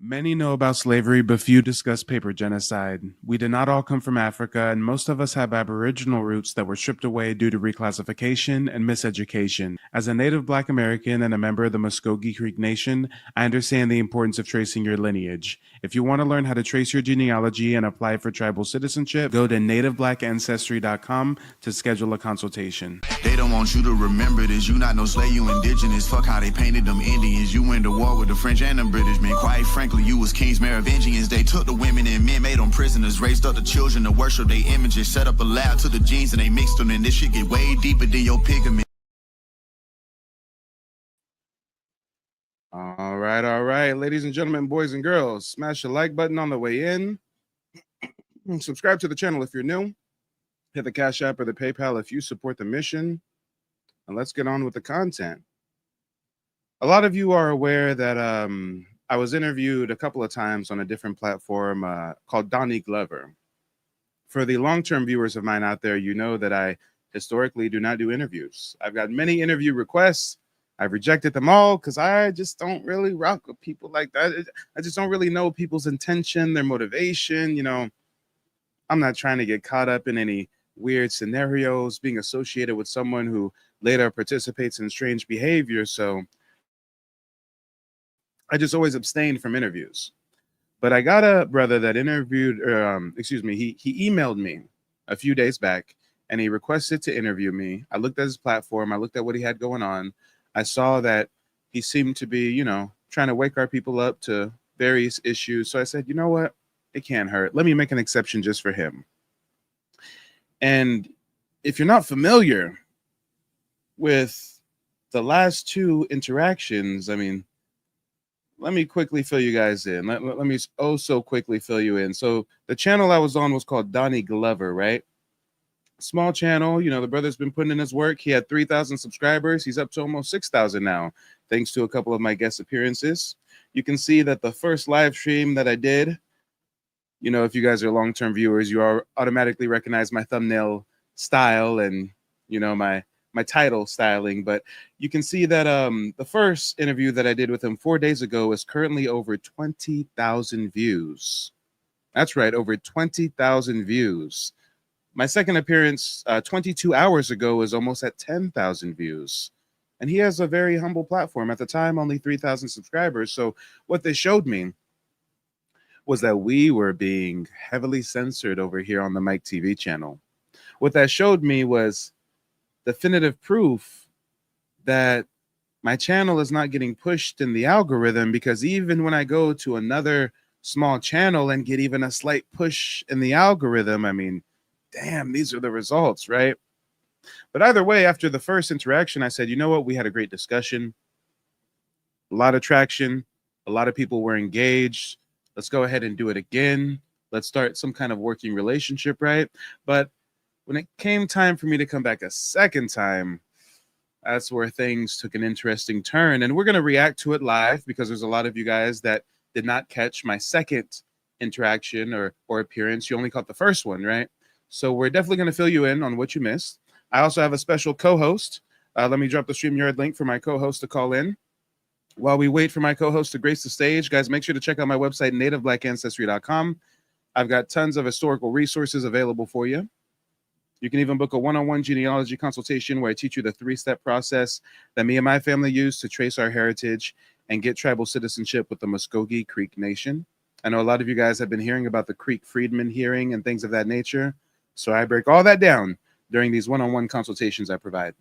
Many know about slavery, but few discuss paper genocide. We did not all come from Africa, and most of us have Aboriginal roots that were stripped away due to reclassification and miseducation. As a native Black American and a member of the Muskogee Creek Nation, I understand the importance of tracing your lineage. If you want to learn how to trace your genealogy and apply for tribal citizenship, go to nativeblackancestry.com to schedule a consultation. They don't want you to remember this. You not no slave, you indigenous. Fuck how they painted them Indians. You went to war with the French and the British, man. Quite frankly, you was kings, Merovingians. They took the women and men, made them prisoners, raised up the children to worship their images, set up a lab to the genes and they mixed them, and this shit get way deeper than your pigment. All right, ladies and gentlemen, boys and girls, smash the like button on the way in. Subscribe to the channel if you're new. Hit the Cash App or the PayPal if you support the mission. And let's get on with the content. A lot of you are aware that I was interviewed a couple of times on a different platform called Donnie Glover. For the long-term viewers of mine out there, you know that I historically do not do interviews. I've got many interview requests. I've rejected them all because I just don't really rock with people like that. I just don't really know people's intention, their motivation. You know, I'm not trying to get caught up in any weird scenarios, being associated with someone who later participates in strange behavior. So I just always abstained from interviews. But I got a brother that interviewed, he emailed me a few days back and he requested to interview me. I looked at his platform. I looked at what he had going on. I saw that he seemed to be, you know, trying to wake our people up to various issues. So I said, you know what? It can't hurt. Let me make an exception just for him. And if you're not familiar with the last two interactions, I mean, let me quickly fill you guys in. Let me so quickly fill you in. So the channel I was on was called Donnie Glover, right? Small channel, you know, the brother's been putting in his work. He had 3,000 subscribers. He's up to almost 6,000 now, thanks to a couple of my guest appearances. You can see that the first live stream that I did, you know, if you guys are long-term viewers, you automatically recognize my thumbnail style and, you know, my title styling. But you can see that the first interview that I did with him 4 days ago is currently over 20,000 views. That's right, over 20,000 views. My second appearance 22 hours ago is almost at 10,000 views. And he has a very humble platform. At the time, only 3,000 subscribers. So what they showed me was that we were being heavily censored over here on the Mike TV channel. What that showed me was definitive proof that my channel is not getting pushed in the algorithm, because even when I go to another small channel and get even a slight push in the algorithm, I mean, damn, these are the results, right? But either way, after the first interaction, I said, you know what? We had a great discussion, a lot of traction, a lot of people were engaged. Let's go ahead and do it again. Let's start some kind of working relationship, right? But when it came time for me to come back a second time, that's where things took an interesting turn. And we're going to react to it live because there's a lot of you guys that did not catch my second interaction or appearance. You only caught the first one, right? So we're definitely going to fill you in on what you missed. I also have a special co-host. Let me drop the StreamYard link for my co-host to call in. While we wait for my co-host to grace the stage, guys, make sure to check out my website, nativeblackancestry.com. I've got tons of historical resources available for you. You can even book a one-on-one genealogy consultation where I teach you the 3-step process that me and my family use to trace our heritage and get tribal citizenship with the Muskogee Creek Nation. I know a lot of you guys have been hearing about the Creek Freedmen hearing and things of that nature. So I break all that down during these one-on-one consultations I provide.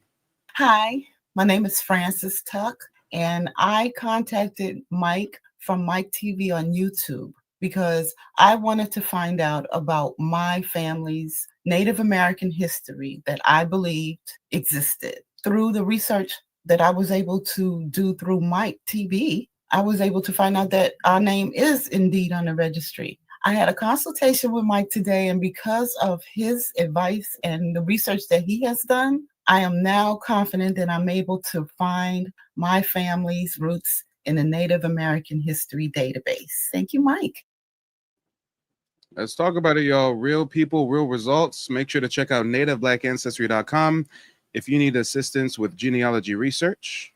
Hi, my name is Frances Tuck, and I contacted Mike from Mike TV on YouTube because I wanted to find out about my family's Native American history that I believed existed. Through the research that I was able to do through Mike TV, I was able to find out that our name is indeed on the registry. I had a consultation with Mike today, and because of his advice and the research that he has done, I am now confident that I'm able to find my family's roots in the Native American History database. Thank you, Mike. Let's talk about it, y'all. Real people, real results. Make sure to check out nativeblackancestry.com if you need assistance with genealogy research.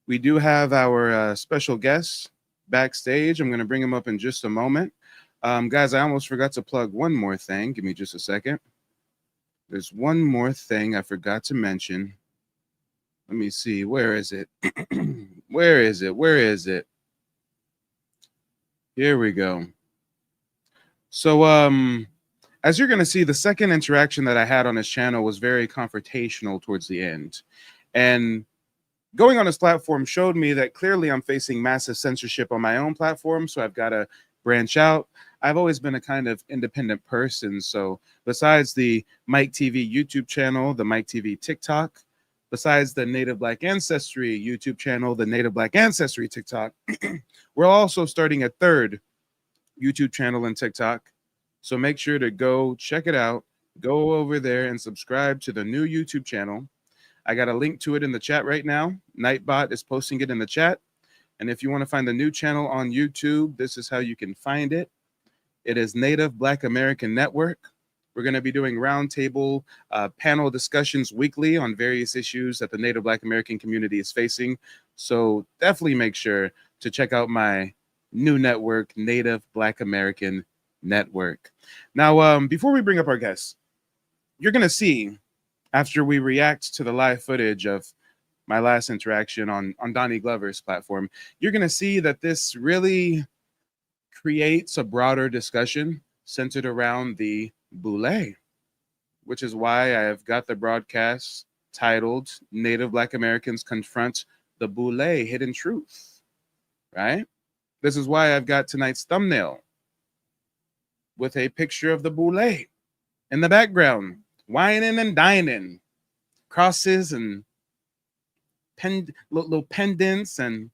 We do have our special guest, backstage. I'm going to bring him up in just a moment. Guys, I almost forgot to plug one more thing. Give me just a second. There's one more thing I forgot to mention. Let me see. Where is it? Where is it? Where is it? Here we go. So, as you're going to see, the second interaction that I had on his channel was very confrontational towards the end. And going on his platform showed me that clearly I'm facing massive censorship on my own platform, so I've got to branch out. I've always been a kind of independent person, so besides the Mike TV YouTube channel, the Mike TV TikTok, besides the Native Black Ancestry YouTube channel, the Native Black Ancestry TikTok, we're also starting a third YouTube channel and TikTok. So make sure to go check it out. Go over there and subscribe to the new YouTube channel. I got a link to it in the chat right now. Nightbot is posting it in the chat. And if you want to find the new channel on YouTube, this is how you can find it. It is Native Black American Network. We're going to be doing roundtable panel discussions weekly on various issues that the Native Black American community is facing. So definitely make sure to check out my new network, Native Black American Network. Now, before we bring up our guests, you're going to see, after we react to the live footage of my last interaction on Donnie Glover's platform, you're going to see that this really creates a broader discussion centered around the Boule, which is why I have got the broadcast titled Native Black Americans Confront the Boule, Hidden Truth, right? This is why I've got tonight's thumbnail with a picture of the Boule in the background, whining and dining, crosses and little pendants, and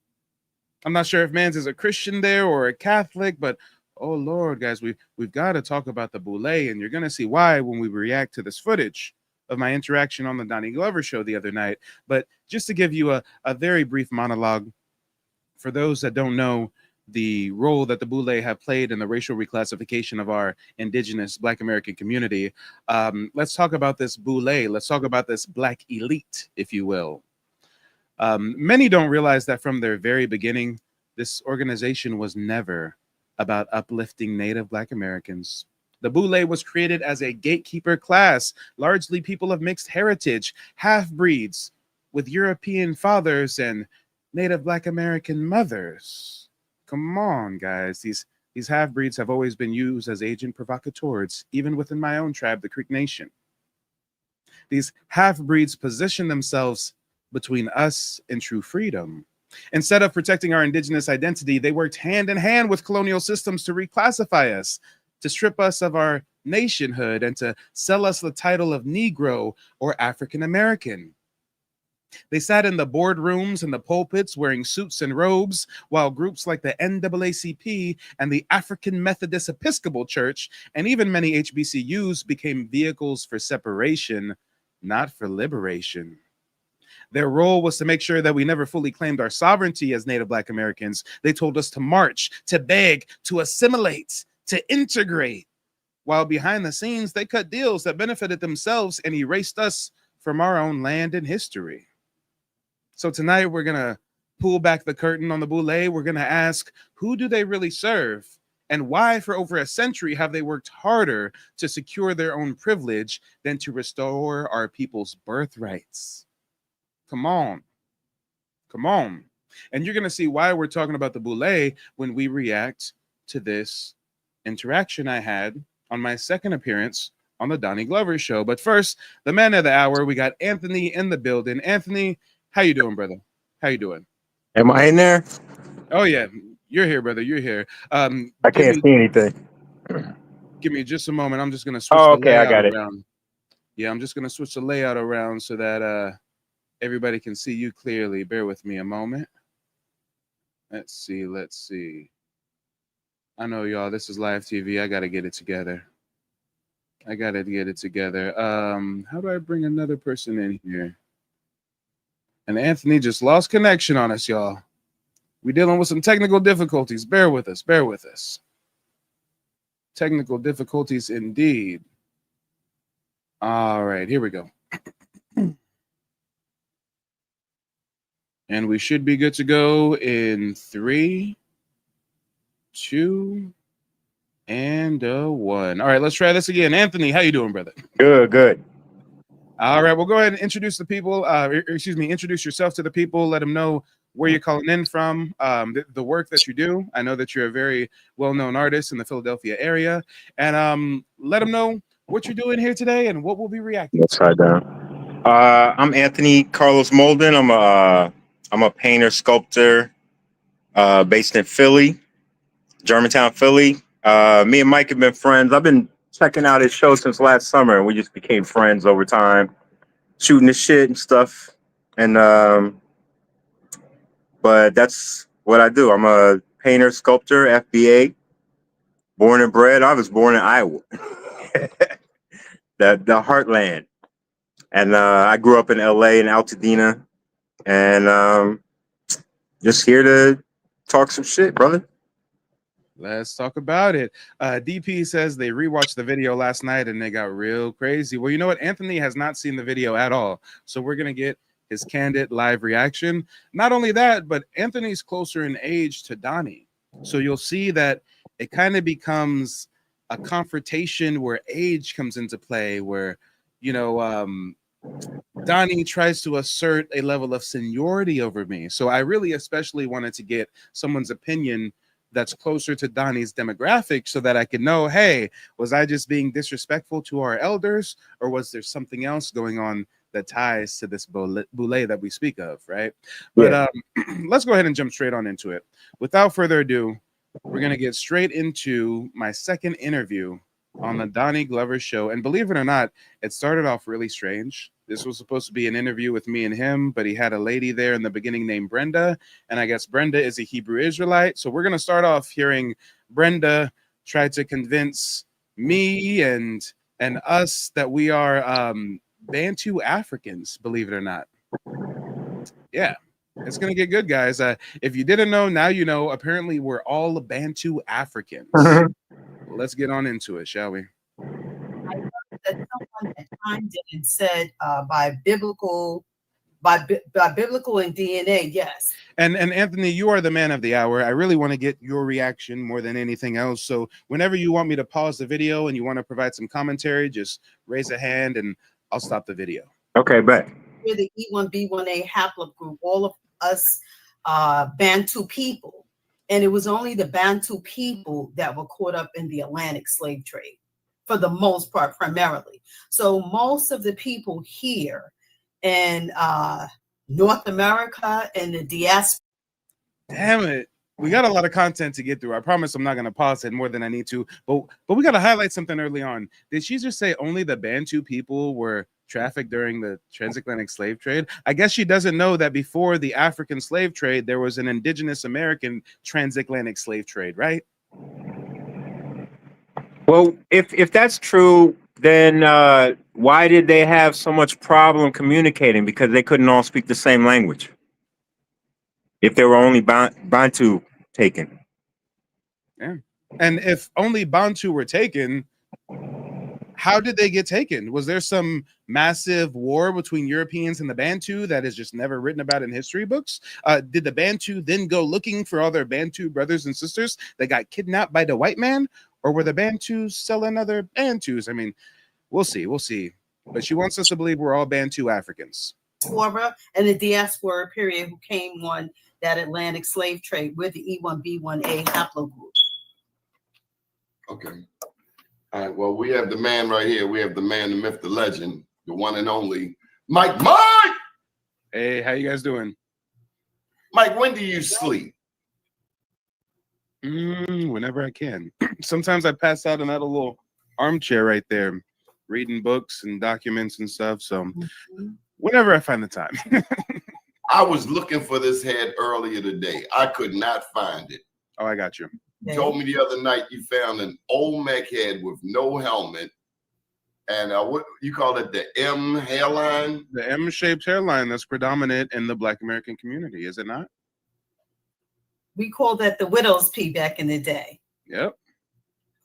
I'm not sure if Mans is a Christian there or a Catholic, but oh Lord, guys, we've got to talk about the Boule, and you're gonna see why when we react to this footage of my interaction on the Donnie Glover show the other night. But just to give you a very brief monologue, for those that don't know the role that the Boule have played in the racial reclassification of our indigenous Black American community, let's talk about this Boule. Let's talk about this Black elite, if you will. Many don't realize that from their very beginning, this organization was never about uplifting Native Black Americans. The Boule was created as a gatekeeper class, largely people of mixed heritage, half-breeds with European fathers and Native Black American mothers. Come on, guys. These half-breeds have always been used as agent provocateurs, even within my own tribe, the Creek Nation. These half-breeds position themselves between us and true freedom. Instead of protecting our indigenous identity, they worked hand in hand with colonial systems to reclassify us, to strip us of our nationhood, and to sell us the title of Negro or African American. They sat in the boardrooms and the pulpits wearing suits and robes, while groups like the NAACP and the African Methodist Episcopal Church, and even many HBCUs, became vehicles for separation, not for liberation. Their role was to make sure that we never fully claimed our sovereignty as Native Black Americans. They told us to march, to beg, to assimilate, to integrate, while behind the scenes, they cut deals that benefited themselves and erased us from our own land and history. So tonight, we're going to pull back the curtain on the Boule. We're going to ask, who do they really serve? And why, for over a century, have they worked harder to secure their own privilege than to restore our people's birthrights? Come on. Come on. And you're going to see why we're talking about the Boule when we react to this interaction I had on my second appearance on the Donnie Glover show. But first, the man of the hour, we got Anthony in the building. Anthony, how you doing, brother? How you doing? Am I in there? Oh, yeah. You're here, brother. You're here. I can't see anything. Give me just a moment. I'm just going to switch Oh, the okay, I layout got it. around. Yeah, I'm just going to switch the layout around so that everybody can see you clearly. Bear with me a moment. Let's see. Let's see. I know, y'all, this is live TV. I got to get it together. I got to get it together. How do I bring another person in here? And Anthony just lost connection on us, y'all. We're dealing with some technical difficulties. Bear with us. Bear with us. Technical difficulties indeed. All right, here we go. And we should be good to go in 3, 2 and a 1. All right, let's try this again. Anthony, how you doing, brother? Good, good. All right, we'll go ahead and introduce the people. Introduce yourself to the people. Let them know where you're calling in from, the work that you do. I know that you're a very well-known artist in the Philadelphia area, and let them know what you're doing here today and what we'll be reacting to. Upside down. I'm Anthony Carlos Molden. I'm a painter sculptor based in Philly, Germantown, Philly. Me and Mike have been friends. I've been checking out his show since last summer, and we just became friends over time, shooting the shit and stuff. And but that's what I do. I'm a painter sculptor, FBA, born and bred. I was born in Iowa, the heartland. And I grew up in LA in Altadena, and just here to talk some shit, brother. Let's talk about it. DP says they rewatched the video last night and they got real crazy. Well, you know what? Anthony has not seen the video at all. So we're going to get his candid live reaction. Not only that, but Anthony's closer in age to Donnie. So you'll see that it kind of becomes a confrontation where age comes into play, where, you know, Donnie tries to assert a level of seniority over me. So I really especially wanted to get someone's opinion that's closer to Donnie's demographic so that I could know, hey, was I just being disrespectful to our elders, or was there something else going on that ties to this boule that we speak of, right? But let's go ahead and jump straight on into it. Without further ado, we're going to get straight into my second interview on the Donnie Glover show. And believe it or not, it started off really strange. This was supposed to be an interview with me and him, but he had a lady there in the beginning named Brenda. And I guess Brenda is a Hebrew Israelite. So we're going to start off hearing Brenda try to convince me and us that we are Bantu Africans, believe it or not. Yeah, it's going to get good, guys. If you didn't know, now you know. Apparently, we're all Bantu Africans. Let's get on into it, shall we? That someone had timed it and said by biblical and DNA, yes. And Anthony, you are the man of the hour. I really want to get your reaction more than anything else. So whenever you want me to pause the video and you want to provide some commentary, just raise a hand and I'll stop the video. Okay, bet. We're the E1B1A haplogroup, all of us Bantu people. And it was only the Bantu people that were caught up in the Atlantic slave trade, for the most part, primarily. So most of the people here in North America and the diaspora. Damn it. We got a lot of content to get through. I promise I'm not going to pause it more than I need to. But we got to highlight something early on. Did she just say only the Bantu people were trafficked during the transatlantic slave trade? I guess she doesn't know that before the African slave trade, there was an indigenous American transatlantic slave trade, right? Well, if that's true, then why did they have so much problem communicating? Because they couldn't all speak the same language. If there were only Bantu taken. Yeah. And if only Bantu were taken, how did they get taken? Was there some massive war between Europeans and the Bantu that is just never written about in history books? Did the Bantu then go looking for all their Bantu brothers and sisters that got kidnapped by the white man? Or were the Bantus selling other Bantus? I mean, we'll see. We'll see. But she wants us to believe we're all Bantu Africans. And the diaspora period who came on that Atlantic slave trade with the E1B1A haplogroup. Okay. All right. Well, we have the man right here. We have the man, the myth, the legend, the one and only Mike. Mike! Hey, how you guys doing? Mike, when do you sleep? Whenever I can. Sometimes I pass out in that little armchair right there, reading books and documents and stuff. So whenever I find the time. I was looking for this head earlier today. I could not find it. Oh, I got you. You told me the other night you found an Olmec head with no helmet. And what you call it, the M hairline? The M-shaped hairline that's predominant in the Black American community, is it not? We called that the widow's pea back in the day. Yep.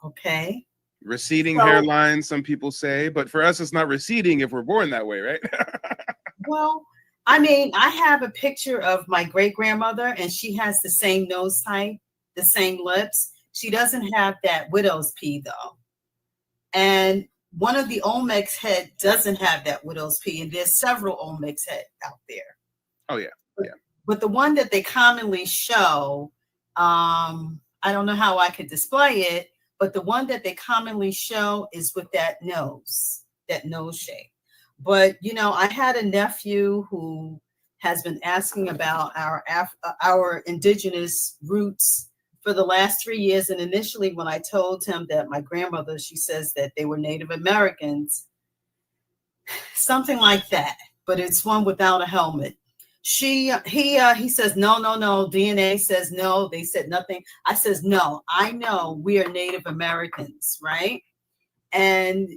Okay. Receding hairline, some people say, but for us, it's not receding if we're born that way, right? Well, I mean, I have a picture of my great grandmother, and she has the same nose type, the same lips, She doesn't have that widow's P though. And one of the Olmecs head doesn't have that widow's P, and there's several Olmecs head out there. Oh yeah, yeah. But the one that they commonly show, I don't know how I could display it, but the one that they commonly show is with that nose shape. But you know, I had a nephew who has been asking about our indigenous roots for the last 3 years. And initially when I told him that my grandmother, she says that they were Native Americans, something like that, but it's one without a helmet. He says, no, DNA says no, they said nothing. I says, no, I know we are Native Americans, right? And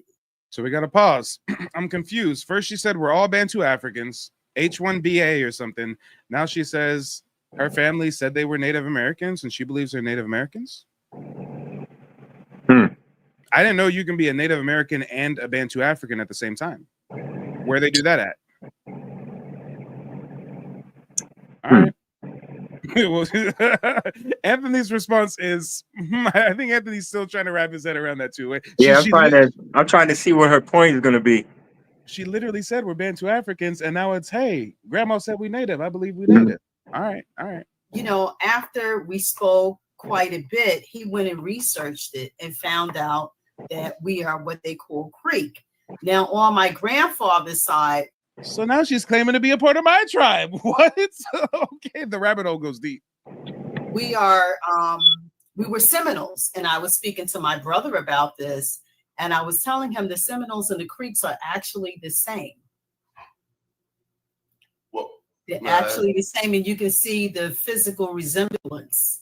so we got to pause. I'm confused. First she said we're all Bantu Africans, H1BA or something. Now she says her family said they were Native Americans and she believes they're Native Americans. I didn't know you can be a Native American and a Bantu African at the same time. Where they do that at? All right. Anthony's response is, I think Anthony's still trying to wrap his head around that too. Yeah, I'm trying to see what her point is going to be. She literally said we're Bantu Africans, and now it's, hey, grandma said we Native. I believe we Native. All right. You know, after we spoke quite a bit, he went and researched it and found out that we are what they call Creek. Now, on my grandfather's side. So now she's claiming to be a part of my tribe. What? Okay, the rabbit hole goes deep. We are, we were Seminoles, and I was speaking to my brother about this, and I was telling him the Seminoles and the Creeks are actually the same. Well, they're actually the same, and you can see the physical resemblance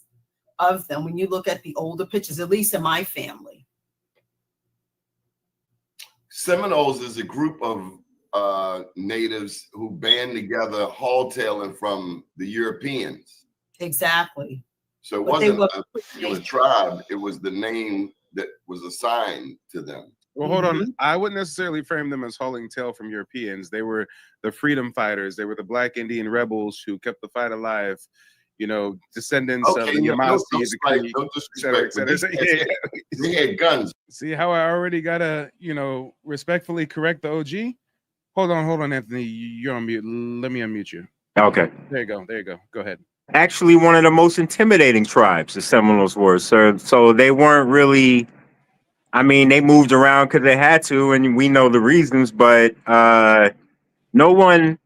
of them when you look at the older pictures, at least in my family. Seminoles is a group of natives who band together hauling from the Europeans. Exactly. So it wasn't a particular tribe, it was the name that was assigned to them. Well, hold on. I wouldn't necessarily frame them as hauling tail from Europeans. They were the freedom fighters. They were the Black Indian rebels who kept the fight alive. You know, descendants of the Yamasi, They had guns. See how I already gotta, respectfully correct the OG? Hold on, Anthony. You're on mute. Let me unmute you. Okay. There you go. Go ahead. Actually, one of the most intimidating tribes, the Seminoles were. So they weren't really, I mean, they moved around because they had to, and we know the reasons, but no one,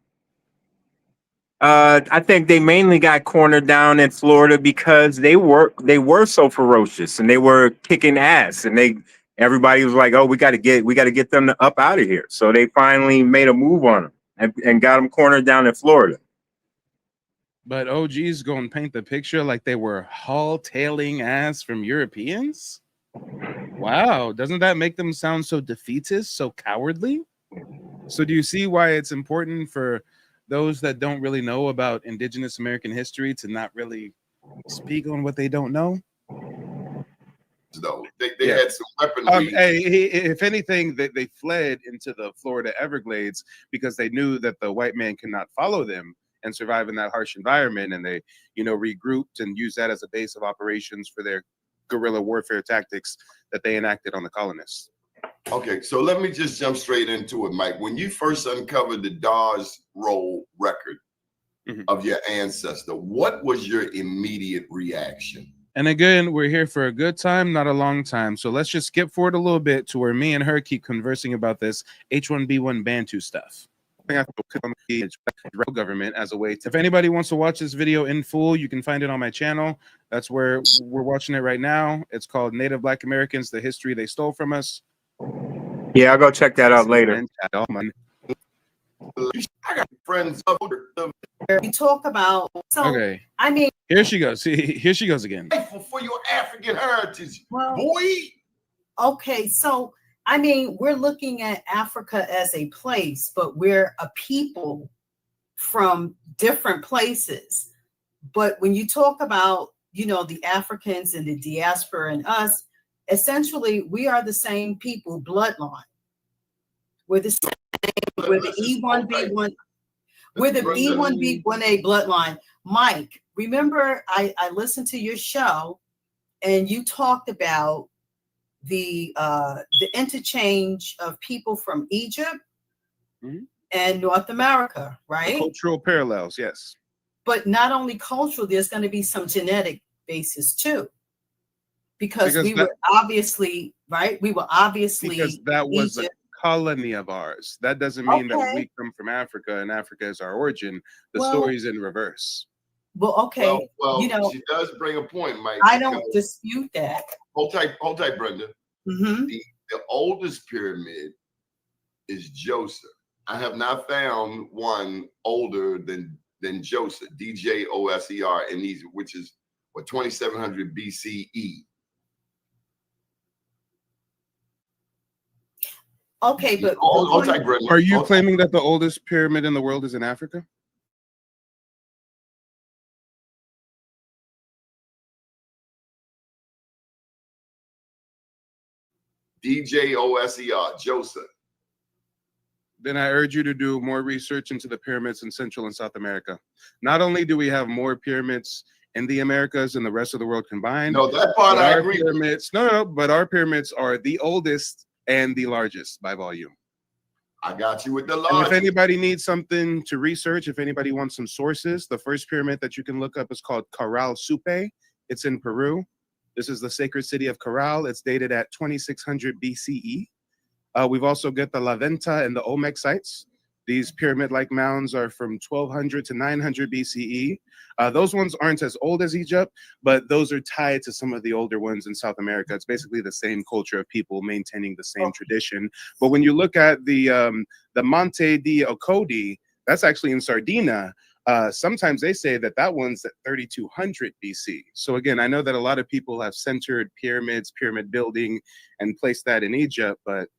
I think they mainly got cornered down in Florida because they were so ferocious and they were kicking ass, and everybody was like, oh, we got to get them up out of here. So they finally made a move on them and got them cornered down in Florida. But OG's going to paint the picture like they were haul-tailing ass from Europeans? Wow, doesn't that make them sound so defeatist, so cowardly? So do you see why it's important for those that don't really know about Indigenous American history to not really speak on what they don't know? Though they had some weaponry. If anything, they fled into the Florida Everglades because they knew that the white man could not follow them and survive in that harsh environment, and they regrouped and used that as a base of operations for their guerrilla warfare tactics that they enacted on the colonists. Okay, so let me just jump straight into it, Mike. When you first uncovered the Dawes roll record of your ancestor, what was your immediate reaction? And again, we're here for a good time, not a long time. So let's just skip forward a little bit to where me and her keep conversing about this H1B1 Bantu stuff. Government as a way to, if anybody wants to watch this video in full, you can find it on my channel. That's where we're watching it right now. It's called Native Black Americans, the History They Stole From Us. Yeah, I'll go check that out later. I got friends. We talk about, okay. I mean, here she goes. Here she goes again. For your African heritage, well, boy. Okay, so I mean, we're looking at Africa as a place, but we're a people from different places. But when you talk about, the Africans and the diaspora and us, essentially, we are the same people bloodline. We're the same. We're the E1B1. We're the B1B1A bloodline. Mike, remember I listened to your show, and you talked about the interchange of people from Egypt and North America, right? The cultural parallels, yes. But not only cultural, there's going to be some genetic basis too, because we were obviously, right? We were obviously, because that was Egypt. A colony of ours. That doesn't mean that we come from Africa and Africa is our origin. The story's in reverse. Well, okay. Well, you know, she does bring a point, Mike. I don't dispute that. Hold tight, Brenda. The oldest pyramid is Joseph. I have not found one older than Joseph, DJOSER, in these, which is what 2700 BCE. Okay, but hold tight, Brenda. Are you claiming that the oldest pyramid in the world is in Africa? DJOSER, Joseph. Then I urge you to do more research into the pyramids in Central and South America. Not only do we have more pyramids in the Americas and the rest of the world combined. No, that part I agree. Pyramids, no, but our pyramids are the oldest and the largest by volume. I got you with the largest. And if anybody needs something to research, if anybody wants some sources, the first pyramid that you can look up is called Caral Supe. It's in Peru. This is the sacred city of Caral. It's dated at 2600 BCE. We've also got the La Venta and the Olmec sites. These pyramid-like mounds are from 1200 to 900 BCE. Those ones aren't as old as Egypt, but those are tied to some of the older ones in South America. It's basically the same culture of people maintaining the same tradition. But when you look at the Monte di Ocodi, that's actually in Sardinia. Sometimes they say that that one's at 3200 BC. So again, I know that a lot of people have centered pyramids, pyramid building, and placed that in Egypt, but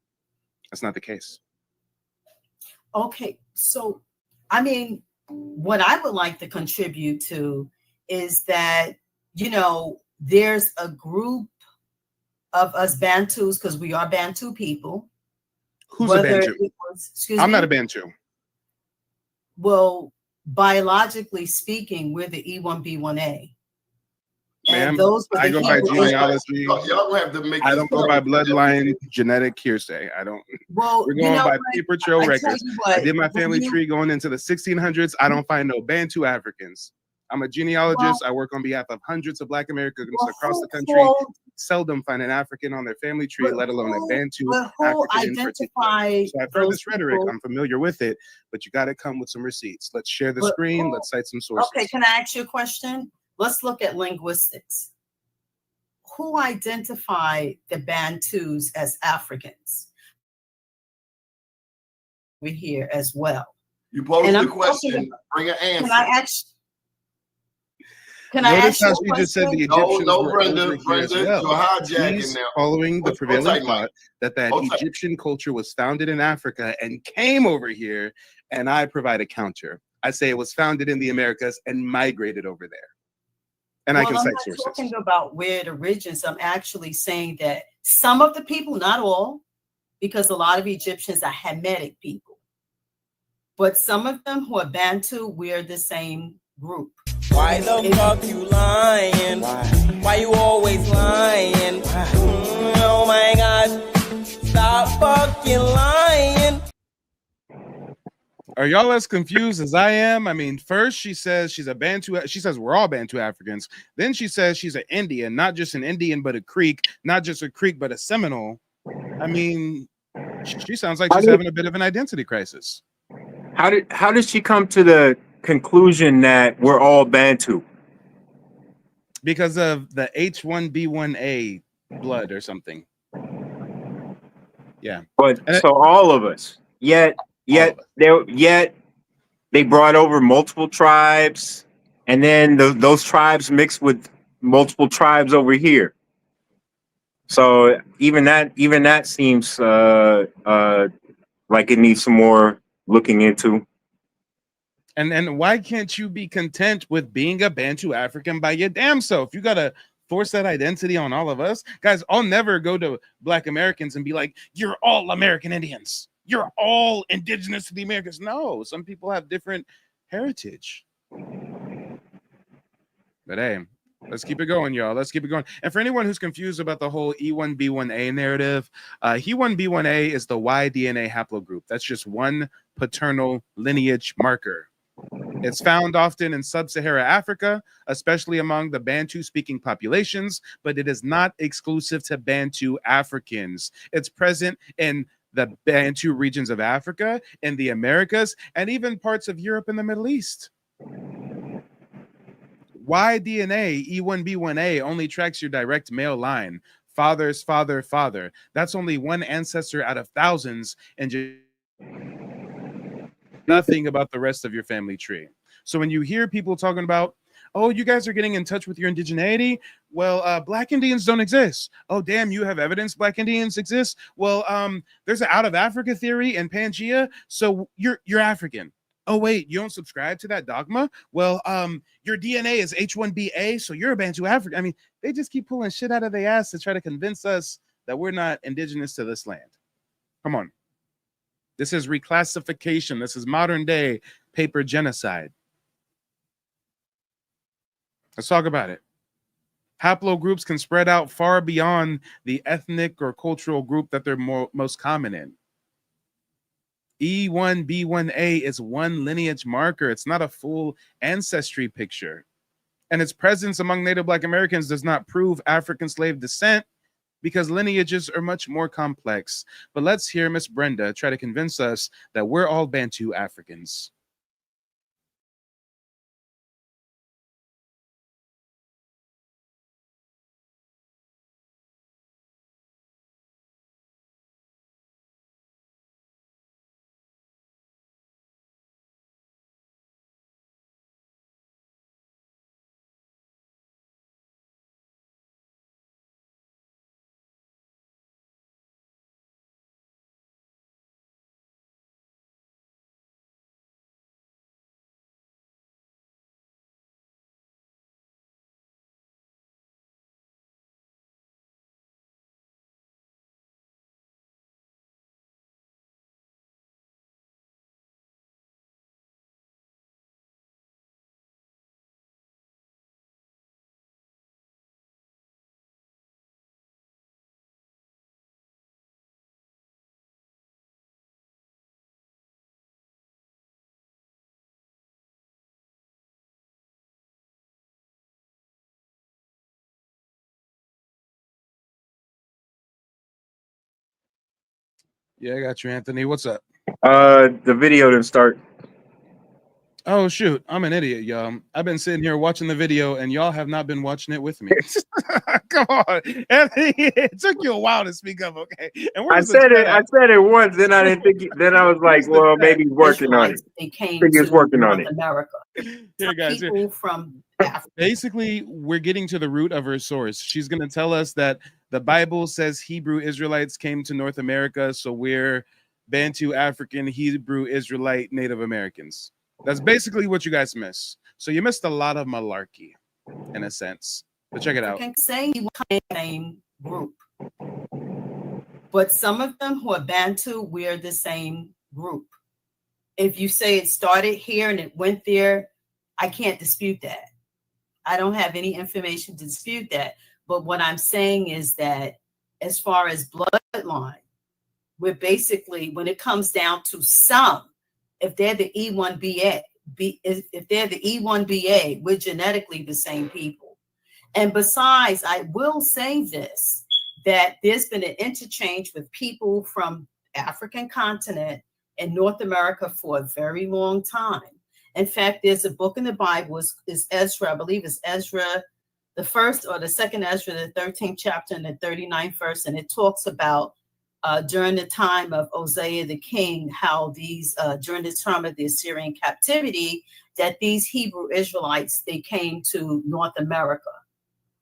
that's not the case. Okay, so I mean, what I would like to contribute to is that, you know, there's a group of us Bantus, because we are Bantu people. Who's a Bantu? I'm not a Bantu. Well, biologically speaking, we're the E1B1A. Ma'am, I go by genealogy. Y'all have to make. I don't go by bloodline, genetic hearsay. I don't. Well, we're going by paper trail records. I did my family tree going into the 1600s. I don't find no Bantu Africans. I'm a genealogist. I work on behalf of hundreds of Black Americans across the country. Seldom find an African on their family tree, let alone a Bantu African in particular. So I've heard this rhetoric. I'm familiar with it, but you got to come with some receipts. Let's share the screen. Let's cite some sources. Okay, can I ask you a question? Let's look at linguistics. Who identified the Bantus as Africans? We're here as well. You posed the question, bring an answer. Can I ask you a question? Just said the Egyptians no, Brenda, you're hijacking now. Following the prevailing thought that Egyptian culture was founded in Africa and came over here, and I provide a counter. I say it was founded in the Americas and migrated over there. And I can cite sources. I'm not talking about where it originates. I'm actually saying that some of the people, not all, because a lot of Egyptians are Hamitic people, but some of them who are Bantu, we're the same group. Why the fuck you lying? Why you always lying? Oh my God, stop fucking lying. Are y'all as confused as I am? I mean, first she says she's a Bantu. She says we're all Bantu Africans. Then she says she's an Indian, not just an Indian, but a Creek, not just a Creek, but a Seminole. I mean, she sounds like she's having a bit of an identity crisis. How did she come to the conclusion that we're all Bantu? Because of the H1B1A blood or something. Yeah. But so all of us. Yet they brought over multiple tribes, and then those tribes mixed with multiple tribes over here. So even that seems like it needs some more looking into. And why can't you be content with being a Bantu African by your damn self? You gotta force that identity on all of us, guys. I'll never go to Black Americans and be like, "You're all American Indians. You're all indigenous to the Americas." No, some people have different heritage. But hey, Let's keep it going, y'all. Let's keep it going. And for anyone who's confused about the whole E1B1A narrative, E1B1A is the Y DNA haplogroup. That's just one paternal lineage marker. It's found often in sub-Saharan Africa, especially among the Bantu-speaking populations, but it is not exclusive to Bantu Africans. It's present in the Bantu regions of Africa, in the Americas, and even parts of Europe and the Middle East. Y-DNA, E1B1A, only tracks your direct male line. Father's father, father. That's only one ancestor out of thousands, and just nothing about the rest of your family tree. So when you hear people talking about, oh, you guys are getting in touch with your indigeneity, well, Black Indians don't exist. Oh, damn, you have evidence Black Indians exist? Well, there's an out of Africa theory in Pangea, so you're African. Oh, wait, you don't subscribe to that dogma? Well, your DNA is H1BA, so you're a Bantu African. I mean, they just keep pulling shit out of their ass to try to convince us that we're not indigenous to this land. Come on. This is reclassification. This is modern day paper genocide. Let's talk about it. Haplogroups can spread out far beyond the ethnic or cultural group that they're most common in. E1B1A is one lineage marker. It's not a full ancestry picture. And its presence among Native Black Americans does not prove African slave descent because lineages are much more complex. But let's hear Miss Brenda try to convince us that we're all Bantu Africans. Yeah, I got you, Anthony. What's up? The video didn't start. Oh, shoot. I'm an idiot, y'all. I've been sitting here watching the video, and y'all have not been watching it with me. Come on. Anthony, it took you a while to speak up, okay? And I said it once, then I didn't think. Then I was like, well, maybe he's working on it. They came I think he's working North on it. America. Here, guys. People from Africa. Basically, we're getting to the root of her source. She's going to tell us that the Bible says Hebrew Israelites came to North America, so we're Bantu, African, Hebrew, Israelite, Native Americans. That's basically what you guys miss. So you missed a lot of malarkey, in a sense. But check it out. I can say you were the same group, but some of them who are Bantu, we're the same group. If you say it started here and it went there, I can't dispute that. I don't have any information to dispute that. But what I'm saying is that as far as bloodline, we're basically, when it comes down to some, if they're the E1BA, if they're the E1BA, we're genetically the same people. And besides, I will say this, that there's been an interchange with people from African continent and North America for a very long time. In fact, there's a book in the Bible, is Ezra, I believe it's Ezra, the first or the second Ezra, the 13th chapter and the 39th verse, and it talks about during the time of Uzziah the king, how these, during the time of the Assyrian captivity, that these Hebrew Israelites, they came to North America.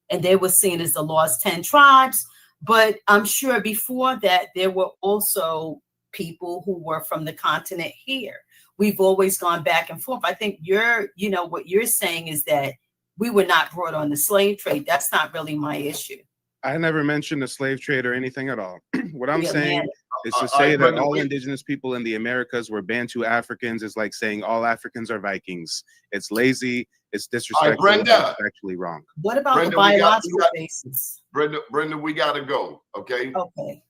And they were seen as the lost 10 tribes. But I'm sure before that, there were also people who were from the continent here. We've always gone back and forth. I think what you're saying is that we were not brought on the slave trade. That's not really my issue. I never mentioned the slave trade or anything at all. What I'm saying is to say that all indigenous people in the Americas were Bantu Africans is like saying all Africans are Vikings. It's lazy. it's disrespectful. Brenda. It's actually wrong. What about Brenda, the biological basis? Brenda, we gotta go. Okay. Okay.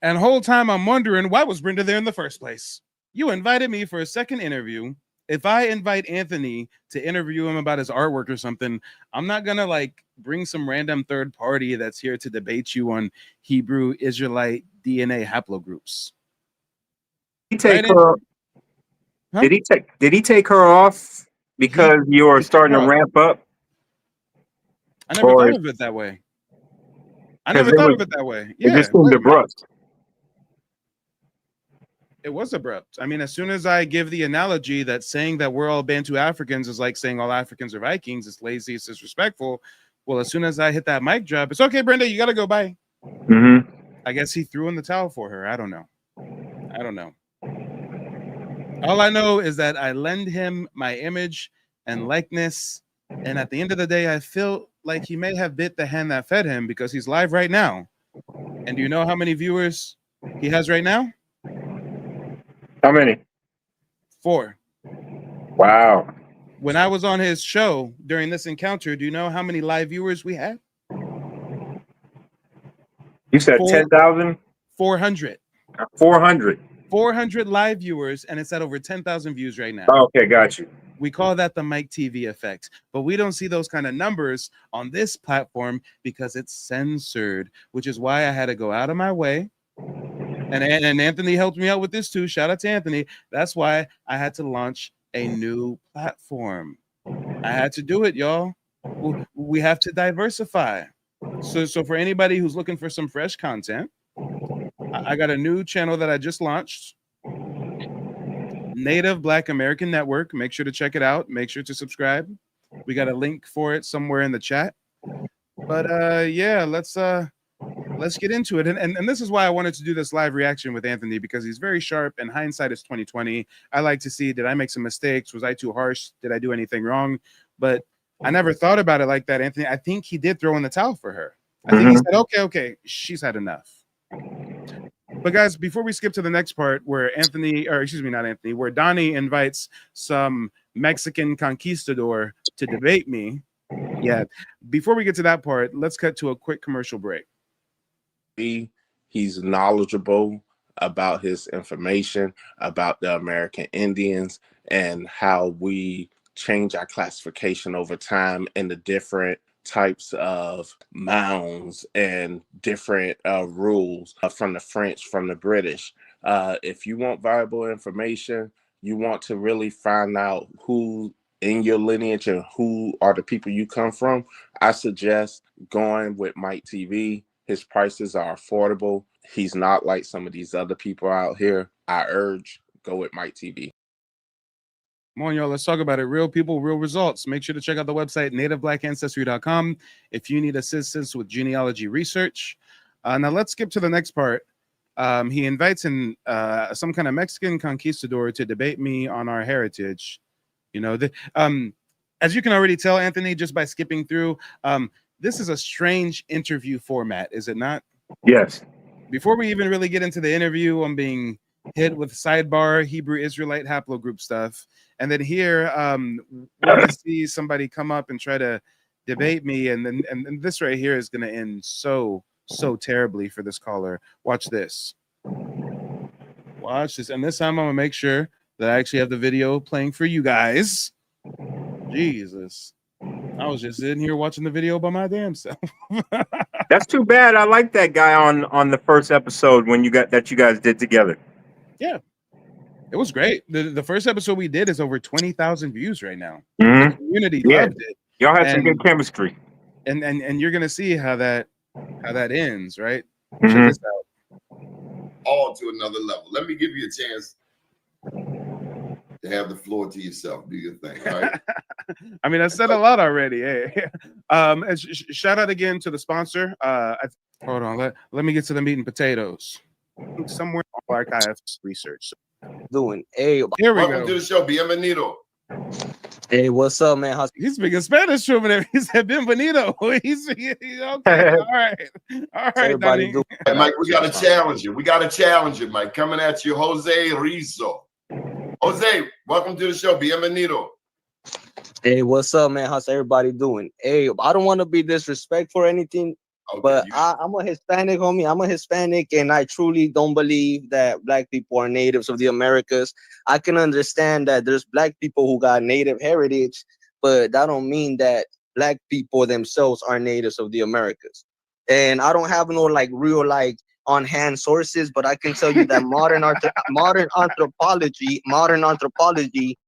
And the whole time I'm wondering, why was Brenda there in the first place? You invited me for a second interview. If I invite Anthony to interview him about his artwork or something, I'm not gonna like bring some random third party that's here to debate you on Hebrew Israelite DNA haplogroups. He take Right, her. Huh? Did he take her off because you were starting to ramp up? I never thought of it that way. I never thought of it that way. It Yeah, just seemed abrupt. it was abrupt. I mean, as soon as I give the analogy that saying that we're all Bantu Africans is like saying all Africans are Vikings, it's lazy, it's disrespectful. Well, as soon as I hit that mic drop, it's okay, Brenda, you gotta go. Bye. I guess he threw in the towel for her. I don't know. All I know is that I lend him my image and likeness, and at the end of the day, I feel like he may have bit the hand that fed him because he's live right now. And do you know how many viewers he has right now? How many? 4. Wow. When I was on his show during this encounter, do you know how many live viewers we had? You said 10,000? 400. 400. 400 live viewers, and it's at over 10,000 views right now. Okay, got you. We call that the Mike TV effect, but we don't see those kind of numbers on this platform because it's censored, which is why I had to go out of my way. And Anthony helped me out with this too. Shout out to Anthony. That's why I had to launch a new platform. I had to do it, y'all. We have to diversify. So for anybody who's looking for some fresh content, I got a new channel that I just launched, Native Black American Network. Make sure to check it out. Make sure to subscribe. We got a link for it somewhere in the chat. But yeah, let's get into it. And this is why I wanted to do this live reaction with Anthony, because he's very sharp and hindsight is 2020. I like to see, did I make some mistakes? Was I too harsh? Did I do anything wrong? But I never thought about it like that, Anthony. I think he did throw in the towel for her. I think he said, okay, she's had enough. But guys, before we skip to the next part where where Donnie invites some Mexican conquistador to debate me. Yeah, before we get to that part, let's cut to a quick commercial break. He's knowledgeable about his information, about the American Indians and how we change our classification over time and the different types of mounds and different rules from the French, from the British. If you want viable information, you want to really find out who in your lineage and who are the people you come from, I suggest going with Mike TV. His prices are affordable. He's not like some of these other people out here. I urge, go with Mike TV. Come on, y'all. Let's talk about it. Real people, real results. Make sure to check out the website, nativeblackancestry.com, if you need assistance with genealogy research. Now, let's skip to the next part. He invites in some kind of Mexican conquistador to debate me on our heritage. You know, as you can already tell, Anthony, just by skipping through, this is a strange interview format, is it not? Yes. Before we even really get into the interview, I'm being hit with sidebar Hebrew Israelite haplogroup stuff. And then here, we're going to see somebody come up and try to debate me. And then and this right here is going to end so terribly for this caller. Watch this. Watch this. And this time I'm going to make sure that I actually have the video playing for you guys. Jesus. I was just sitting here watching the video by my damn self. That's too bad. I like that guy on the first episode when you guys did together. Yeah. It was great. The first episode we did is over 20,000 views right now. Mm-hmm. The community loved it. Y'all had some good chemistry. And you're gonna see how that ends, right? Mm-hmm. Check this out. All to another level. Let me give you a chance to have the floor to yourself. Do your thing, all right? I mean, I said a lot already. Hey. Shout out again to the sponsor. Hold on, let me get to the meat and potatoes. Somewhere in archives research. Doing. Hey, here we Welcome go. to the show. Bienvenido. Hey, what's up, man? He's speaking Spanish to him. He said bienvenido. He's okay. All right. Everybody do. Hey, Mike, we got to challenge you. Mike. Coming at you, Jose Rizzo. Jose, welcome to the show. Bienvenido. Hey, what's up, man? How's everybody doing? Hey, I don't want to be disrespectful or anything, but I'm a Hispanic, homie. I'm a Hispanic, and I truly don't believe that Black people are natives of the Americas. I can understand that there's Black people who got native heritage, but that don't mean that Black people themselves are natives of the Americas. And I don't have no like real like on hand sources, but I can tell you that modern anthropology,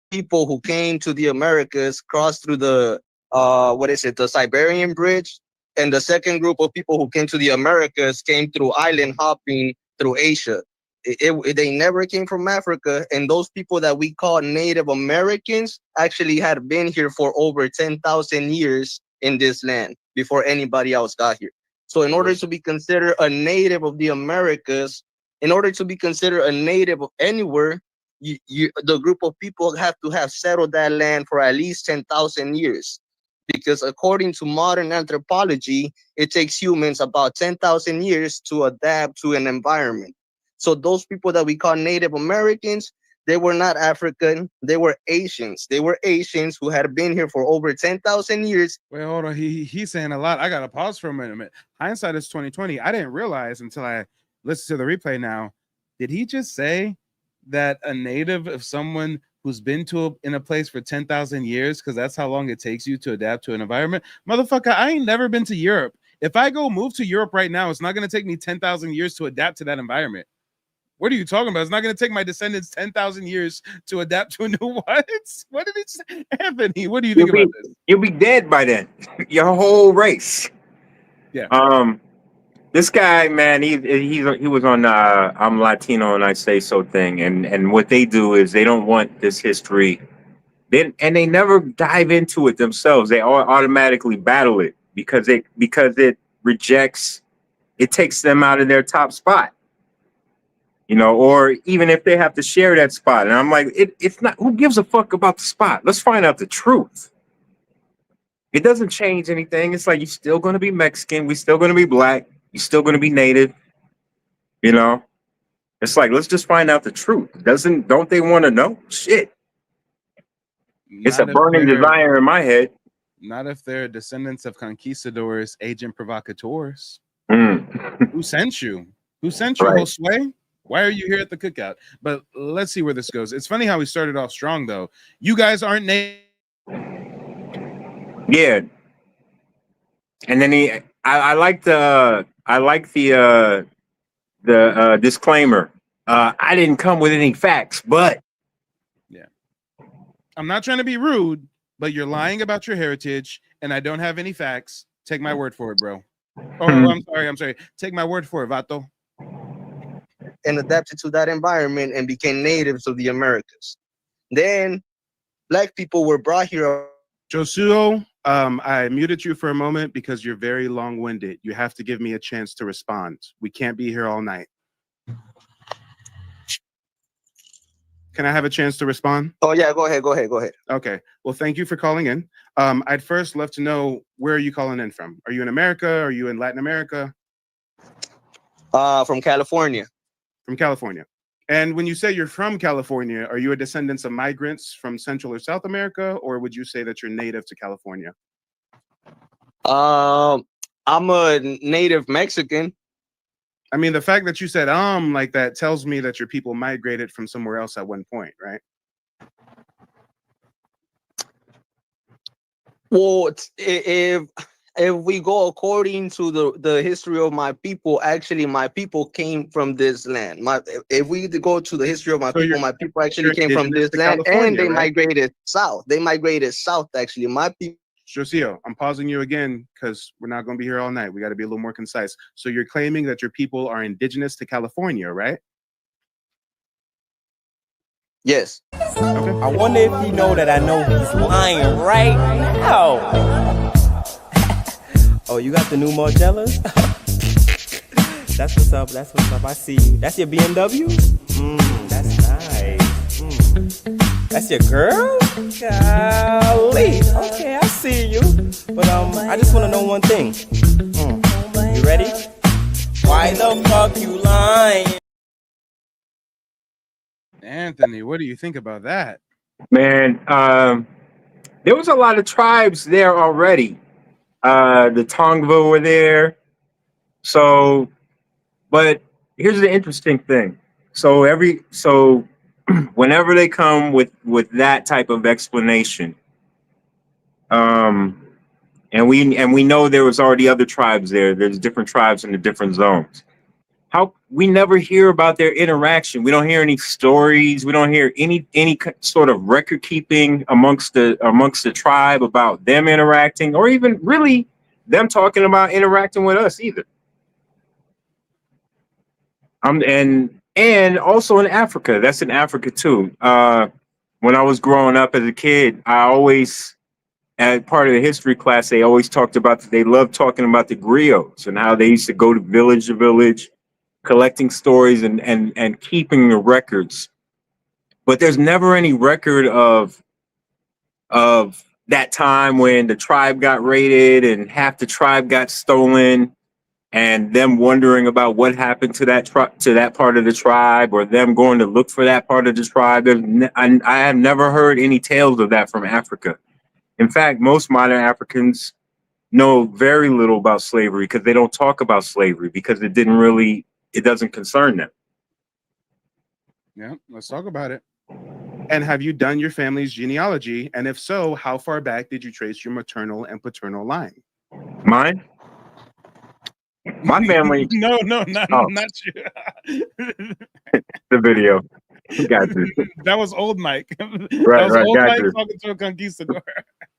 people who came to the Americas crossed through the the Siberian Bridge, and the second group of people who came to the Americas came through island hopping through Asia. They never came from Africa, and those people that we call Native Americans actually had been here for over 10,000 years in this land before anybody else got here. So in order to be considered a native of the Americas, in order to be considered a native of anywhere, the group of people have to have settled that land for at least 10,000 years. Because according to modern anthropology, it takes humans about 10,000 years to adapt to an environment. So those people that we call Native Americans, they were not African, they were Asians. They were Asians who had been here for over 10,000 years. Wait, hold on. He's saying a lot. I got to pause for a minute. Hindsight is 2020. I didn't realize until I listened to the replay now. Did he just say that a native of someone who's been in a place for 10,000 years, because that's how long it takes you to adapt to an environment? Motherfucker, I ain't never been to Europe. If I go move to Europe right now, it's not going to take me 10,000 years to adapt to that environment. What are you talking about? It's not going to take my descendants 10,000 years to adapt to a new what? What did it say? Anthony, what do you think about this? You'll be dead by then. Your whole race. Yeah. This guy, man, he was on I'm Latino and I Say So thing, and what they do is they don't want this history, and they never dive into it themselves. They automatically battle it because it rejects, it takes them out of their top spot, you know, or even if they have to share that spot. And I'm like, it's not, who gives a fuck about the spot? Let's find out the truth. It doesn't change anything. It's like, you're still going to be Mexican, we're still going to be Black, you're still going to be native, you know. It's like, let's just find out the truth. Don't they want to know? Shit. It's a burning desire in my head. Not if they're descendants of conquistadors, agent provocateurs. Mm. Who sent you? Who sent you, Right. Josue? Why are you here at the cookout? But let's see where this goes. It's funny how we started off strong, though. You guys aren't native. Yeah. And then I like the disclaimer. I didn't come with any facts, but yeah, I'm not trying to be rude, but you're lying about your heritage, and I don't have any facts. Take my word for it, bro. Oh, I'm sorry. Take my word for it, vato. And adapted to that environment and became natives of the Americas. Then Black people were brought here. Josuo, I muted you for a moment because you're very long-winded. You have to give me a chance to respond. We can't be here all night. Can I have a chance to respond? Oh yeah, go ahead. Okay. Well, thank you for calling in. I'd first love to know, where are you calling in from? Are you in America? Are you in Latin America? From California. From California. And when you say you're from California, are you a descendant of migrants from Central or South America, or would you say that you're native to California? I'm a native Mexican. I mean, the fact that you said like that tells me that your people migrated from somewhere else at one point, right? Well, if we go according to the history of my people, actually my people came from this land. If we go to the history of my people actually came from this land, and they migrated south. They migrated south, actually. My people. Jocio, I'm pausing you again because we're not going to be here all night. We got to be a little more concise. So you're claiming that your people are indigenous to California, right? Yes. Okay. I wonder if you know that I know he's lying right now. Oh, you got the new Margellas? That's what's up. That's what's up. I see you. That's your BMW? That's nice. That's your girl? Golly. Okay, I see you. But I just want to know one thing. You ready? Why the fuck you lying? Anthony, what do you think about that? Man, there was a lot of tribes there already. The Tongva were there. So, but here's the interesting thing. So whenever they come with that type of explanation, um, and we know there was already other tribes there. There's different tribes in the different zones. How we never hear about their interaction. We don't hear any stories. We don't hear any sort of record keeping amongst the tribe about them interacting, or even really them talking about interacting with us either. And also in Africa. That's in Africa too. When I was growing up as a kid, I always, as part of the history class, they always talked about, they loved talking about the griots and how they used to go to village to village, collecting stories and keeping the records. But there's never any record of that time when the tribe got raided and half the tribe got stolen, and them wondering about what happened to that part of the tribe, or them going to look for that part of the tribe. I have never heard any tales of that from Africa. In fact, most modern Africans know very little about slavery because they don't talk about slavery because it doesn't concern them. Yeah, let's talk about it. And have you done your family's genealogy? And if so, how far back did you trace your maternal and paternal line? Mine? My family? No, not you. The video. Got you. That was old Mike. Right, Old Mike you. talking to a conquistador.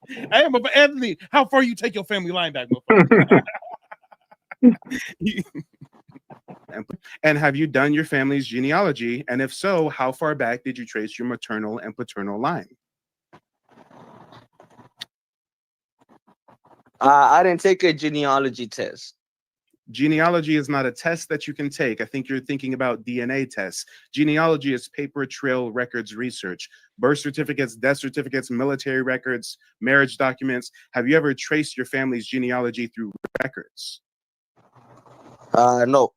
Hey, but Anthony, how far you take your family line back, And have you done your family's genealogy? And if so, how far back did you trace your maternal and paternal line? I didn't take a genealogy test. Genealogy is not a test that you can take. I think you're thinking about DNA tests. Genealogy is paper trail records research, birth certificates, death certificates, military records, marriage documents. Have you ever traced your family's genealogy through records? No.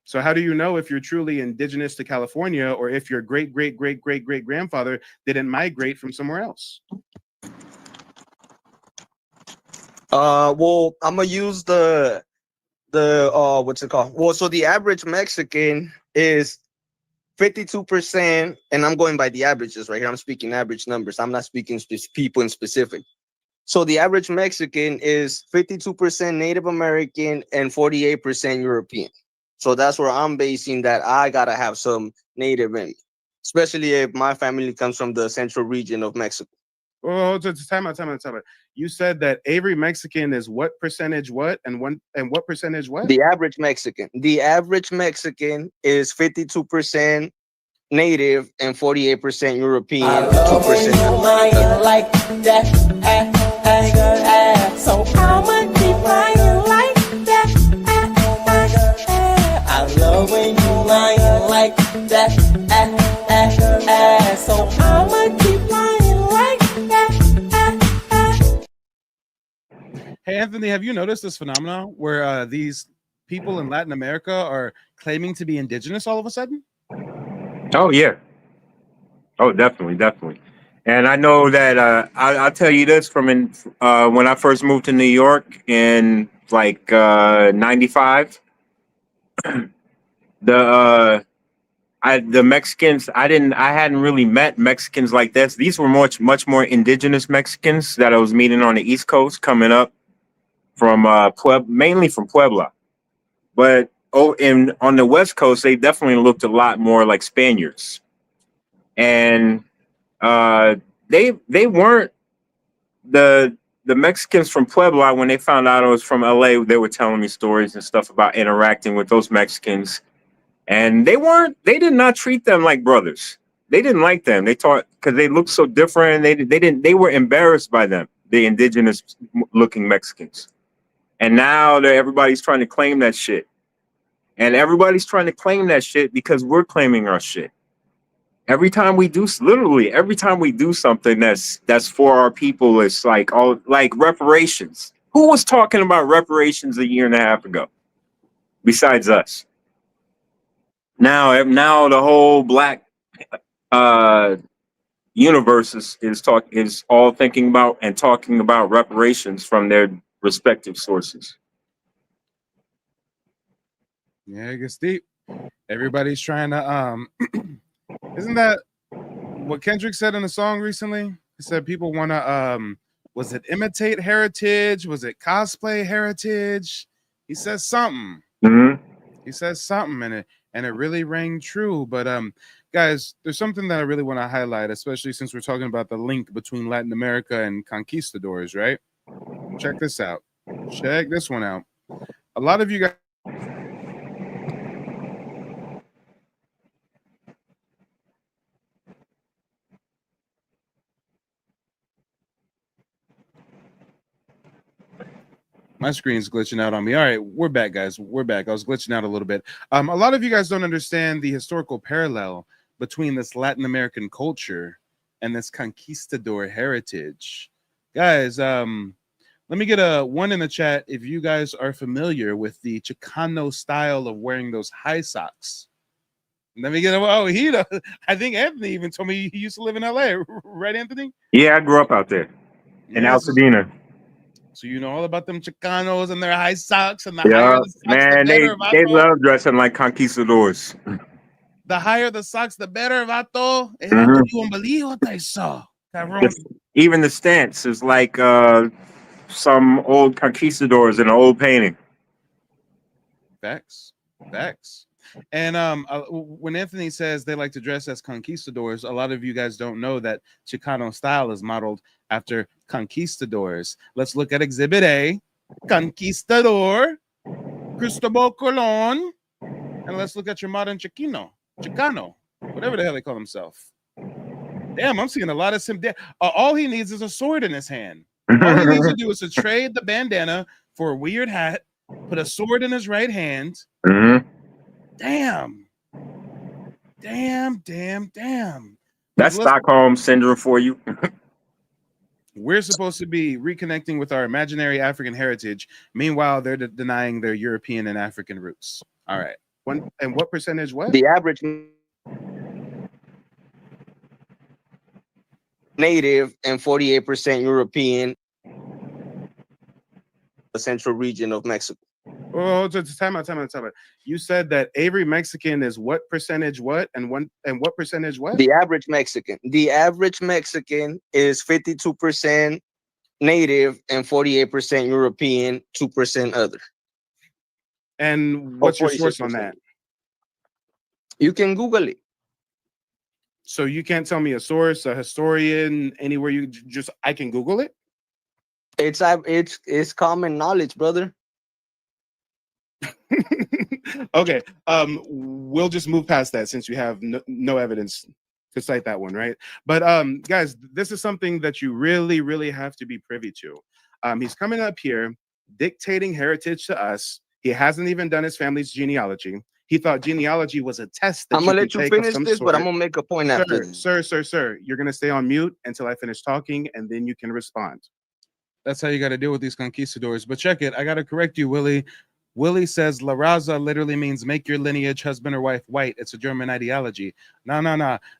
So how do you know if you're truly indigenous to California, or if your great great great great great grandfather didn't migrate from somewhere else? Well, I'm gonna use the what's it called? Well, so the average Mexican is 52%, and I'm going by the averages right here. I'm speaking average numbers. I'm not speaking people in specific. So the average Mexican is 52% Native American and 48% European. So that's where I'm basing that I gotta have some native in me, especially if my family comes from the central region of Mexico. Oh, time out. You said that every Mexican is what percentage what, and what percentage what? The average Mexican. The average Mexican is 52% Native and 48% European. 2% like that. So I'ma keep lying like that. Oh my God. I love when you lying like that. So I'ma keep lying like that. Hey, Anthony, have you noticed this phenomenon where these people in Latin America are claiming to be indigenous all of a sudden? Oh, yeah. Oh, definitely. And I know that I'll tell you this from when I first moved to New York in like 95, the Mexicans, I hadn't really met Mexicans like this. These were much more indigenous Mexicans that I was meeting on the East Coast coming up from mainly from Puebla. But on the West Coast, they definitely looked a lot more like Spaniards. And they weren't the Mexicans from Puebla. When they found out I was from LA, they were telling me stories and stuff about interacting with those Mexicans, and they did not treat them like brothers. They didn't like them. They thought, because they looked so different, they were embarrassed by them, the indigenous looking Mexicans. And now everybody's trying to claim that shit. And everybody's trying to claim that shit because we're claiming our shit. Every time we do something that's for our people, it's like reparations. Who was talking about reparations a year and a half ago besides us? Now the whole black universe is all thinking about and talking about reparations from their respective sources. Yeah, it gets deep. Everybody's trying to isn't that what Kendrick said in a song recently? He said people want to was it imitate heritage? Was it cosplay heritage? He says something. Mm-hmm. He says something and it really rang true. But guys, there's something that I really want to highlight, especially since we're talking about the link between Latin America and conquistadors, right? Check this out. Check this one out. A lot of you guys my screen's glitching out on me. All right, we're back, guys. We're back. I was glitching out a little bit. A lot of you guys don't understand the historical parallel between this Latin American culture and this conquistador heritage. Guys, let me get a 1 in the chat if you guys are familiar with the Chicano style of wearing those high socks. Let me get a I think Anthony even told me he used to live in LA, right, Anthony? Yeah, I grew up out there in Altadena. So you know all about them Chicanos and their high socks, and the Yeah, higher the socks, man, the better. they love dressing like conquistadors. The higher the socks, the better, vato. Mm-hmm. You won't believe what I saw. Even the stance is like some old conquistadors in an old painting. Facts. And when Anthony says they like to dress as conquistadors, a lot of you guys don't know that Chicano style is modeled after conquistadors. Let's look at Exhibit A, Conquistador, Cristobal Colon, and let's look at your modern Chicano, whatever the hell they call himself. Damn, I'm seeing a lot of all he needs is a sword in his hand. All he needs to do is to trade the bandana for a weird hat, put a sword in his right hand. Mm-hmm. Damn. That's Stockholm syndrome for you. We're supposed to be reconnecting with our imaginary African heritage. Meanwhile, they're denying their European and African roots. All right. What percentage? What? The average native and 48% European, the central region of Mexico. Oh, time out. You said that every Mexican is what percentage what, and what percentage what? The average Mexican is 52% native and 48% European, 2% other. And what's your source on that? You can Google it. So you can't tell me a source, a historian, anywhere I can Google it? It's common knowledge, brother. Okay, we'll just move past that since you have no evidence to cite that one, right? But guys, this is something that you really, really have to be privy to. He's coming up here dictating heritage to us. He hasn't even done his family's genealogy. He thought genealogy was a test. I'm gonna let you finish this, but I'm gonna make a point after this. Sir, you're gonna stay on mute until I finish talking, and then you can respond. That's how you got to deal with these conquistadors. But check it, I got to correct you, Willie. Willie says La Raza literally means make your lineage, husband or wife, white. It's a German ideology. No.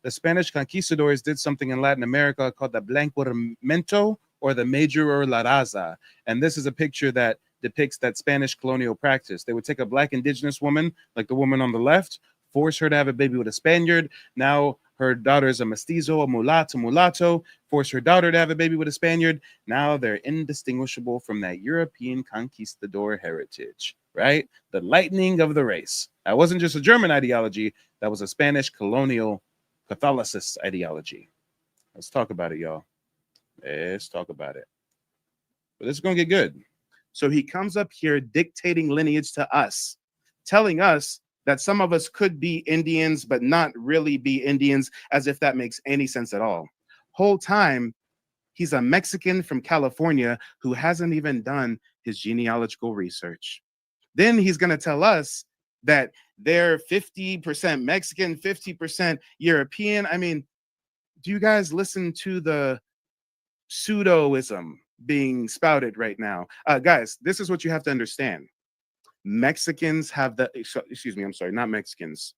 The Spanish conquistadors did something in Latin America called the blanqueamiento, or the major or La Raza. And this is a picture that depicts that Spanish colonial practice. They would take a black indigenous woman, like the woman on the left, force her to have a baby with a Spaniard. Now her daughter is a mestizo, a mulatto, force her daughter to have a baby with a Spaniard. Now they're indistinguishable from that European conquistador heritage, right? The lightening of the race. That wasn't just a German ideology. That was a Spanish colonial Catholicist ideology. Let's talk about it, y'all. Let's talk about it. But this is going to get good. So he comes up here dictating lineage to us, telling us that some of us could be Indians, but not really be Indians, as if that makes any sense at all. Whole time, he's a Mexican from California who hasn't even done his genealogical research. Then he's going to tell us that they're 50% Mexican, 50% European. I mean, do you guys listen to the pseudoism being spouted right now? Guys, this is what you have to understand. Mexicans have the, excuse me, I'm sorry, not Mexicans.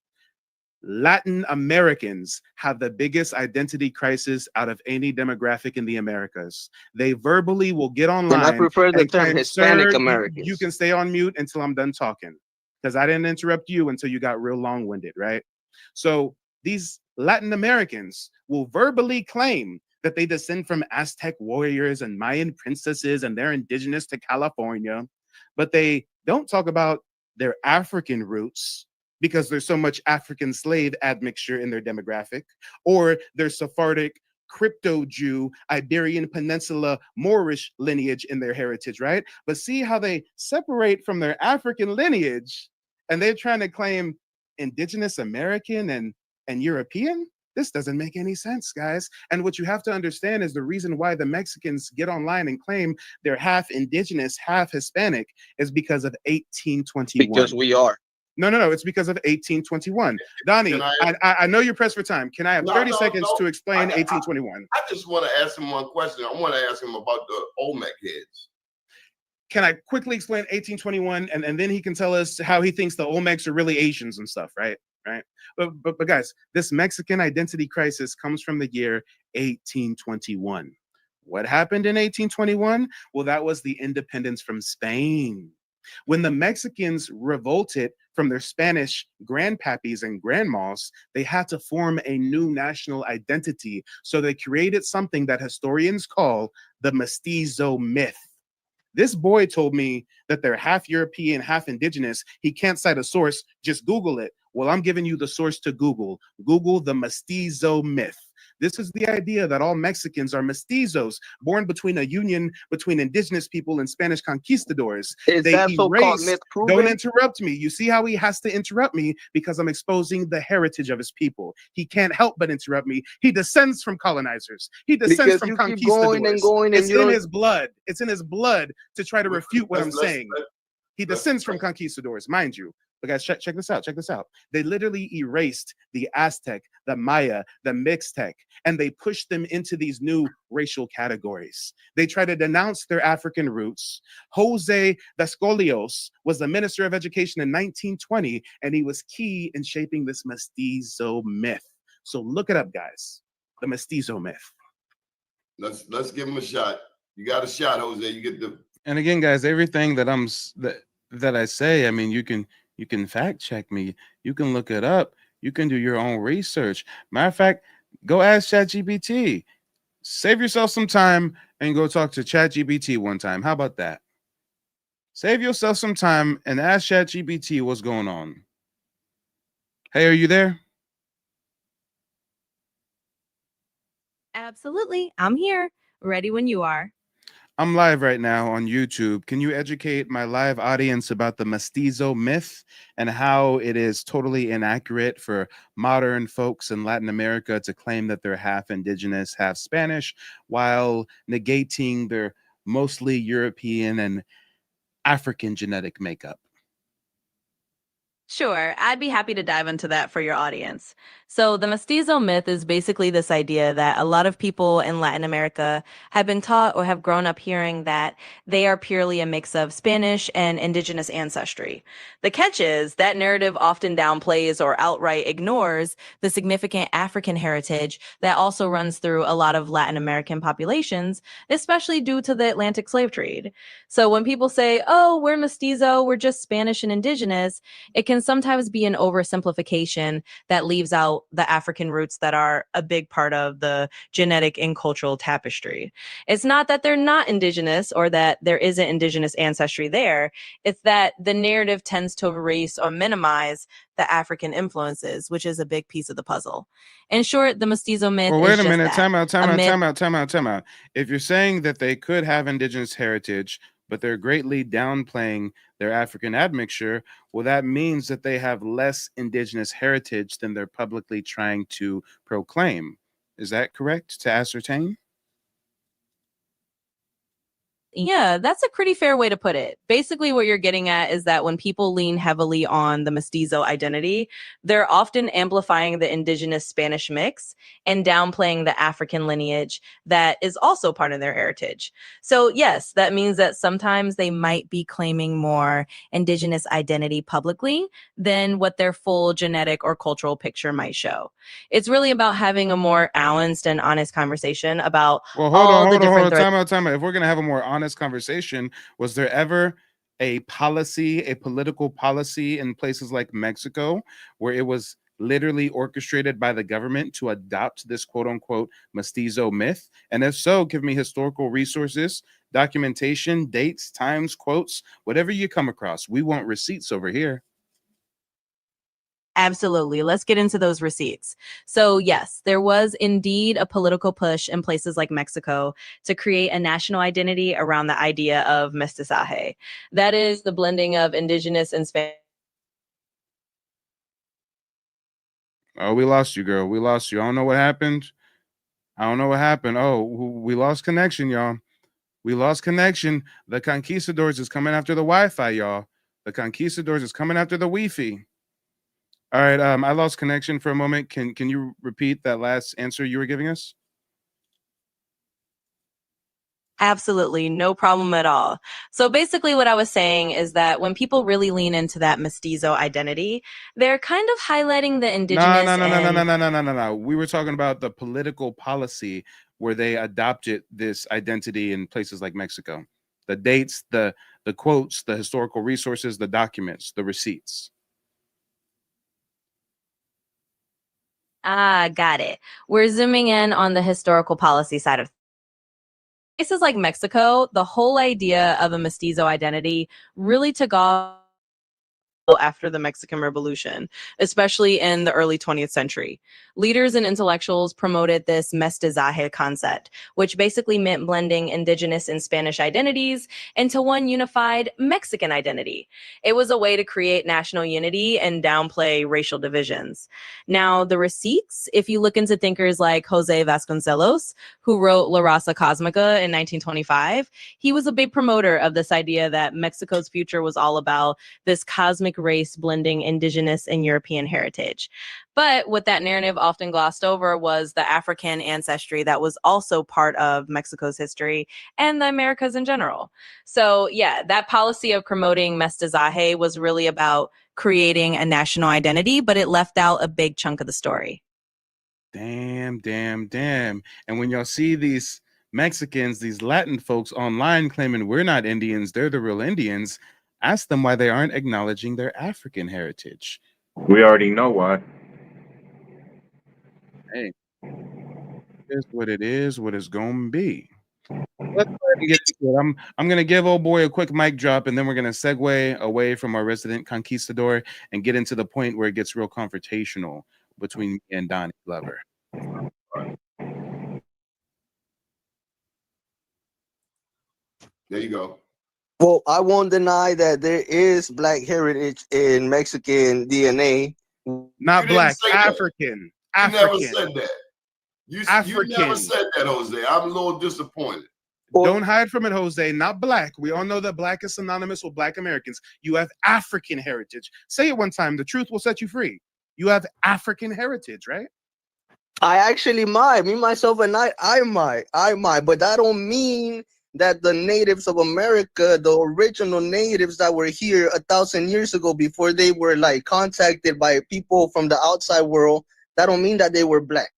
Latin Americans have the biggest identity crisis out of any demographic in the Americas. They verbally will get And I online prefer the and term claim, Hispanic sir, Americans. you can stay on mute until I'm done talking, because I didn't interrupt you until you got real long-winded, right? So these Latin Americans will verbally claim that they descend from Aztec warriors and Mayan princesses and they're indigenous to California, but they don't talk about their African roots because there's so much African slave admixture in their demographic, or their Sephardic crypto Jew, Iberian Peninsula, Moorish lineage in their heritage, right? But see how they separate from their African lineage and they're trying to claim indigenous American and European? This doesn't make any sense, guys. And what you have to understand is the reason why the Mexicans get online and claim they're half indigenous, half Hispanic is because of 1821. Because we are. No, it's because of 1821. Donnie, I know you're pressed for time. Can I have 30 seconds to explain 1821? I just want to ask him one question. I want to ask him about the Olmec heads. Can I quickly explain 1821, and then he can tell us how he thinks the Olmecs are really Asians and stuff, right? But guys, this Mexican identity crisis comes from the year 1821. What happened in 1821? Well, that was the independence from Spain. When the Mexicans revolted from their Spanish grandpappies and grandmas, they had to form a new national identity. So they created something that historians call the mestizo myth. This boy told me that they're half European, half indigenous. He can't cite a source. Just Google it. Well, I'm giving you the source to Google. Google the mestizo myth. This is the idea that all Mexicans are mestizos, born between a union between indigenous people and Spanish conquistadors. Is They that so-called erased, myth proven? don't interrupt me. You see how he has to interrupt me because I'm exposing the heritage of his people. He can't help but interrupt me. He descends from colonizers. He descends Because from you conquistadors. keep going and going and it's you in don't... his blood. It's in his blood to try to refute what I'm saying. He descends from conquistadors, mind you. But guys, check this out. Check this out. They literally erased the Aztec, the Maya, the Mixtec, and they pushed them into these new racial categories. They try to denounce their African roots. Jose Vasconcelos was the Minister of Education in 1920, and he was key in shaping this mestizo myth. So look it up, guys. The mestizo myth. Let's give him a shot. You got a shot, Jose. You get the. And again, guys, everything that that I say, I mean, you can fact check me. You can look it up. You can do your own research. Matter of fact, go ask ChatGPT. Save yourself some time and go talk to ChatGPT one time. How about that? Save yourself some time and ask ChatGPT what's going on. Hey, are you there? Absolutely. I'm here. Ready when you are. I'm live right now on YouTube. Can you educate my live audience about the mestizo myth and how it is totally inaccurate for modern folks in Latin America to claim that they're half indigenous, half Spanish, while negating their mostly European and African genetic makeup? Sure, I'd be happy to dive into that for your audience. So, the mestizo myth is basically this idea that a lot of people in Latin America have been taught or have grown up hearing that they are purely a mix of Spanish and indigenous ancestry. The catch is that narrative often downplays or outright ignores the significant African heritage that also runs through a lot of Latin American populations, especially due to the Atlantic slave trade. So, when people say, oh, we're mestizo, we're just Spanish and indigenous, it can sometimes be an oversimplification that leaves out the African roots that are a big part of the genetic and cultural tapestry. It's not that they're not indigenous or that there isn't indigenous ancestry there. It's that the narrative tends to erase or minimize the African influences, which is a big piece of the puzzle. In short, the mestizo myth Well, wait is a just minute. that, Time out. If you're saying that they could have indigenous heritage, but they're greatly downplaying their African admixture, well, that means that they have less indigenous heritage than they're publicly trying to proclaim. Is that correct to ascertain? Yeah, that's a pretty fair way to put it. Basically, what you're getting at is that when people lean heavily on the mestizo identity, they're often amplifying the indigenous Spanish mix and downplaying the African lineage that is also part of their heritage. So, yes, that means that sometimes they might be claiming more indigenous identity publicly than what their full genetic or cultural picture might show. It's really about having a more balanced and honest conversation about Well, all the different threads. Time out. If we're gonna have a more honest conversation, was there ever a political policy in places like Mexico where it was literally orchestrated by the government to adopt this quote unquote mestizo myth? And if so, give me historical resources, documentation, dates, times, quotes, whatever you come across. We want receipts over here. Absolutely. Let's get into those receipts. So, yes, there was indeed a political push in places like Mexico to create a national identity around the idea of mestizaje. That is the blending of indigenous and Spanish. Oh, we lost you, girl. We lost you. I don't know what happened. Oh, we lost connection, y'all. We lost connection. The Conquistadors is coming after the Wi-Fi, y'all. The Conquistadors is coming after the Wi-Fi. All right, I lost connection for a moment. Can you repeat that last answer you were giving us? Absolutely, no problem at all. So basically what I was saying is that when people really lean into that mestizo identity, they're kind of highlighting the No. indigenous We were talking about the political policy where they adopted this identity in places like Mexico. The dates, the quotes, the historical resources, the documents, the receipts. Got it. We're zooming in on the historical policy side of places like Mexico. The whole idea of a mestizo identity really took off after the Mexican Revolution, especially in the early 20th century. Leaders and intellectuals promoted this mestizaje concept, which basically meant blending indigenous and Spanish identities into one unified Mexican identity. It was a way to create national unity and downplay racial divisions. Now, the receipts, if you look into thinkers like Jose Vasconcelos, who wrote La Raza Cosmica in 1925, he was a big promoter of this idea that Mexico's future was all about this cosmic race blending indigenous and European heritage. But what that narrative often glossed over was the African ancestry that was also part of Mexico's history and the Americas in general. So, yeah, that policy of promoting mestizaje was really about creating a national identity, but it left out a big chunk of the story. Damn. And when y'all see these Mexicans, these Latin folks online claiming we're not Indians, they're the real Indians, ask them why they aren't acknowledging their African heritage. We already know why. Hey, it's what it is, what it's gonna be. Let's go ahead and get into it. I'm gonna give old boy a quick mic drop, and then we're gonna segue away from our resident conquistador and get into the point where it gets real confrontational between me and Donnie Glover. There you go. Well, I won't deny that there is black heritage in Mexican DNA. Not black, African. African. You never said that. You never said that, Jose. I'm a little disappointed. Don't hide from it, Jose. Not black. We all know that black is synonymous with black Americans. You have African heritage. Say it one time. The truth will set you free. You have African heritage, right? I actually might. Me, myself, and I might. But that don't mean that the natives of America, the original natives that were here 1,000 years ago before they were like contacted by people from the outside world, that don't mean that they were black.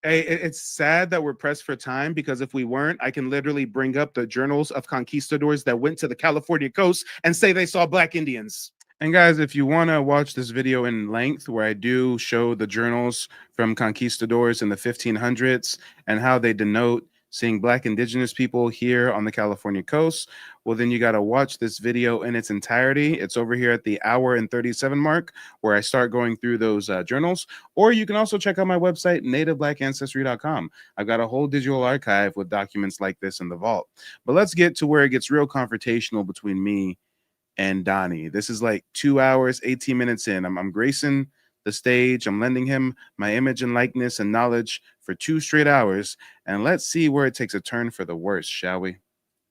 Hey, it's sad that we're pressed for time, because if we weren't, I can literally bring up the journals of conquistadors that went to the California coast and say they saw black Indians. And guys, if you want to watch this video in length, where I do show the journals from conquistadors in the 1500s and how they denote seeing black indigenous people here on the California coast, well, then you got to watch this video in its entirety. It's over here at the hour and 37 mark, where I start going through those journals. Or you can also check out my website, nativeblackancestry.com. I've got a whole digital archive with documents like this in the vault. But let's get to where it gets real confrontational between me and Donnie. This is like 2 hours, 18 minutes in. I'm gracing the stage. I'm lending him my image and likeness and knowledge for 2 straight hours, and let's see where it takes a turn for the worse, shall we?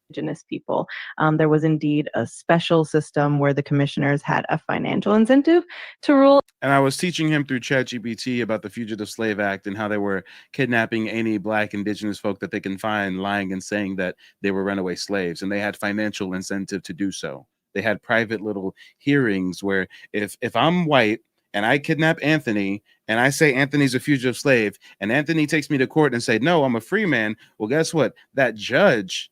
Indigenous people. There was indeed a special system where the commissioners had a financial incentive to rule. And I was teaching him through ChatGPT about the Fugitive Slave Act and how they were kidnapping any Black indigenous folk that they can find, lying and saying that they were runaway slaves, and they had financial incentive to do so. They had private little hearings where if I'm white and I kidnap Anthony and I say Anthony's a fugitive slave, and Anthony takes me to court and say, no, I'm a free man. Well, guess what? That judge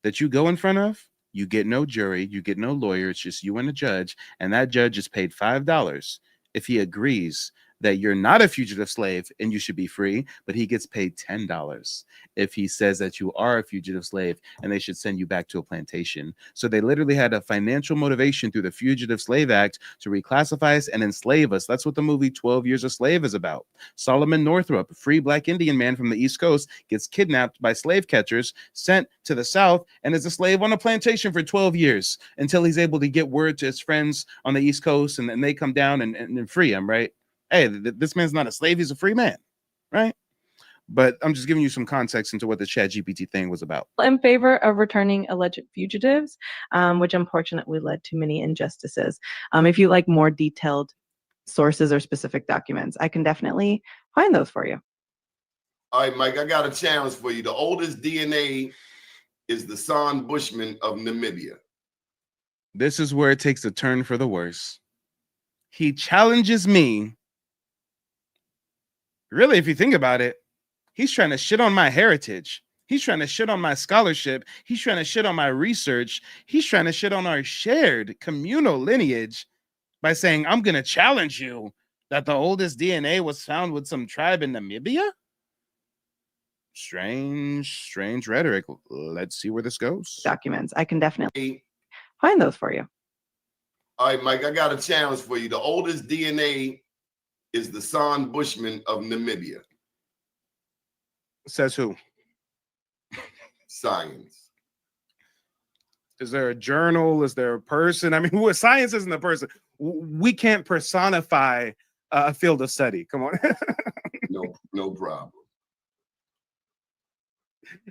that you go in front of, you get no jury, you get no lawyer. It's just you and a judge, and that judge is paid $5 if he agrees that you're not a fugitive slave and you should be free, but he gets paid $10 if he says that you are a fugitive slave and they should send you back to a plantation. So they literally had a financial motivation through the Fugitive Slave Act to reclassify us and enslave us. That's what the movie 12 Years a Slave is about. Solomon Northup, a free Black Indian man from the East Coast, gets kidnapped by slave catchers, sent to the South, and is a slave on a plantation for 12 years until he's able to get word to his friends on the East Coast, and they come down and free him, right? Hey, this man's not a slave, he's a free man, right? But I'm just giving you some context into what the ChatGPT thing was about. In favor of returning alleged fugitives, which unfortunately led to many injustices. If you like more detailed sources or specific documents, I can definitely find those for you. All right, Mike, I got a challenge for you. The oldest DNA is the San Bushman of Namibia. This is where it takes a turn for the worse. He challenges me. Really, if you think about it, he's trying to shit on my heritage. He's trying to shit on my scholarship. He's trying to shit on my research. He's trying to shit on our shared communal lineage by saying, I'm going to challenge you that the oldest DNA was found with some tribe in Namibia? Strange rhetoric. Let's see where this goes. Documents. I can definitely find those for you. All right, Mike, I got a challenge for you. The oldest DNA is the San Bushman of Namibia. Says who? Science. Is there a journal? Is there a person? I mean, science isn't a person. We can't personify a field of study. Come on. No problem.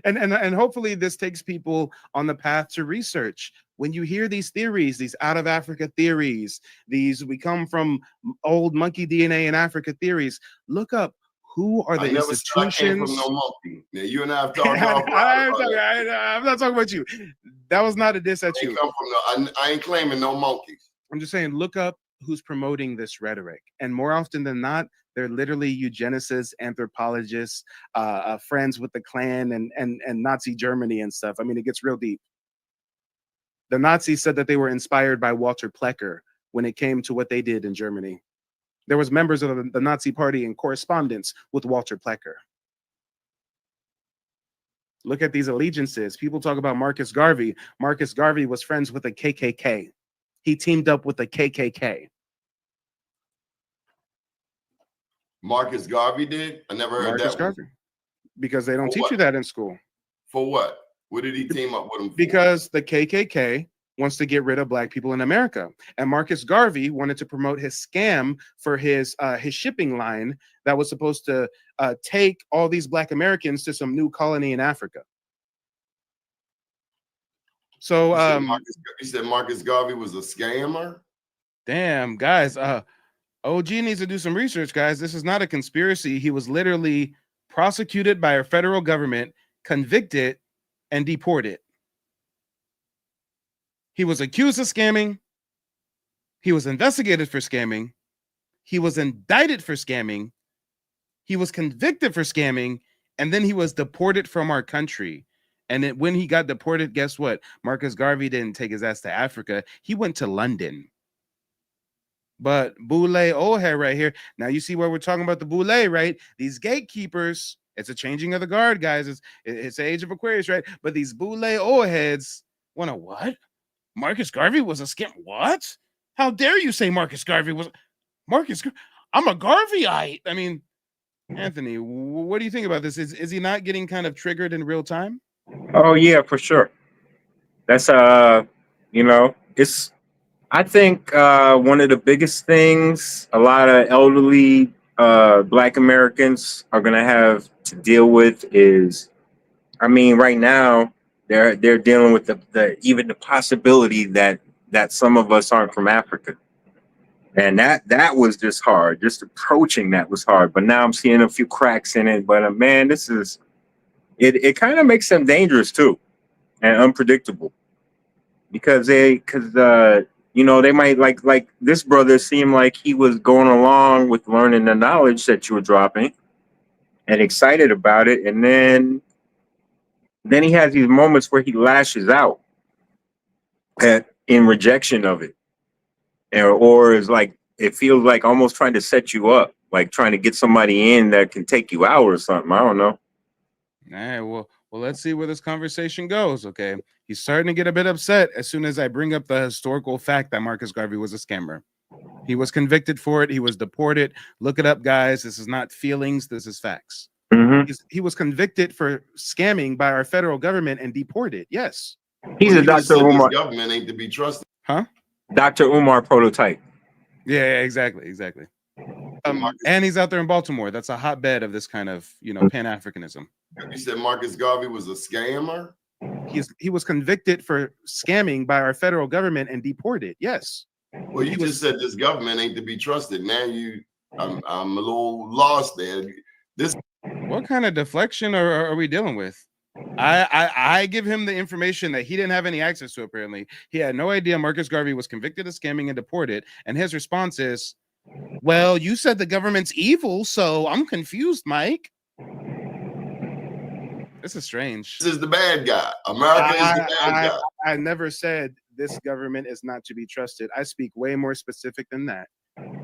And hopefully this takes people on the path to research. When you hear these theories, these out of Africa theories, these we come from old monkey DNA in Africa theories, look up who are the institutions. I came from no monkey. Now, you and I have talked I'm not talking about you. That was not a diss at you. I ain't claiming no monkeys. I'm just saying, look up who's promoting this rhetoric. And more often than not, they're literally eugenicists, anthropologists, friends with the Klan and Nazi Germany and stuff. I mean, it gets real deep. The Nazis said that they were inspired by Walter Plecker when it came to what they did in Germany. There was members of the Nazi Party in correspondence with Walter Plecker. Look at these allegiances. People talk about Marcus Garvey. Marcus Garvey was friends with the KKK. He teamed up with the KKK. Marcus Garvey did? I never heard Marcus that Garvey. Because they don't teach you that in school. For what? What did he team up with him for? Because the KKK wants to get rid of Black people in America. And Marcus Garvey wanted to promote his scam for his shipping line that was supposed to take all these Black Americans to some new colony in Africa. So you said Marcus Garvey was a scammer? Damn, guys. OG needs to do some research, guys. This is not a conspiracy. He was literally prosecuted by a federal government, convicted, and deported. He was accused of scamming. He was investigated for scamming. He was indicted for scamming. He was convicted for scamming. And then he was deported from our country. And when he got deported, guess what? Marcus Garvey didn't take his ass to Africa. He went to London. But Boule old head right here. Now you see where we're talking about the Boule, right? These gatekeepers. It's a changing of the guard, guys. It's the age of Aquarius, right? But these Boule old heads want to what? Marcus Garvey was a scam. What? How dare you say Marcus Garvey was I'm a Garveyite. I mean, Anthony, what do you think about this? Is he not getting kind of triggered in real time? Oh yeah, for sure. That's it's I think one of the biggest things a lot of elderly Black Americans are going to have to deal with is, I mean, right now they're dealing with the even the possibility that some of us aren't from Africa, and that was just hard. Just approaching that was hard. But now I'm seeing a few cracks in it. But man, this is it. It kind of makes them dangerous too and unpredictable because you know, they might like this brother seemed like he was going along with learning the knowledge that you were dropping and excited about it, and then he has these moments where he lashes out in rejection of it, or is like it feels like almost trying to set you up, like trying to get somebody in that can take you out or something. I don't know. All right, well, let's see where this conversation goes. Okay, he's starting to get a bit upset as soon as I bring up the historical fact that Marcus Garvey was a scammer. He was convicted for it. He was deported. Look it up, guys. This is not feelings. This is facts. Mm-hmm. He was convicted for scamming by our federal government and deported. Yes. He's Well, a Dr. Umar. This government ain't to be trusted. Huh? Dr. Umar prototype. Yeah, exactly. And he's out there in Baltimore. That's a hotbed of this kind of, you know, Pan-Africanism. You said Marcus Garvey was a scammer? He was convicted for scamming by our federal government and deported. Yes. Well, you just said this government ain't to be trusted. Now I'm a little lost there. What kind of deflection are we dealing with? I give him the information that he didn't have any access to. Apparently, he had no idea Marcus Garvey was convicted of scamming and deported. And his response is, "Well, you said the government's evil, so I'm confused, Mike." This is strange. This is the bad guy. America is the bad guy. I never said this government is not to be trusted. I speak way more specific than that.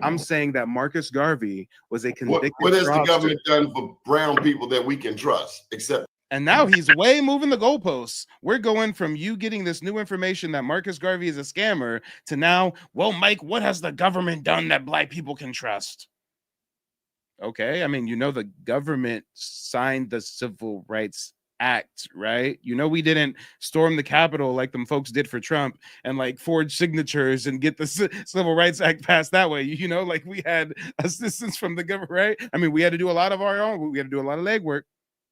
I'm saying that Marcus Garvey was a convicted. What has the government done for brown people that we can trust? Except, and now he's way moving the goalposts. We're going from you getting this new information that Marcus Garvey is a scammer to now, well, Mike, what has the government done that Black people can trust? Okay, I mean, you know, the government signed the Civil Rights Act, right? You know, we didn't storm the Capitol like them folks did for Trump and like forge signatures and get the Civil Rights Act passed that way. You know, like we had assistance from the government, right? I mean, we had to do a lot of our own. We had to do a lot of legwork.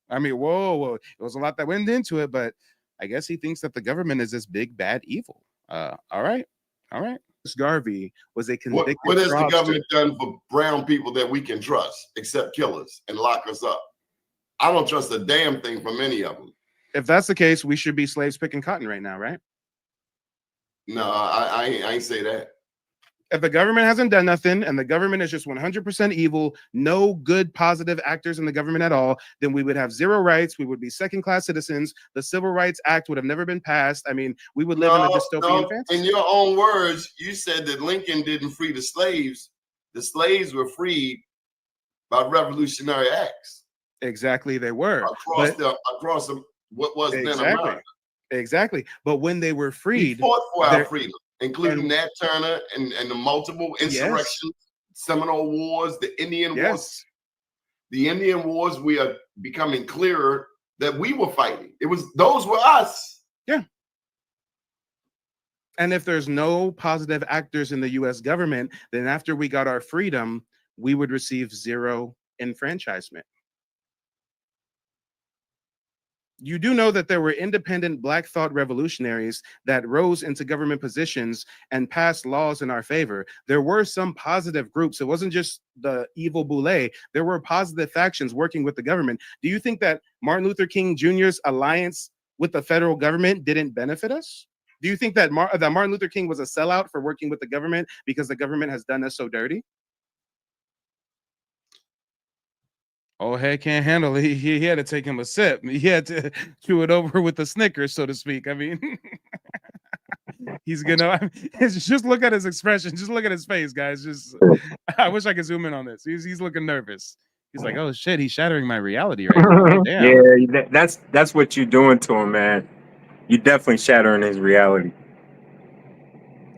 I mean, whoa, it was a lot that went into it, but I guess he thinks that the government is this big bad evil. All right. Garvey was a convicted. What has the government done for brown people that we can trust, except killers and lock us up? I don't trust a damn thing from any of them. If that's the case, we should be slaves picking cotton right now, right? No, I ain't say that. If the government hasn't done nothing and the government is just 100% evil, no good positive actors in the government at all, then we would have zero rights. We would be second-class citizens. The Civil Rights Act would have never been passed. I mean, we would live in a dystopian fantasy. In your own words, you said that Lincoln didn't free the slaves. The slaves were freed by revolutionary acts. Exactly, they were. Across what was then America. Exactly. But when they were freed, we fought for our freedom, including Nat Turner and the multiple insurrections, Seminole Wars, the Indian Wars. The Indian Wars, we are becoming clearer that we were fighting. Those were us. Yeah. And if there's no positive actors in the US government, then after we got our freedom, we would receive zero enfranchisement. You do know that there were independent Black thought revolutionaries that rose into government positions and passed laws in our favor. There were some positive groups. It wasn't just the evil Boule. There were positive factions working with the government. Do you think that Martin Luther King Jr.'s alliance with the federal government didn't benefit us? Do you think that Martin Luther King was a sellout for working with the government because the government has done us so dirty? Oh, head can't handle it. He had to take him a sip. He had to chew it over with the Snickers, so to speak. I mean, he's gonna just look at his expression. Just look at his face, guys. Just, I wish I could zoom in on this. He's looking nervous. He's like, oh shit, he's shattering my reality right now. Damn. Yeah, that's what you're doing to him, man. You're definitely shattering his reality.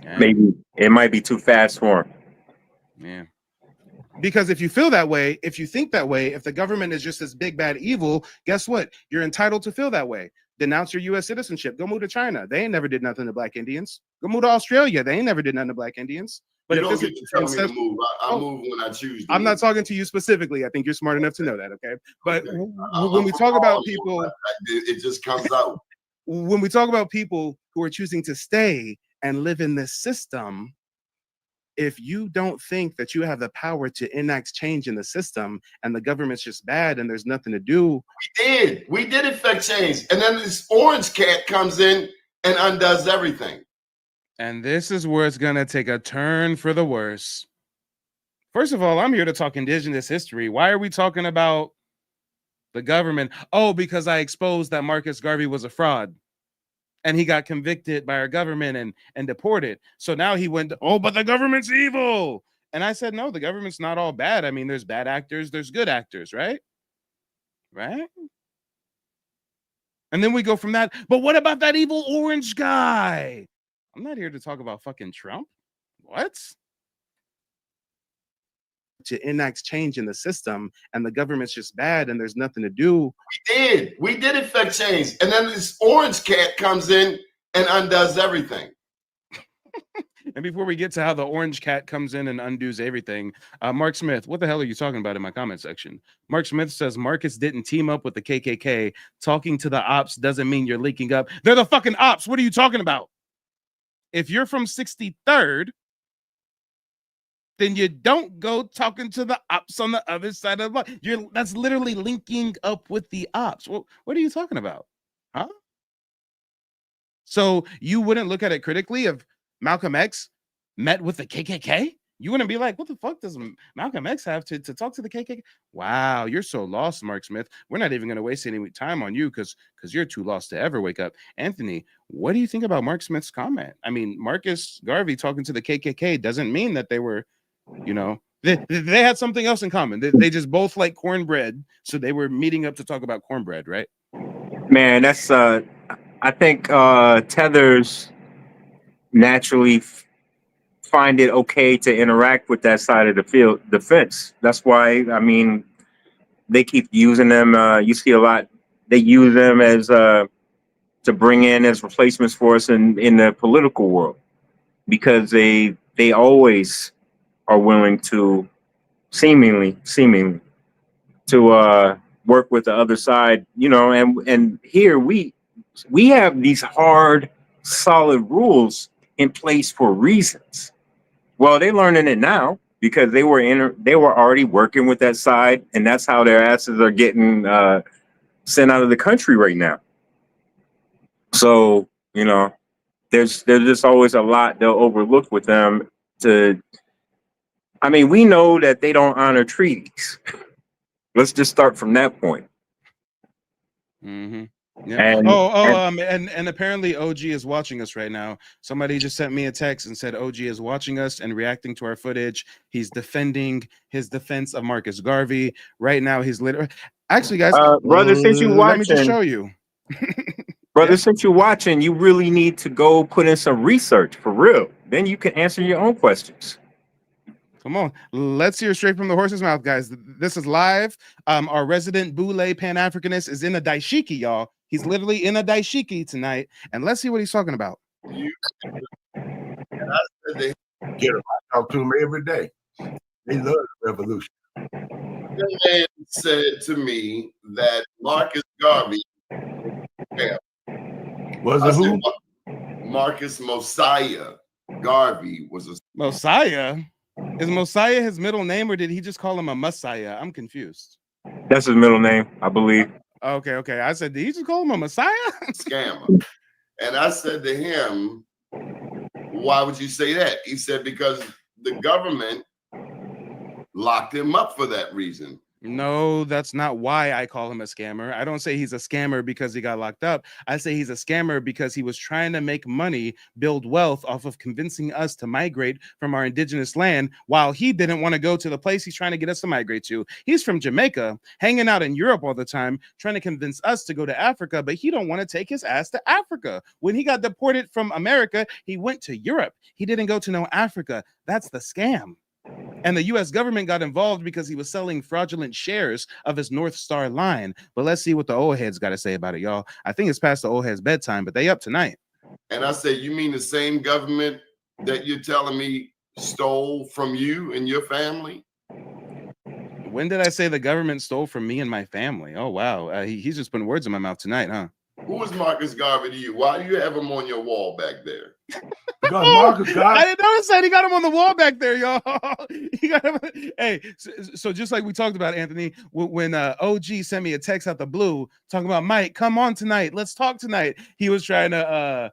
Yeah. Maybe it might be too fast for him. Yeah. Because if you feel that way, if you think that way, if the government is just this big bad evil, guess what? You're entitled to feel that way. Denounce your U.S. citizenship. Go move to China. They ain't never did nothing to Black Indians. Go move to Australia. They ain't never did nothing to Black Indians. But You if don't this get is to tell me to move. I move when I choose to I'm move. not talking to you specifically. I think you're smart enough to know that, okay? But Okay. when we talk about people, it just comes out. When we talk about people who are choosing to stay and live in this system, if you don't think that you have the power to enact change in the system and the government's just bad and there's nothing to do. We did effect change. And then this orange cat comes in and undoes everything. And this is where it's going to take a turn for the worse. First of all, I'm here to talk indigenous history. Why are we talking about the government? Oh, because I exposed that Marcus Garvey was a fraud. And he got convicted by our government and deported. So now he went, oh, but the government's evil. And I said, no, the government's not all bad. I mean, there's bad actors, there's good actors, right? Right? And then we go from that. But what about that evil orange guy? I'm not here to talk about fucking Trump. What? To enact change in the system and the government's just bad and there's nothing to do. We did effect change. And then this orange cat comes in and undoes everything. And before we get to how the orange cat comes in and undoes everything, Mark Smith, what the hell are you talking about in my comment section? Mark Smith says Marcus didn't team up with the KKK. Talking to the ops doesn't mean you're linking up. They're the fucking ops. What are you talking about? If you're from 63rd, then you don't go talking to the ops on the other side of the block. That's literally linking up with the ops. Well, what are you talking about? Huh? So you wouldn't look at it critically if Malcolm X met with the KKK? You wouldn't be like, what the fuck does Malcolm X have to talk to the KKK? Wow, you're so lost, Mark Smith. We're not even going to waste any time on you because you're too lost to ever wake up. Anthony, what do you think about Mark Smith's comment? I mean, Marcus Garvey talking to the KKK doesn't mean that they were, you know, they had something else in common. They just both like cornbread, so they were meeting up to talk about cornbread, right? Man, that's I think tethers naturally find it okay to interact with that side of the fence. That's why, I mean, they keep using them. You see a lot. They use them as to bring in as replacements for us in the political world, because they always are willing to seemingly to work with the other side, you know. And here we have these hard, solid rules in place for reasons. Well, they're learning it now because they were already working with that side, and that's how their asses are getting sent out of the country right now. So, you know, there's just always a lot they'll overlook with them. I mean, we know that they don't honor treaties. Let's just start from that point. Mm-hmm. Yeah. And apparently OG is watching us right now. Somebody just sent me a text and said OG is watching us and reacting to our footage. He's defending his defense of Marcus Garvey right now. He's literally actually, guys, brother, since you watching, let me just show you. Brother, since you're watching, you really need to go put in some research for real. Then you can answer your own questions. Come on, let's hear straight from the horse's mouth, guys. This is live. Our resident Boule Pan-Africanist is in a daishiki, y'all. He's literally in a daishiki tonight, and let's see what he's talking about. They get them. I talk to them every day. They love the revolution. The man said to me that Marcus Garvey was a who? Marcus Mosiah Garvey was a Mosiah. Is Mosiah his middle name, or did he just call him a Messiah? I'm confused. That's his middle name, I believe. Okay. I said, did he just call him a Messiah? Scammer. And I said to him, why would you say that? He said, because the government locked him up for that reason. No, that's not why I call him a scammer. I don't say he's a scammer because he got locked up. I say he's a scammer because he was trying to make money, build wealth off of convincing us to migrate from our indigenous land, while he didn't want to go to the place he's trying to get us to migrate to. He's from Jamaica, hanging out in Europe all the time, trying to convince us to go to Africa, but he don't want to take his ass to Africa. When he got deported from America, he went to Europe. He didn't go to no Africa. That's the scam. And the US government got involved because he was selling fraudulent shares of his North Star line. But let's see what the old heads got to say about it, y'all. I think it's past the old heads' bedtime, but they up tonight. And I say, you mean the same government that you're telling me stole from you and your family? When did I say the government stole from me and my family? Oh, wow. He's just putting words in my mouth tonight, huh? Who is Marcus Garvey to you? Why do you have him on your wall back there? Because Marcus Garvey, I didn't notice that. He got him on the wall back there, y'all. He got him. Hey, so just like we talked about, Anthony, when OG sent me a text out the blue talking about Mike, come on tonight, let's talk tonight. He was trying to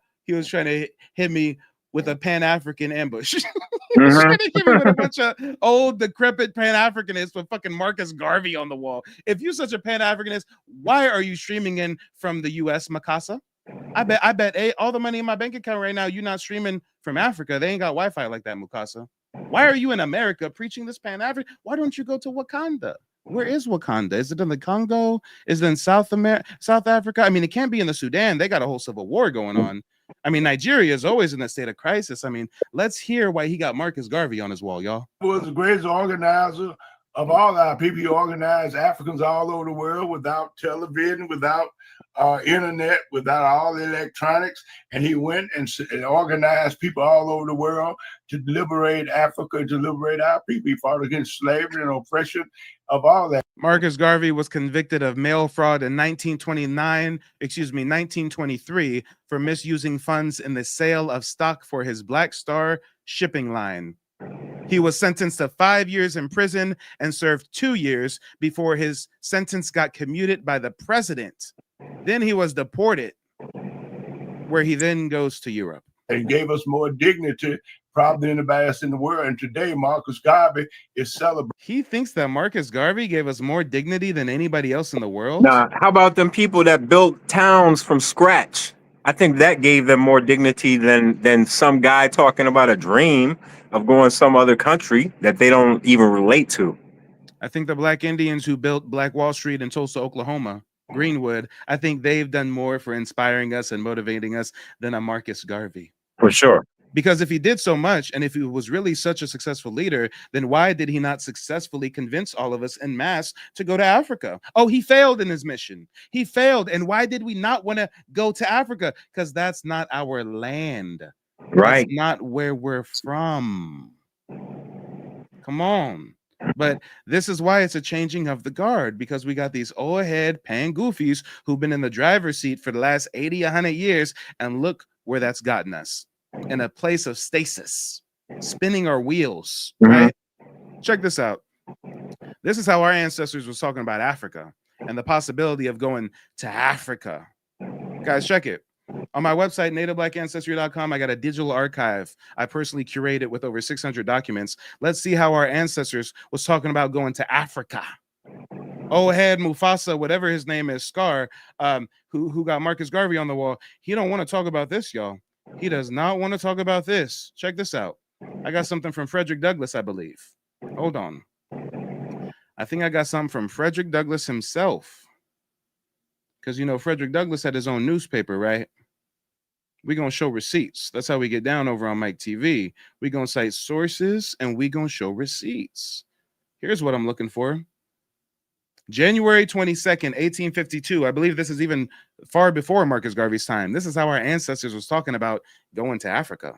hit me with a Pan-African ambush. He was trying to hit me with a bunch of old decrepit Pan-Africanists with fucking Marcus Garvey on the wall. If you're such a Pan-Africanist, why are you streaming in from the US, Mikasa? I bet all the money in my bank account right now, you're not streaming from Africa. They ain't got Wi-Fi like that, Mukasa. Why are you in America preaching this Pan-African? Why don't you go to Wakanda? Where is Wakanda? Is it in the Congo? Is it in South Africa? I mean, it can't be in the Sudan. They got a whole civil war going on. I mean, Nigeria is always in a state of crisis. I mean, let's hear why he got Marcus Garvey on his wall, y'all. was the greatest organizer of all our people. He organized Africans all over the world without television, without internet, without all the electronics. And he went and organized people all over the world to liberate Africa, to liberate our people. He fought against slavery and oppression of all that. Marcus Garvey was convicted of mail fraud in 1923 for misusing funds in the sale of stock for his Black Star shipping line. He was sentenced to 5 years in prison and served 2 years before his sentence got commuted by the president. Then he was deported, where he then goes to Europe. It gave us more dignity probably than anybody else in the world. And today, Marcus Garvey is celebrated. He thinks that Marcus Garvey gave us more dignity than anybody else in the world? Nah, how about them people that built towns from scratch? I think that gave them more dignity than some guy talking about a dream of going some other country that they don't even relate to. I think the Black Indians who built Black Wall Street in Tulsa, Oklahoma, Greenwood, I think they've done more for inspiring us and motivating us than a Marcus Garvey. For sure. Because if he did so much, and if he was really such a successful leader, then why did he not successfully convince all of us en masse to go to Africa? Oh, he failed in his mission. He failed. And why did we not want to go to Africa? Because that's not our land. Right. That's not where we're from. Come on. But this is why it's a changing of the guard, because we got these old head pan goofies who've been in the driver's seat for the last 80, 100 years. And look where that's gotten us. In a place of stasis, spinning our wheels, right? Check this out. This is how our ancestors was talking about Africa and the possibility of going to Africa. Guys, check it. On my website, nativeblack.ancestry.com, I got a digital archive I personally curated with over 600 documents. Let's see how our ancestors was talking about going to Africa. Old head Mufasa, whatever his name is, Scar, who got Marcus Garvey on the wall. He don't want to talk about this, y'all. He does not want to talk about this. Check this out. I got something from Frederick Douglass, I believe. Hold on. I think I got something from Frederick Douglass himself. Because, you know, Frederick Douglass had his own newspaper, right? We're going to show receipts. That's how we get down over on Mike TV. We're going to cite sources and we're going to show receipts. Here's what I'm looking for. January 22nd, 1852. I believe this is even far before Marcus Garvey's time. This is how our ancestors was talking about going to Africa.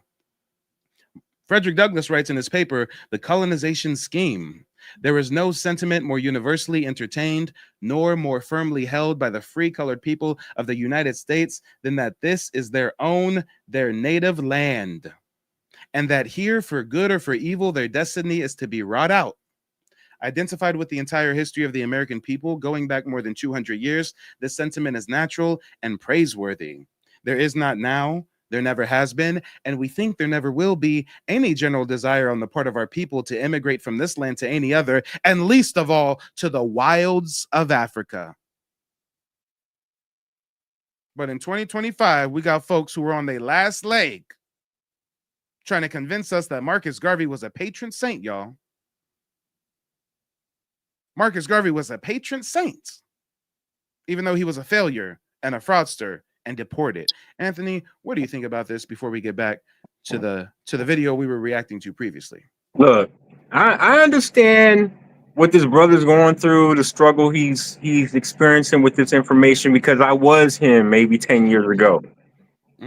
Frederick Douglass writes in his paper, The Colonization Scheme. There is no sentiment more universally entertained, nor more firmly held by the free colored people of the United States than that this is their own, their native land, and that here, for good or for evil, their destiny is to be wrought out. Identified with the entire history of the American people, going back more than 200 years, this sentiment is natural and praiseworthy. There is not now, there never has been, and we think there never will be any general desire on the part of our people to immigrate from this land to any other, and least of all, to the wilds of Africa. But in 2025, we got folks who are on their last leg trying to convince us that Marcus Garvey was a patron saint, y'all. Marcus Garvey was a patron saint, even though he was a failure and a fraudster and deported. Anthony, what do you think about this before we get back to the video we were reacting to previously? Look, I understand what this brother's going through, the struggle he's experiencing with this information, because I was him maybe 10 years ago.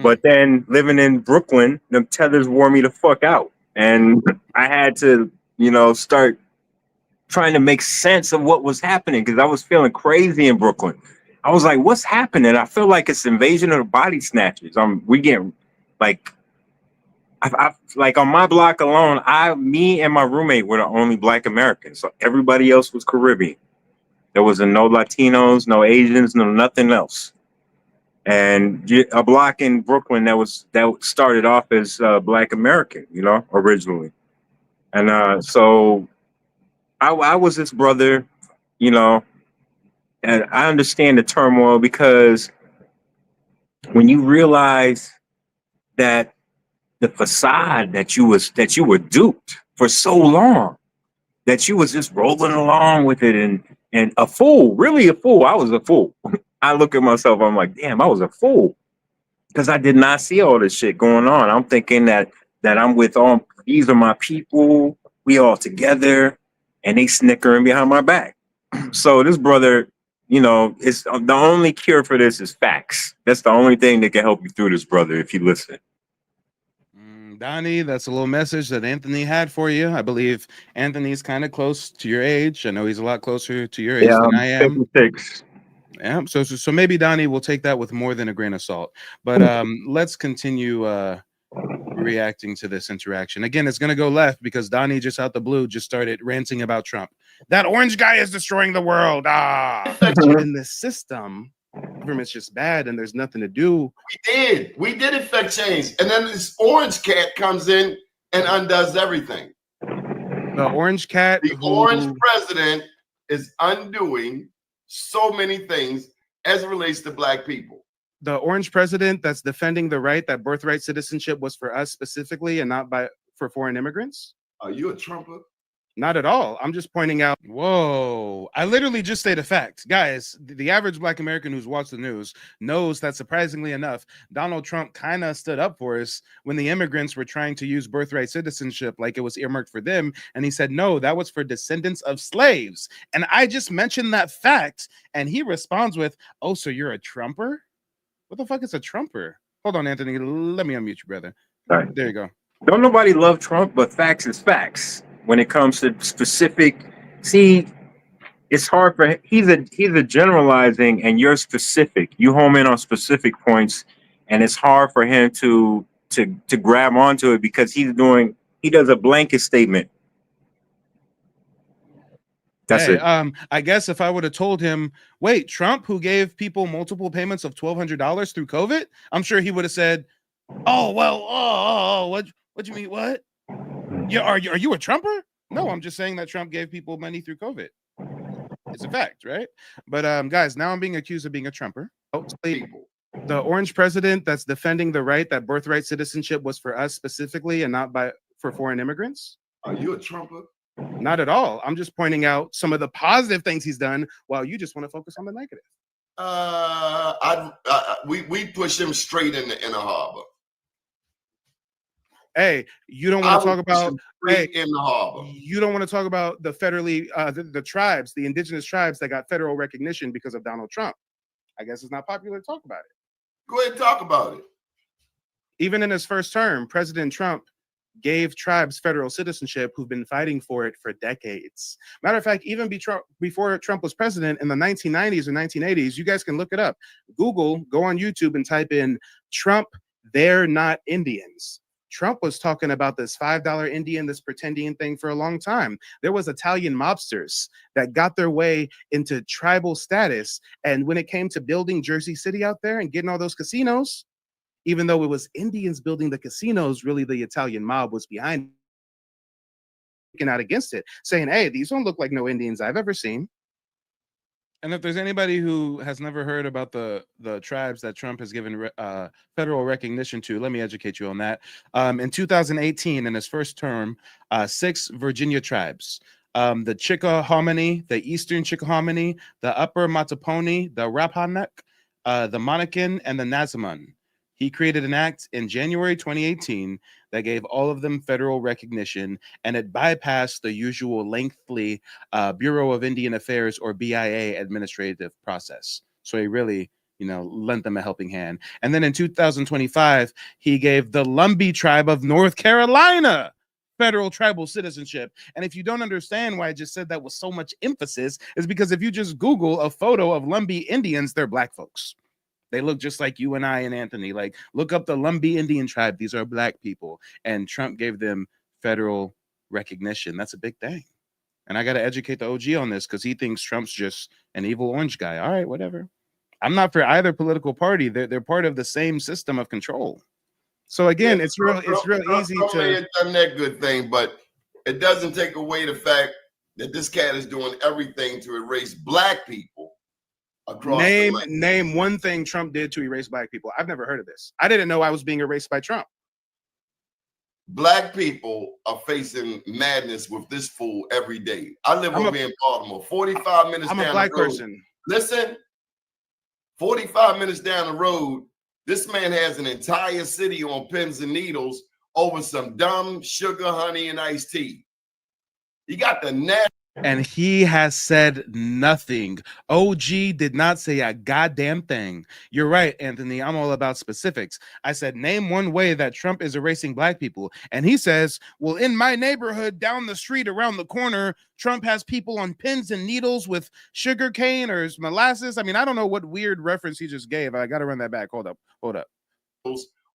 But then living in Brooklyn, the tethers wore me the fuck out. And I had to, start trying to make sense of what was happening, because I was feeling crazy in Brooklyn. I was like, what's happening? I feel like it's invasion of the body snatchers. We getting like, like on my block alone, me and my roommate were the only Black Americans. So everybody else was Caribbean. There was no Latinos, no Asians, no nothing else. And a block in Brooklyn that started off as Black American, originally. And so I was this brother, and I understand the turmoil, because when you realize that the facade that you were duped for so long, that you was just rolling along with it, and a fool, really a fool. I was a fool. I look at myself, I'm like, damn, I was a fool, because I did not see all this shit going on. I'm thinking that I'm with these are my people, we all together, and they snickering behind my back. So this brother, it's the only cure for this is facts. That's the only thing that can help you through this, brother, if you listen. Donnie, that's a little message that Anthony had for you. I believe Anthony's kind of close to your age. I know he's a lot closer to your age than I am. 56. Yeah, so maybe Donnie will take that with more than a grain of salt. But let's continue reacting to this interaction. Again, it's going to go left because Donnie just out the blue just started ranting about Trump. That orange guy is destroying the world. In this system, government's just bad and there's nothing to do. We did effect change. And then this orange cat comes in and undoes everything. The orange cat. The orange president is undoing so many things as it relates to Black people. The orange president that's defending the right that birthright citizenship was for us specifically and not for foreign immigrants. Are you a Trumper? Not at all. I'm just pointing out. Whoa. I literally just stated a fact. Guys, the average Black American who's watched the news knows that, surprisingly enough, Donald Trump kind of stood up for us when the immigrants were trying to use birthright citizenship like it was earmarked for them. And he said, no, that was for descendants of slaves. And I just mentioned that fact. And he responds with, oh, so you're a Trumper? What the fuck is a Trumper? Hold on, Anthony. Let me unmute you, brother. All right. There you go. Don't nobody love Trump, but facts is facts. When it comes to specific, see, it's hard for he's a generalizing and you're specific. You home in on specific points, and it's hard for him to grab onto it because he does a blanket statement. That's it. I guess if I would have told him, wait, Trump, who gave people multiple payments of $1,200 through COVID, I'm sure he would have said, oh, well, what you mean, what? Yeah, are you a Trumper? No, I'm just saying that Trump gave people money through COVID. It's a fact, right? But guys, now I'm being accused of being a Trumper. The orange president that's defending the right that birthright citizenship was for us specifically and not for foreign immigrants. Are you a Trumper? Not at all. I'm just pointing out some of the positive things he's done while you just want to focus on the negative. We push him straight in the harbor. Hey, you don't want to talk about in the harbor. You don't want to talk about the federally the tribes, the indigenous tribes that got federal recognition because of Donald Trump. I guess it's not popular to talk about it. Go ahead and talk about it. Even in his first term, President Trump gave tribes federal citizenship who've been fighting for it for decades. Matter of fact, even before Trump was president in the 1990s or 1980s, you guys can look it up. Google, go on YouTube and type in Trump, they're not Indians. Trump was talking about this $5 Indian, this pretending thing for a long time. There was Italian mobsters that got their way into tribal status. And when it came to building Jersey City out there and getting all those casinos, even though it was Indians building the casinos, really the Italian mob was behind it, out against it, saying, hey, these don't look like no Indians I've ever seen. And if there's anybody who has never heard about the tribes that Trump has given federal recognition to, let me educate you on that. In 2018, in his first term, 6 Virginia tribes, the Chickahominy, the Eastern Chickahominy, the Upper Mattapony, the Rappahannock, the Monacan, and the Nazamun. He created an act in January 2018 that gave all of them federal recognition, and it bypassed the usual lengthy Bureau of Indian Affairs or BIA administrative process. So he really, lent them a helping hand. And then in 2025, he gave the Lumbee tribe of North Carolina federal tribal citizenship. And if you don't understand why I just said that with so much emphasis, is because if you just Google a photo of Lumbee Indians, they're black folks. They look just like you and I and Anthony. Like, look up the Lumbee Indian tribe. These are black people. And Trump gave them federal recognition. That's a big thing. And I got to educate the OG on this because he thinks Trump's just an evil orange guy. All right, whatever. I'm not for either political party. They're part of the same system of control. So again, it's real easy to. May have done that good thing, but it doesn't take away the fact that this cat is doing everything to erase black people across the land. Name one thing Trump did to erase black people. I've never heard of this. I didn't know I was being erased by Trump. Black people are facing madness with this fool every day. I live over here in Baltimore, 45 minutes down the road. I'm a black person. Listen, 45 minutes down the road, this man has an entire city on pins and needles over some dumb sugar, honey, and iced tea. He got the net. And he has said nothing. OG did not say a goddamn thing. You're right, Anthony. I'm all about specifics. I said, name one way that Trump is erasing black people. And he says, well, in my neighborhood, down the street, around the corner, Trump has people on pins and needles with sugar cane or molasses. I mean, I don't know what weird reference he just gave. I got to run that back. Hold up.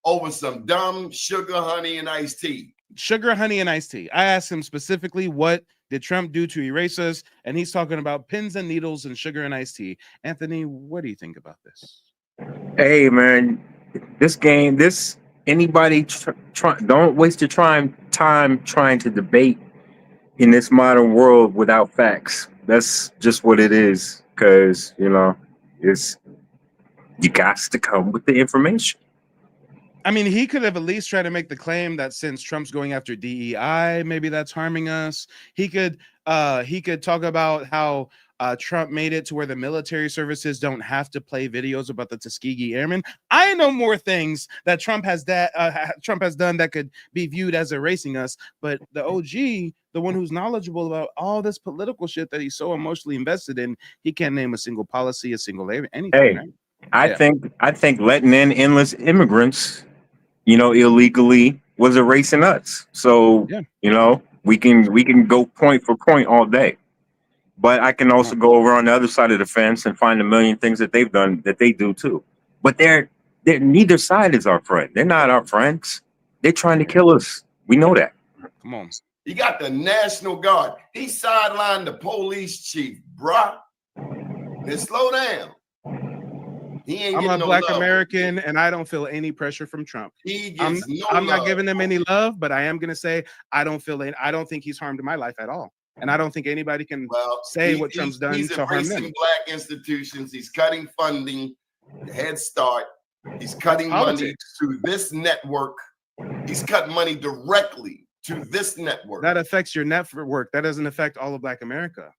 Over some dumb sugar, honey, and iced tea. Sugar, honey, and iced tea. I asked him specifically, what did Trump do to erase us? And he's talking about pins and needles and sugar and iced tea. Anthony, what do you think about this? Hey, man, anybody don't waste your time trying to debate in this modern world without facts. That's just what it is. Because, you got to come with the information. I mean, he could have at least tried to make the claim that since Trump's going after DEI, maybe that's harming us. He could talk about how Trump made it to where the military services don't have to play videos about the Tuskegee Airmen. I know more things that Trump has done that could be viewed as erasing us. But the OG, the one who's knowledgeable about all this political shit that he's so emotionally invested in, he can't name a single policy, a single anything. Hey, right? I think letting in endless immigrants, illegally was erasing us. So, we can go point for point all day. But I can also go over on the other side of the fence and find a million things that they've done that they do too. But they're neither side is our friend. They're not our friends. They're trying to kill us. We know that. Come on. You got the National Guard. He sidelined the police chief, bruh. Then slow down. I'm a black American, and I don't feel any pressure from Trump. I'm not giving him any love, but I am going to say I don't think he's harmed my life at all. And I don't think anybody can say what Trump's done to harm them. He's black institutions. He's cutting funding, Head Start. He's cutting money to this network. He's cutting money directly to this network. That affects your network. That doesn't affect all of Black America.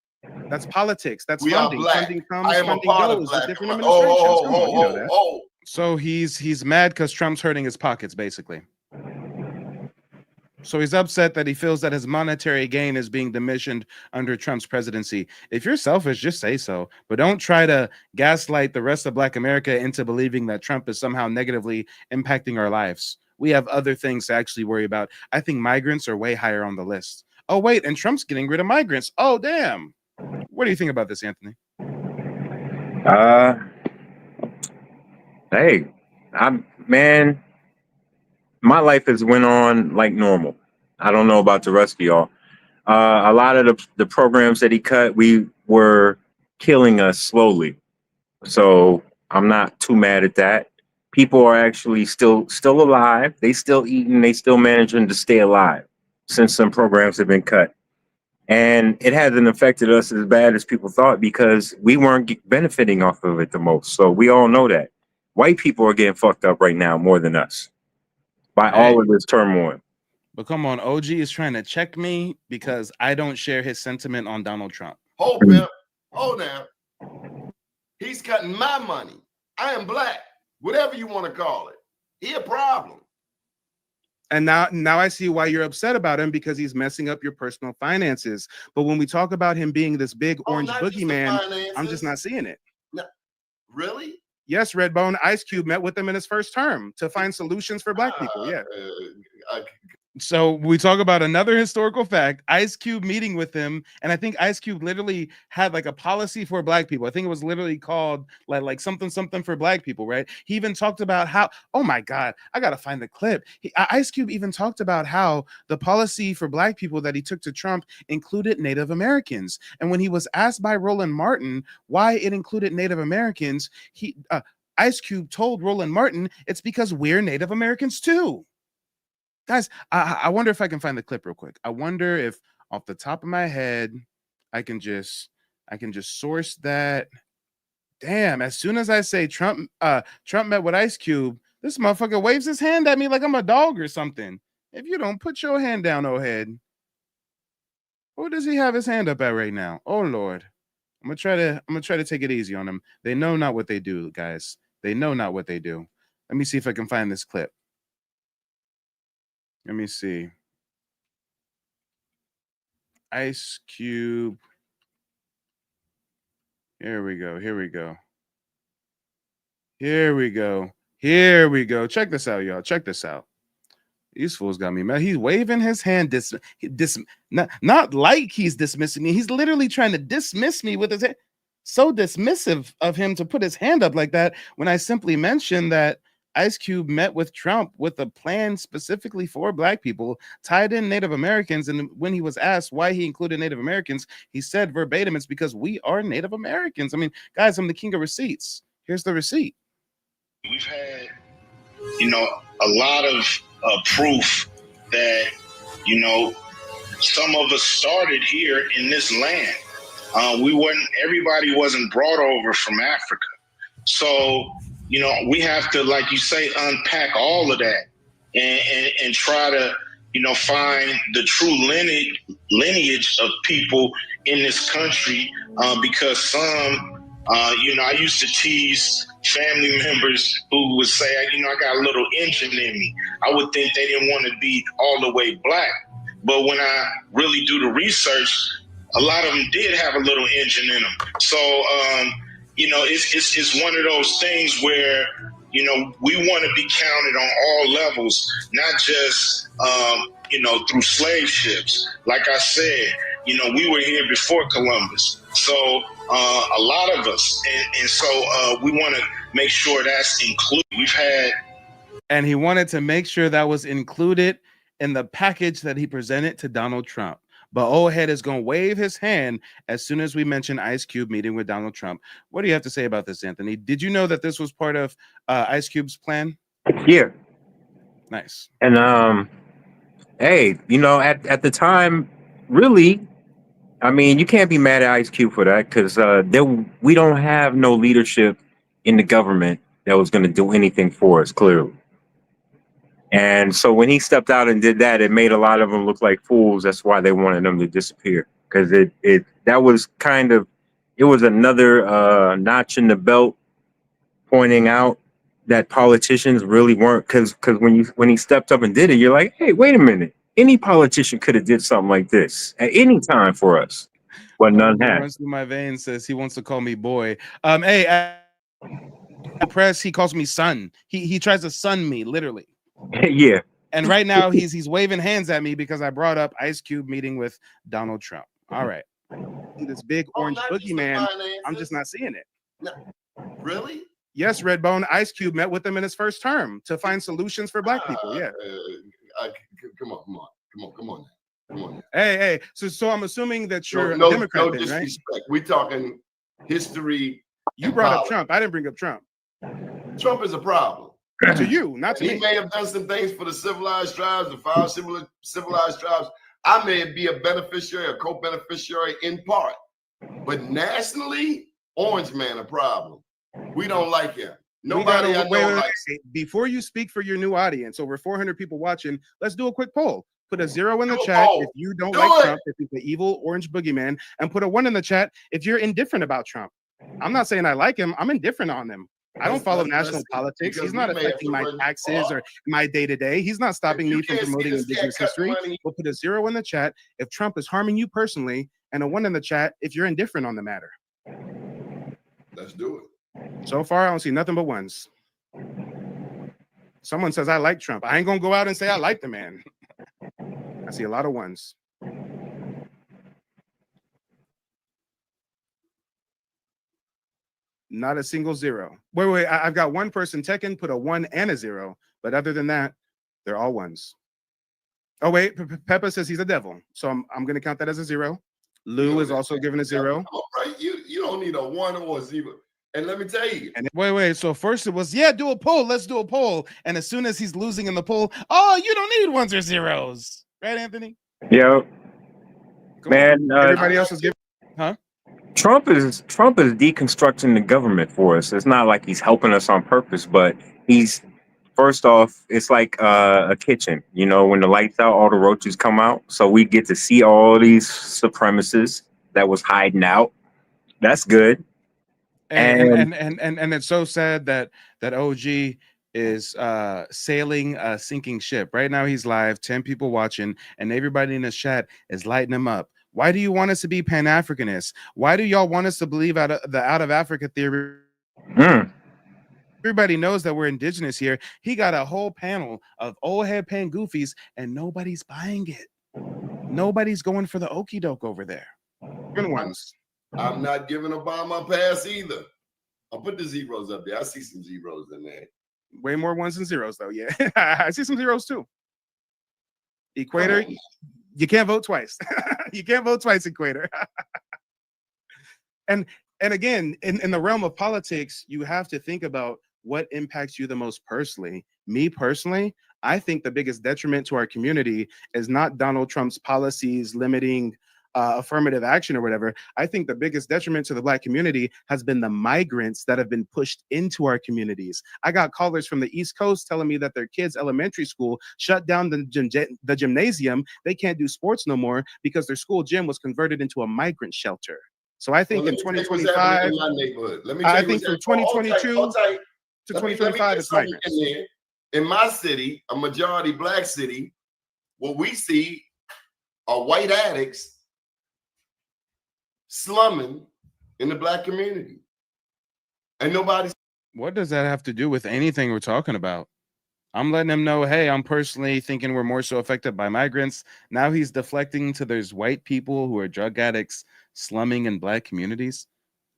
That's politics. That's funding. Funding comes, funding goes. Different administrations. So he's mad because Trump's hurting his pockets, basically. So he's upset that he feels that his monetary gain is being diminished under Trump's presidency. If you're selfish, just say so. But don't try to gaslight the rest of Black America into believing that Trump is somehow negatively impacting our lives. We have other things to actually worry about. I think migrants are way higher on the list. Oh, wait, and Trump's getting rid of migrants. Oh, damn. What do you think about this, Anthony? Hey, my life has went on like normal. I don't know about the rest of y'all. A lot of the programs that he cut, we were killing us slowly. So I'm not too mad at that. People are actually still alive. They still eating. They still managing to stay alive since some programs have been cut. And it hasn't affected us as bad as people thought because we weren't benefiting off of it the most. So we all know that. White people are getting fucked up right now more than us by all of this turmoil. But come on, OG is trying to check me because I don't share his sentiment on Donald Trump. Hold now. He's cutting my money. I am black, whatever you want to call it. He a problem. And now I see why you're upset about him, because he's messing up your personal finances. But when we talk about him being this big orange boogeyman, I'm just not seeing it. No, really? Yes, Redbone. Ice Cube met with him in his first term to find solutions for black people. Yeah. So we talk about another historical fact, Ice Cube meeting with him. And I think Ice Cube literally had like a policy for black people. I think it was literally called like something for black people, right? He even talked about how, oh my God, I got to find the clip. Ice Cube even talked about how the policy for black people that he took to Trump included Native Americans. And when he was asked by Roland Martin why it included Native Americans, Ice Cube told Roland Martin, it's because we're Native Americans too. Guys, I wonder if I can find the clip real quick. I wonder if off the top of my head, I can just source that. Damn, as soon as I say Trump met with Ice Cube, this motherfucker waves his hand at me like I'm a dog or something. If you don't put your hand down, oh head. Who does he have his hand up at right now? Oh Lord. I'm gonna try to take it easy on him. They know not what they do, guys. They know not what they do. Let me see if I can find this clip. Let me see. Ice Cube. Here we go. Here we go. Here we go. Here we go. Check this out, y'all. Check this out. These fools got me mad. He's waving his hand. Not like he's dismissing me. He's literally trying to dismiss me with his hand. So dismissive of him to put his hand up like that when I simply mentioned that Ice Cube met with Trump with a plan specifically for black people, tied in Native Americans. And when he was asked why he included Native Americans, he said verbatim, it's because we are Native Americans. I mean, guys, I'm the king of receipts. Here's the receipt. We've had, a lot of proof that, some of us started here in this land. Everybody wasn't brought over from Africa. So, we have to, like you say, unpack all of that and try to, find the true lineage of people in this country, because some, I used to tease family members who would say, I got a little Indian in me. I would think they didn't want to be all the way black. But when I really do the research, a lot of them did have a little Indian in them. So, it's one of those things where, we want to be counted on all levels, not just, through slave ships. Like I said, we were here before Columbus. So a lot of us. And so we want to make sure that's included. And he wanted to make sure that was included in the package that he presented to Donald Trump. But old head is going to wave his hand as soon as we mention Ice Cube meeting with Donald Trump. What do you have to say about this, Anthony? Did you know that this was part of Ice Cube's plan? Yeah. Nice. And hey, at the time, really, I mean, you can't be mad at Ice Cube for that, because we don't have no leadership in the government that was going to do anything for us, clearly. And so when he stepped out and did that, it made a lot of them look like fools. That's why they wanted them to disappear, because that was it was another notch in the belt, pointing out that politicians really weren't, because when he stepped up and did it, you're like, hey, wait a minute. Any politician could have did something like this at any time for us, but none had. Runs through my veins says he wants to call me boy. Hey, press, he calls me son. He tries to son me, literally. Yeah. And right now he's waving hands at me because I brought up Ice Cube meeting with Donald Trump. All right. This big orange boogeyman, I'm just not seeing it. No. Really? Yes, Redbone. Ice Cube met with him in his first term to find solutions for black people. Yeah. Come on. Hey. So I'm assuming that you're no a Democrat, no then, disrespect. right? We're talking history. You brought up Trump. I didn't bring up Trump. Trump is a problem. To you, not to me. He may have done some things for the civilized tribes, the 5 civilized tribes. I may be a beneficiary, a co-beneficiary in part. But nationally, Orange Man a problem. We don't like him. Nobody I know likes him. Before you speak for your new audience, over 400 people watching, let's do a quick poll. Put a 0 in the chat if you don't like Trump, if he's the evil orange boogeyman, and put a 1 in the chat if you're indifferent about Trump. I'm not saying I like him. I'm indifferent on him. I don't follow national politics. He's not affecting my taxes or my day-to-day. He's not stopping me from promoting indigenous history. We'll put a 0 in the chat if Trump is harming you personally, and a 1 in the chat if you're indifferent on the matter. Let's do it. So far, I don't see nothing but 1s. Someone says I like Trump. I ain't gonna go out and say I like the man. I see a lot of 1s. Not a single 0. Wait. I've got one person, Tekken, put a 1 and a 0. But other than that, they're all 1s. Oh, wait. Peppa says he's a devil. So I'm going to count that as a 0. Lou is also given a 0. All right. You don't need a 1 or a 0. And let me tell you. And wait. So first it was, yeah, do a poll. Let's do a poll. And as soon as he's losing in the poll, oh, you don't need 1s or 0s. Right, Anthony? Yeah. Man, everybody else is giving, huh? Trump is deconstructing the government for us. It's not like he's helping us on purpose, but he's, first off, it's like a kitchen. You know, when the lights out, all the roaches come out. So we get to see all these supremacists that was hiding out. That's good. And it's so sad that OG is sailing a sinking ship. Right now he's live, 10 people watching, and everybody in the chat is lighting him up. Why do you want us to be Pan-Africanists? Why do y'all want us to believe out of Africa theory? Everybody knows that we're indigenous here. He got a whole panel of old head pan goofies, and nobody's buying it. Nobody's going for the okie doke over there. Good 1s. I'm not giving Obama a pass either. I'll put the 0s up there. I see some 0s in there. Way more 1s than 0s, though. Yeah, I see some 0s too. Equator, you can't vote twice. You can't vote twice, Equator. and again, in the realm of politics, you have to think about what impacts you the most personally. Me personally, I think the biggest detriment to our community is not Donald Trump's policies limiting affirmative action or whatever. I think the biggest detriment to the Black community has been the migrants that have been pushed into our communities. I got callers from the East Coast telling me that their kids' elementary school shut down the gymnasium. They can't do sports no more because their school gym was converted into a migrant shelter. So I think in 2025, I think from 2022 to 2025, it's migrants. In my city, a majority Black city, what we see are white addicts slumming in the Black community. And nobody's. What does that have to do with anything we're talking about? I'm letting him know, hey, I'm personally thinking we're more so affected by migrants. Now he's deflecting to there's white people who are drug addicts slumming in Black communities.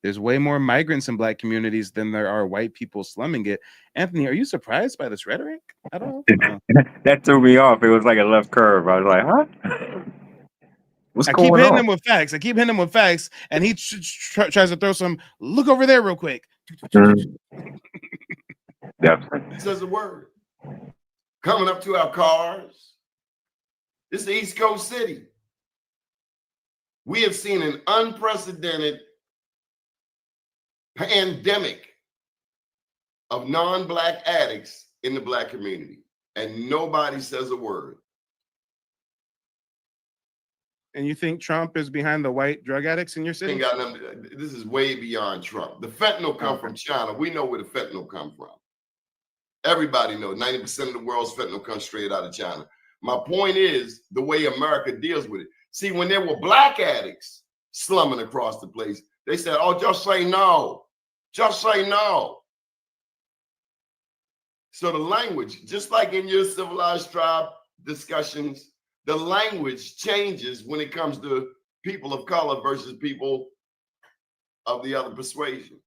There's way more migrants in Black communities than there are white people slumming it. Anthony, are you surprised by this rhetoric at all? That threw me off. It was like a left curve. I was like, huh? I keep hitting him with facts. I keep hitting him with facts, and he tries to throw some. Look over there, real quick. Yeah. He says a word. Coming up to our cars. This is the East Coast city. We have seen an unprecedented pandemic of non-Black addicts in the Black community, and nobody says a word. And you think Trump is behind the white drug addicts in your city? This is way beyond Trump. The fentanyl come from China. We know where the fentanyl come from. Everybody knows 90% of the world's fentanyl comes straight out of China. My point is the way America deals with it. See, when there were Black addicts slumming across the place, they said, oh, just say no. Just say no. So the language, just like in your civilized tribe discussions, the language changes when it comes to people of color versus people of the other persuasion.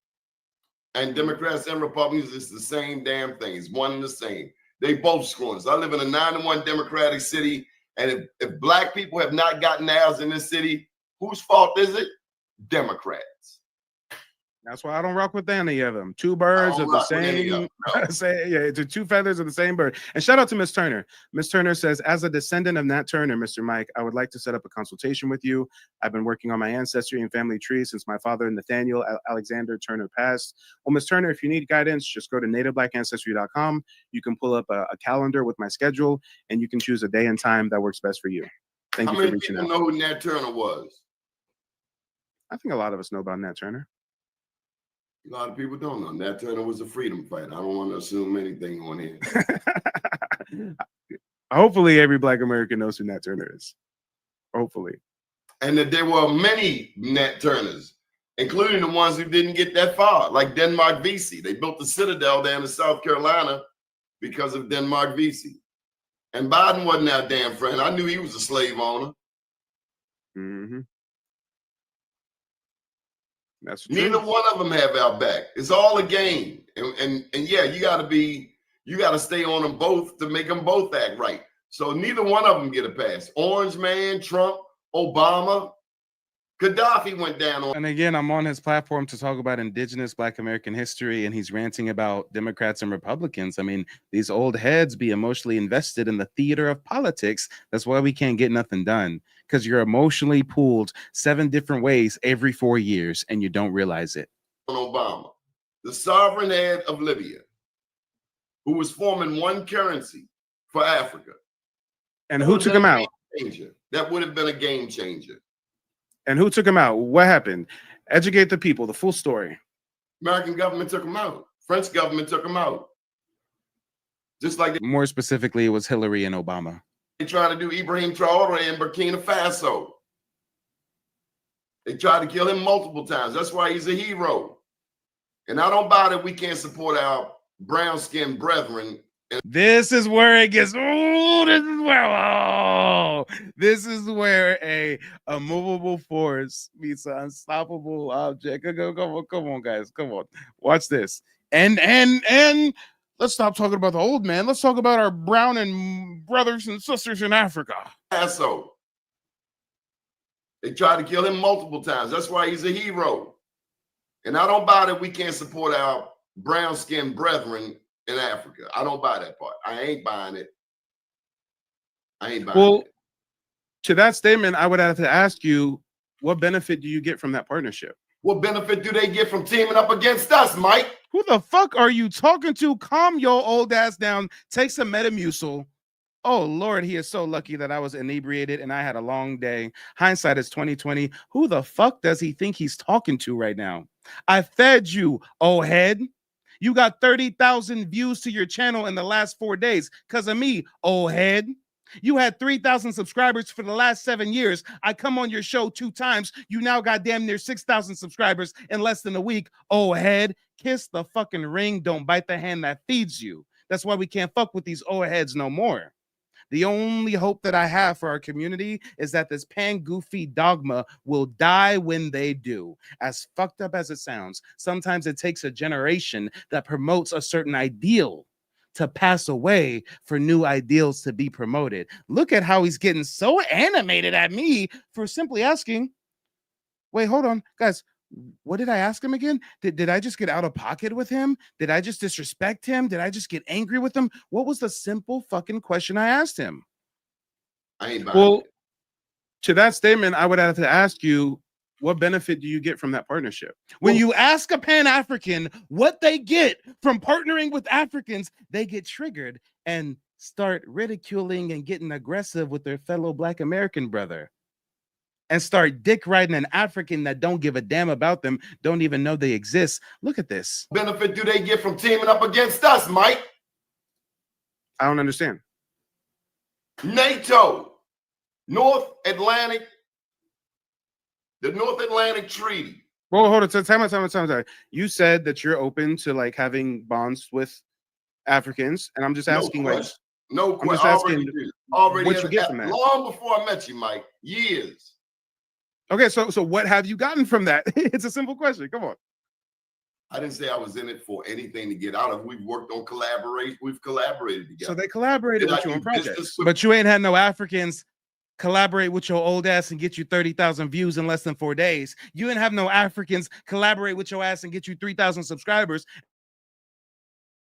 And Democrats and Republicans, it's the same damn thing. It's one and the same. They both screwing us. I live in a 9-1 Democratic city, and if Black people have not gotten nails in this city, whose fault is it? Democrats. That's why I don't rock with any of them. Two birds of the same, two feathers of the same bird. And shout out to Miss Turner. Miss Turner says, as a descendant of Nat Turner, Mr. Mike, I would like to set up a consultation with you. I've been working on my ancestry and family tree since my father, Nathaniel Alexander Turner, passed. Well, Miss Turner, if you need guidance, just go to nativeblackancestry.com. You can pull up a calendar with my schedule, and you can choose a day and time that works best for you. Thank you for reaching out. How many people know who Nat Turner was? I think a lot of us know about Nat Turner. A lot of people don't know. Nat Turner was a freedom fighter. I don't want to assume anything on here. Hopefully, every Black American knows who Nat Turner is. Hopefully. And that there were many Nat Turners, including the ones who didn't get that far, like Denmark Vesey. They built the Citadel down in South Carolina because of Denmark Vesey. And Biden wasn't our damn friend. I knew he was a slave owner. Mm-hmm. That's Neither one of them have our back. It's all a game. And yeah, you gotta stay on them both to make them both act right. So neither one of them get a pass. Orange Man, Trump, Obama, Gaddafi went down on. And again, I'm on his platform to talk about indigenous Black American history, and he's ranting about Democrats and Republicans. I mean, these old heads be emotionally invested in the theater of politics. That's why we can't get nothing done, because you're emotionally pulled 7 different ways every 4 years, and you don't realize it. Obama, the sovereign head of Libya, who was forming one currency for Africa. And who took him out? That would have been a game changer. And who took him out? What happened? Educate the people, the full story. American government took him out. French government took him out. Just like more specifically, it was Hillary and Obama. They tried to do Ibrahim Traore in Burkina Faso. They tried to kill him multiple times. That's why he's a hero. And I don't buy that we can't support our brown-skinned brethren. This is where it gets. Oh, this is where a movable force meets an unstoppable object. Come on, guys, come on. Watch this. And let's stop talking about the old man. Let's talk about our brown and brothers and sisters in Africa. So they tried to kill him multiple times. That's why he's a hero. And I don't buy that we can't support our brown-skinned brethren in Africa. I don't buy that part. I ain't buying it. I ain't buying it. To that statement, I would have to ask you, what benefit do you get from that partnership? What benefit do they get from teaming up against us, Mike? Who the fuck are you talking to? Calm your old ass down. Take some Metamucil. Oh, Lord, he is so lucky that I was inebriated and I had a long day. Hindsight is 2020. Who the fuck does he think he's talking to right now? I fed you, old head. You got 30,000 views to your channel in the last 4 days because of me, old head. You had 3,000 subscribers for the last 7 years. I come on your show 2 times. You now got damn near 6,000 subscribers in less than a week. Old head, kiss the fucking ring. Don't bite the hand that feeds you. That's why we can't fuck with these old heads no more. The only hope that I have for our community is that this pan-goofy dogma will die when they do. As fucked up as it sounds, sometimes it takes a generation that promotes a certain ideal to pass away for new ideals to be promoted. Look at how he's getting so animated at me for simply asking, wait, hold on, guys. What did I ask him again? Did I just get out of pocket with him? Did I just disrespect him? Did I just get angry with him? What was the simple fucking question I asked him? I ain't buying it. To that statement, I would have to ask you, what benefit do you get from that partnership? When you ask a Pan-African what they get from partnering with Africans, they get triggered and start ridiculing and getting aggressive with their fellow Black American brother. And start dick riding an African that don't give a damn about them, don't even know they exist. Look at this. Benefit do they get from teaming up against us, Mike? I don't understand. NATO, North Atlantic, the North Atlantic Treaty. Well, hold on. Time. You said that you're open to like having bonds with Africans, and I'm just asking, no question. Already what you get from that? Long before I met you, Mike. Years. Okay, so what have you gotten from that? It's a simple question. Come on. I didn't say I was in it for anything to get out of. We've worked on collaboration. We've collaborated together. So they collaborated with you on projects, but you ain't had no Africans collaborate with your old ass and get you 30,000 views in less than 4 days. You ain't have no Africans collaborate with your ass and get you 3,000 subscribers.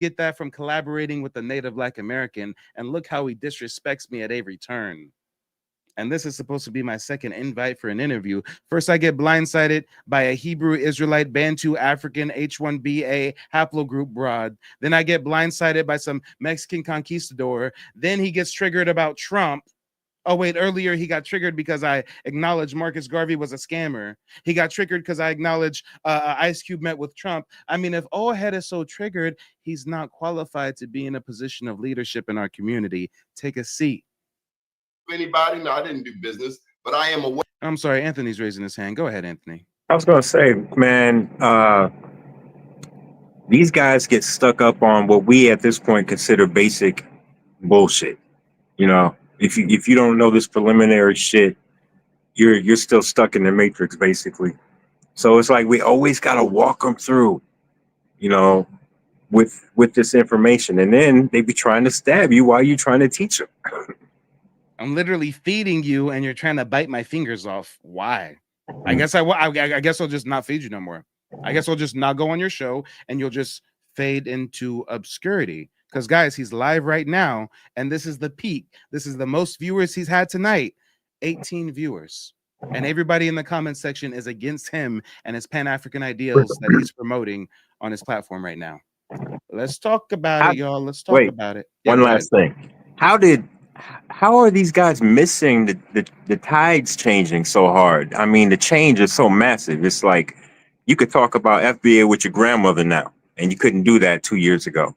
Get that from collaborating with the native Black American, and look how he disrespects me at every turn. And this is supposed to be my second invite for an interview. First, I get blindsided by a Hebrew Israelite Bantu African H1BA haplogroup broad. Then I get blindsided by some Mexican conquistador. Then he gets triggered about Trump. Oh, wait, earlier he got triggered because I acknowledged Marcus Garvey was a scammer. He got triggered because I acknowledged Ice Cube met with Trump. I mean, if old head is so triggered, he's not qualified to be in a position of leadership in our community. Take a seat. Anybody? No, I didn't do business, but I am aware. I'm sorry, Anthony's raising his hand. Go ahead, Anthony. I was gonna say, man, these guys get stuck up on what we at this point consider basic bullshit. You know, if you don't know this preliminary shit, you're still stuck in the matrix, basically. So it's like we always gotta walk them through, you know, with this information, and then they be trying to stab you while you're trying to teach them. I'm literally feeding you, and you're trying to bite my fingers off. Why? I guess I guess I'll just not feed you no more. I guess I'll just not go on your show, and you'll just fade into obscurity. Because guys, he's live right now, and this is the peak. This is the most viewers he's had tonight. 18 viewers. And everybody in the comment section is against him and his Pan-African ideals that he's promoting on his platform right now. Let's talk about it, y'all. Let's talk about it. One last thing. How are these guys missing the tides changing so hard? I mean, the change is so massive. It's like you could talk about FBA with your grandmother now, and you couldn't do that 2 years ago.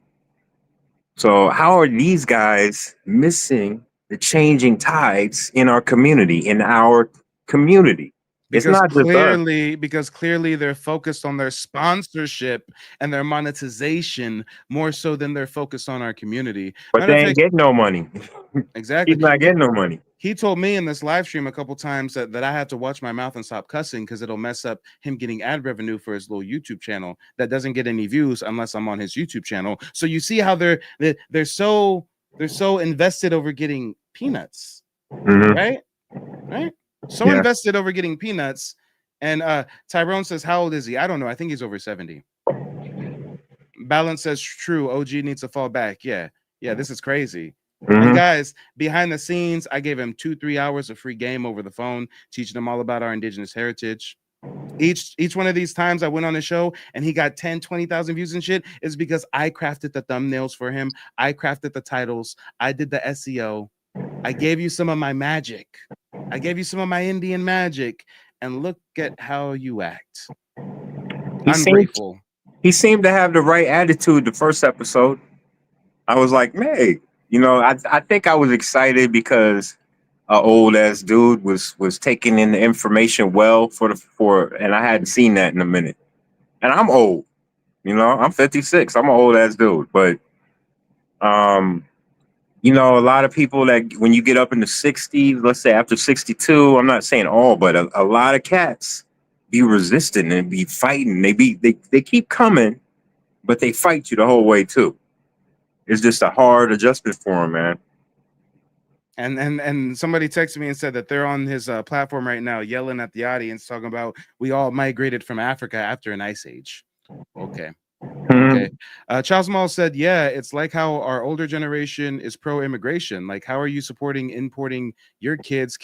So how are these guys missing the changing tides in our community, It's not just us. Because clearly they're focused on their sponsorship and their monetization more so than they're focused on our community. But they ain't getting no money. Exactly. He's not getting no money. He told me in this live stream a couple times that I have to watch my mouth and stop cussing because it'll mess up him getting ad revenue for his little YouTube channel that doesn't get any views unless I'm on his YouTube channel. So you see how they're so invested over getting peanuts, right? So invested over getting peanuts. And Tyrone says, how old is he? I don't know. I think he's over 70. Balance says, true. OG needs to fall back. Yeah, this is crazy. And guys, behind the scenes, I gave him 2-3 hours of free game over the phone, teaching him all about our indigenous heritage. Each one of these times I went on the show and he got 10, 20,000 views and shit is because I crafted the thumbnails for him. I crafted the titles. I did the SEO. I gave you some of my magic. I gave you some of my Indian magic, and look at how you act. Ungrateful. He seemed to have the right attitude the first episode. I was like, man, you know, I think I was excited because an old ass dude was taking in the information well and I hadn't seen that in a minute. And I'm old, you know, I'm 56. I'm an old ass dude, but you know, a lot of people that when you get up in the 60s, let's say after 62, I'm not saying all, but a lot of cats be resistant and be fighting. They keep coming, but they fight you the whole way too. It's just a hard adjustment for them, man. And somebody texted me and said that they're on his platform right now yelling at the audience, talking about we all migrated from Africa after an ice age. Okay. Charles Mall said, yeah, it's like how our older generation is pro-immigration. Like, how are you supporting importing your kids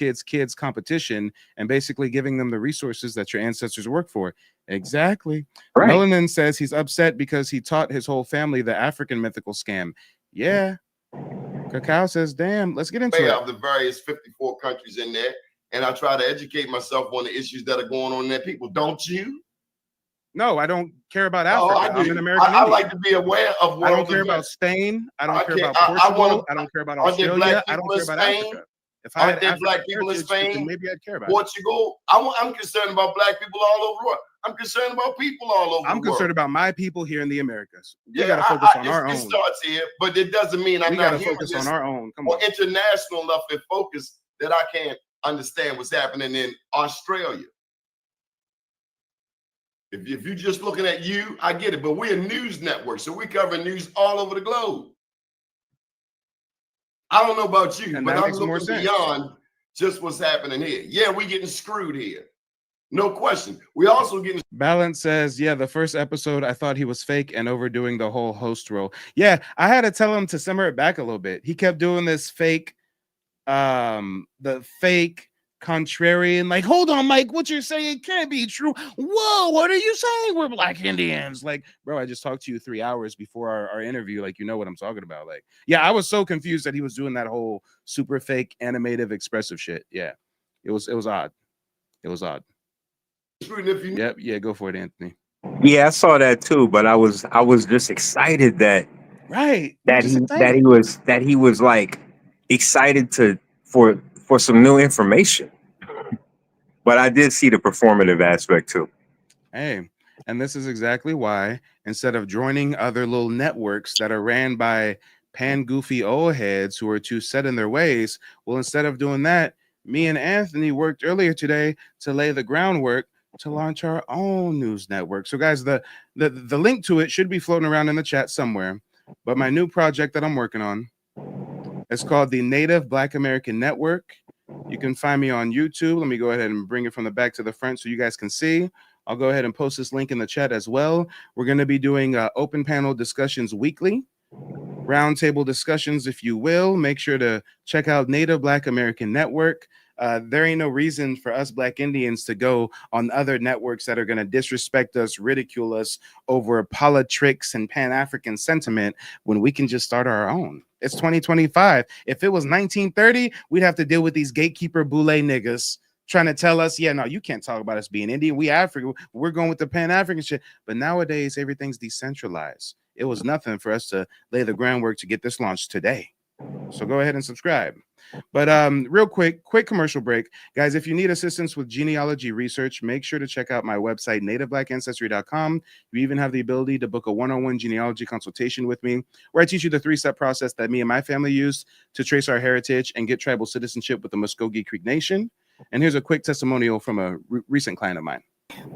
competition and basically giving them the resources that your ancestors work for? Exactly. Right. Melanin says he's upset because he taught his whole family the African mythical scam. Yeah. Cacao says, damn, let's get into it. Of the various 54 countries in there, and I try to educate myself on the issues that are going on in there. People, don't you? No, I don't care about Africa. I'm an American I like to be aware of world I don't care about Spain. I don't care about Portugal. I don't care about Australia. I don't care about Africa. If I had black people in Spain, maybe I'd care about Portugal. I'm concerned about black people all over the world. I'm concerned about people all over the world. I'm concerned about my people here in the Americas. We got to focus on our own. It starts here, but it doesn't mean I'm not focus on our own. Come on. International enough and focus that I can't understand what's happening in Australia. If you're just looking at you, I get it. But we're a news network, so we cover news all over the globe. I don't know about you, but I'm looking beyond just what's happening here. Yeah, we're getting screwed here. No question. We also getting. Balance says, yeah, the first episode, I thought he was fake and overdoing the whole host role. Yeah, I had to tell him to simmer it back a little bit. He kept doing this fake, the fake contrarian, like, hold on, Mike, what you're saying can't be true. Whoa, what are you saying? We're Black Indians. Like, bro, I just talked to you 3 hours before our interview. Like, you know what I'm talking about. Like, yeah, I was so confused that he was doing that whole super fake animative expressive shit. Yeah, it was odd. It was odd. Yep, yeah, go for it, Anthony. Yeah, I saw that too, but I was just excited that he was like excited for some new information. But I did see the performative aspect too. Hey, and this is exactly why instead of joining other little networks that are ran by pan goofy old heads who are too set in their ways, well, instead of doing that, me and Anthony worked earlier today to lay the groundwork to launch our own news network. So, guys, the link to it should be floating around in the chat somewhere. But my new project that I'm working on is called the Native Black American Network. You can find me on YouTube. Let me go ahead and bring it from the back to the front so you guys can see. I'll go ahead and post this link in the chat as well. We're going to be doing open panel discussions weekly, roundtable discussions, if you will. Make sure to check out Native Black American Network. There ain't no reason for us Black Indians to go on other networks that are going to disrespect us, ridicule us over politics and Pan-African sentiment when we can just start our own. It's 2025. If it was 1930, we'd have to deal with these gatekeeper boule niggas trying to tell us, yeah, no, you can't talk about us being Indian. We African. We're going with the Pan-African shit. But nowadays, everything's decentralized. It was nothing for us to lay the groundwork to get this launched today. So go ahead and subscribe. But real quick commercial break. Guys, if you need assistance with genealogy research, make sure to check out my website, nativeblack.ancestry.com. You even have the ability to book a one-on-one genealogy consultation with me, where I teach you the 3-step process that me and my family used to trace our heritage and get tribal citizenship with the Muskogee Creek Nation. And here's a quick testimonial from a recent client of mine.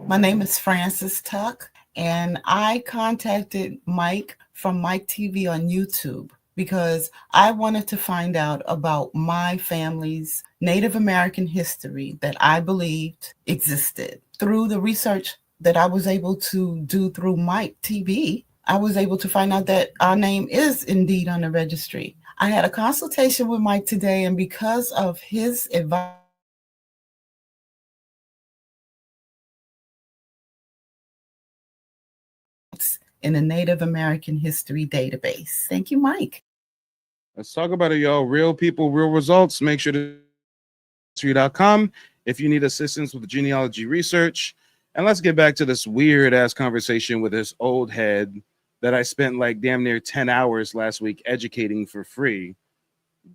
My name is Frances Tuck, and I contacted Mike from Mike TV on YouTube because I wanted to find out about my family's Native American history that I believed existed. Through the research that I was able to do through Mike TV, I was able to find out that our name is indeed on the registry. I had a consultation with Mike today, and because of his advice in the Native American History Database. Thank you, Mike. Let's talk about it, y'all. Real people, real results. Make sure to ancestry.com if you need assistance with genealogy research. And let's get back to this weird ass conversation with this old head that I spent like damn near 10 hours last week educating for free.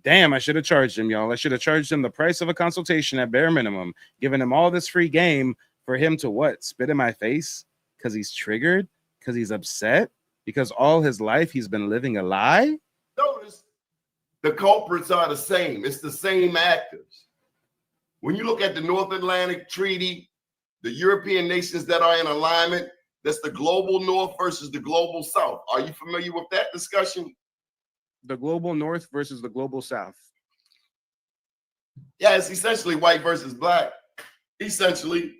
Damn, I should have charged him, y'all. I should have charged him the price of a consultation at bare minimum, giving him all this free game for him to what? Spit in my face because he's triggered, because he's upset, because all his life he's been living a lie? Notice the culprits are the same. It's the same actors. When you look at the North Atlantic Treaty, the European nations that are in alignment, that's the global North versus the global South. Are you familiar with that discussion? The global North versus the global South. Yeah, it's essentially white versus black. Essentially,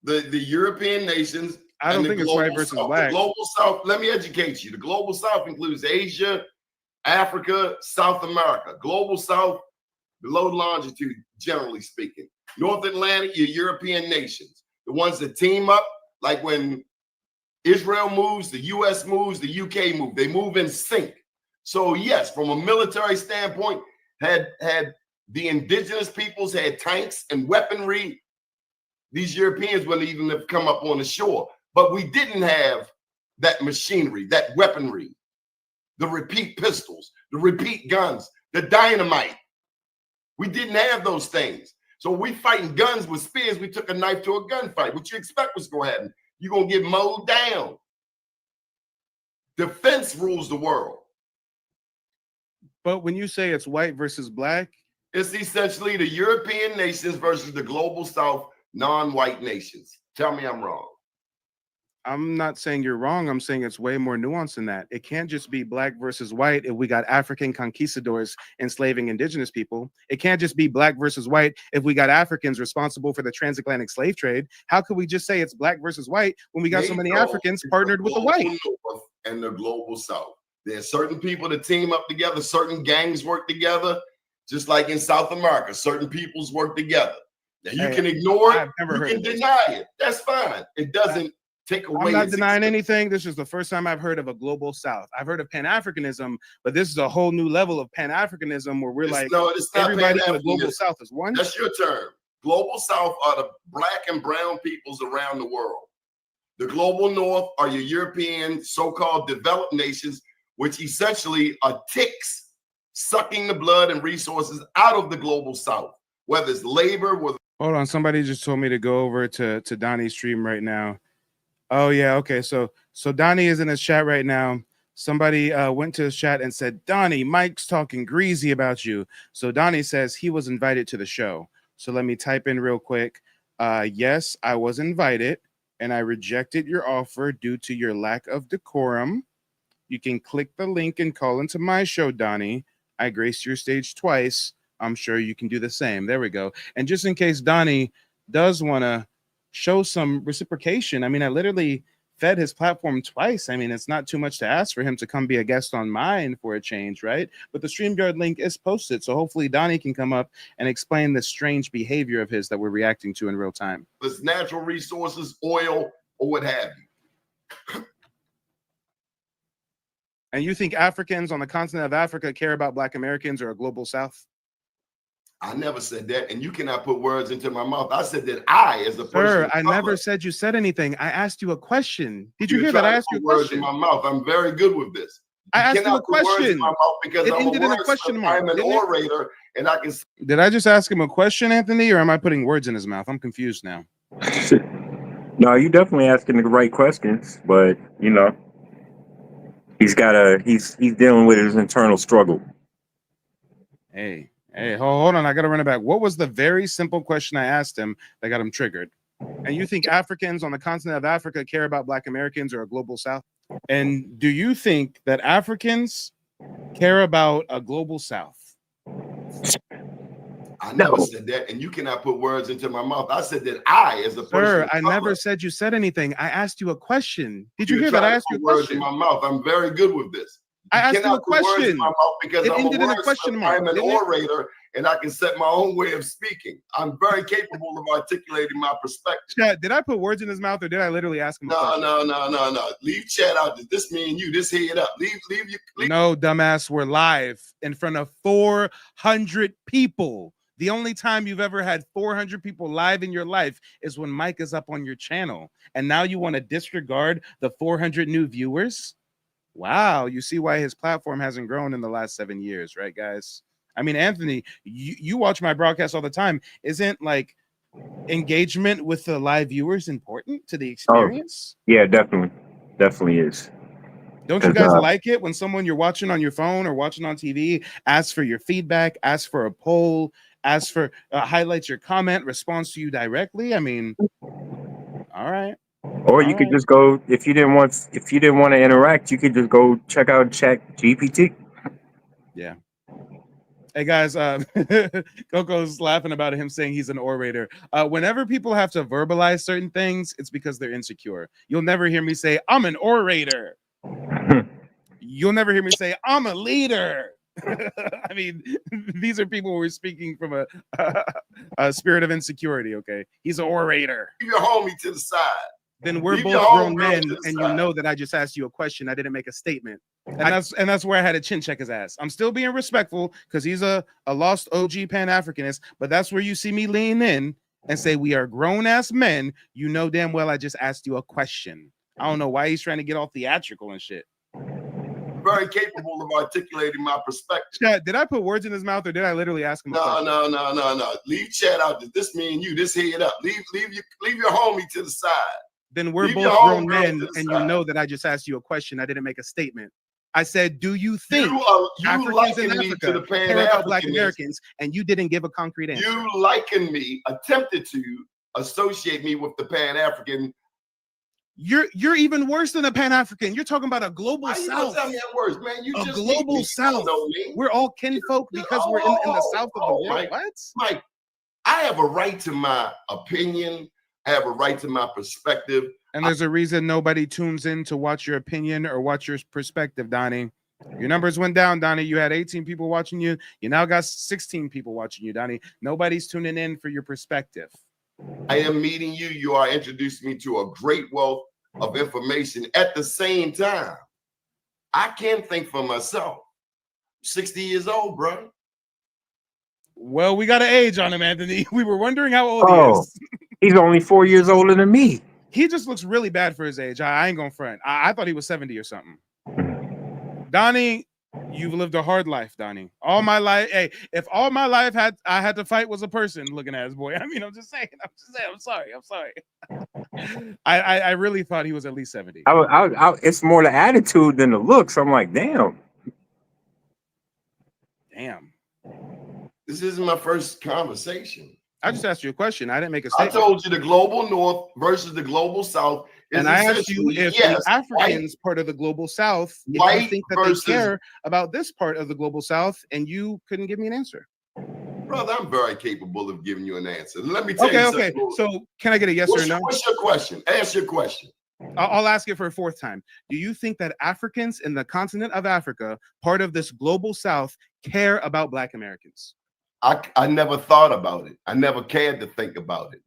the European nations. I don't think it's white versus black. The global South, let me educate you. The global South includes Asia, Africa, South America. Global South, below longitude, generally speaking. North Atlantic, your European nations. The ones that team up, like when Israel moves, the US moves, the UK moves. They move in sync. So yes, from a military standpoint, had the indigenous peoples had tanks and weaponry, these Europeans wouldn't even have come up on the shore. But we didn't have that machinery, that weaponry, the repeat pistols, the repeat guns, the dynamite. We didn't have those things. So we fighting guns with spears. We took a knife to a gunfight. What you expect was going to happen? You're going to get mowed down. Defense rules the world. But when you say it's white versus black, it's essentially the European nations versus the global South, non-white nations. Tell me I'm wrong. I'm not saying you're wrong. I'm saying it's way more nuanced than that. It can't just be black versus white if we got African conquistadors enslaving indigenous people. It can't just be black versus white if we got Africans responsible for the transatlantic slave trade. How could we just say it's black versus white when we got so many Africans partnered with the white? North and the global South. There's certain people that team up together, certain gangs work together, just like in South America, certain peoples work together. You can ignore it. I've never heard You of can this. deny it. That's fine. It doesn't take away. I'm not its denying existence. anything. This is the first time I've heard of a global South. I've heard of Pan-Africanism, but this is a whole new level of Pan-Africanism where we're like, it's not everybody in the Pan-Africanism. global South is one. That's your term. Global South are the black and brown peoples around the world. The global North are your European so-called developed nations, which essentially are ticks sucking the blood and resources out of the global South, whether it's labor, whether. Hold on, somebody just told me to go over to Donnie's stream right now. Oh yeah, okay. So Donnie is in his chat right now. Somebody went to his chat and said, Donnie, Mike's talking greasy about you. So Donnie says he was invited to the show. So let me type in real quick. Yes, I was invited, and I rejected your offer due to your lack of decorum. You can click the link and call into my show, Donnie. I graced your stage twice. I'm sure you can do the same. There we go. And just in case Donnie does want to show some reciprocation, I mean, I literally fed his platform twice. I mean, it's not too much to ask for him to come be a guest on mine for a change, right? But the StreamYard link is posted, so hopefully Donnie can come up and explain the strange behavior of his that we're reacting to in real time. It's natural resources, oil, or what have you. And you think Africans on the continent of Africa care about Black Americans or a global South? I never said that, and you cannot put words into my mouth. I said that I, as a person, Sir, I never said you said anything. I asked you a question. Did you You're hear that? I trying to asked you a put words question. in my mouth. I'm very good with this. I asked you a cannot put words in question. my mouth because It I'm ended in a wordsmith. question mark, I'm an didn't it? orator, and I can. Did I just ask him a question, Anthony, or am I putting words in his mouth? I'm confused now. No, you definitely asking the right questions, but you know, he's dealing with his internal struggle. Hey, hold on. I got to run it back. What was the very simple question I asked him that got him triggered? And you think Africans on the continent of Africa care about Black Americans or a global South? And do you think that Africans care about a global South? I never said that, and you cannot put words into my mouth. I said that I, as a person, Sir, I never said you said anything. I asked you a question. Did you You're hear that? I trying to asked you a put words question. in my mouth. I'm very good with this. I asked you a cannot put words in question. my mouth because It I'm ended a in a question wordsmith. mark, I'm an didn't it? orator, and I can set my own way of speaking. I'm very capable of articulating my perspective. Chad, did I put words in his mouth, or did I literally ask him a question? No. Leave chat out. This me and you. This head up. Leave. No, dumbass. We're live in front of 400 people. The only time you've ever had 400 people live in your life is when Mike is up on your channel. And now you want to disregard the 400 new viewers? Wow. You see why his platform hasn't grown in the last 7 years, right, guys? I mean, Anthony, you watch my broadcast all the time. Isn't like engagement with the live viewers important to the experience? Oh, yeah, definitely is. Don't you guys like it when someone you're watching on your phone or watching on TV asks for your feedback, asks for a poll, asks for highlights your comment, responds to you directly? I mean, all right. Or you could just go, if you didn't want to interact, you could just go check out Chat GPT. Yeah. Hey guys, Coco's laughing about him saying he's an orator. Whenever people have to verbalize certain things, it's because they're insecure. You'll never hear me say, I'm an orator. You'll never hear me say, I'm a leader. I mean, these are people who are speaking from a spirit of insecurity, okay? He's an orator. Leave your homie to the side. Then we're Leave both your grown homegirl men, to the and you side. know that I just asked you a question. I didn't make a statement. And that's where I had to chin check his ass. I'm still being respectful because he's a lost OG Pan-Africanist, but that's where you see me lean in and say we are grown-ass men. You know damn well I just asked you a question. I don't know why he's trying to get all theatrical and shit. Very capable of articulating my perspective. Chat, did I put words in his mouth or did I literally ask him a question? No. Leave chat out. This me and you. This head up. Leave your homie to the side. Then we're Leave both your grown homegirl men, to the and side. you know that I just asked you a question. I didn't make a statement. I said, do you think you Africans in liken me to Africa the care about Black Pan-Africanists. Americans? And you didn't give a concrete answer. You liken me, attempted to associate me with the Pan-African. You're even worse than a Pan-African. You're talking about a global How you South. gonna tell me that words, man? You A just global meet me. You South. don't know me. We're all kinfolk because we're in the South of the world. Mike, What? Mike, I have a right to my opinion. I have a right to my perspective. And there's a reason nobody tunes in to watch your opinion or watch your perspective, Donnie. Your numbers went down, Donnie. You had 18 people watching you. You now got 16 people watching you, Donnie. Nobody's tuning in for your perspective. I am meeting you. You are introducing me to a great wealth of information. At the same time, I can't think for myself. 60 years old, bro. Well, we got an age on him, Anthony. We were wondering how old he is. He's only 4 years older than me. He just looks really bad for his age. I ain't gonna front. I thought he was 70 or something. Donnie, you've lived a hard life, Donnie. All my life. Hey, if all my life I had to fight was a person looking at his boy. I mean, I'm just saying. I'm sorry. I really thought he was at least 70. It's more the attitude than the looks. I'm like, damn. This isn't my first conversation. I just asked you a question. I didn't make a I statement. told you the global north versus the global south. And I asked you if the Africans part of the global south, if you think that they care about this part of the global south, and you couldn't give me an answer. Brother, I'm very capable of giving you an answer. Let me tell you something. Okay. So can I get a yes or no? What's your question? Ask your question. I'll ask it for a fourth time. Do you think that Africans in the continent of Africa, part of this global south, care about Black Americans? I never thought about it. I never cared to think about it.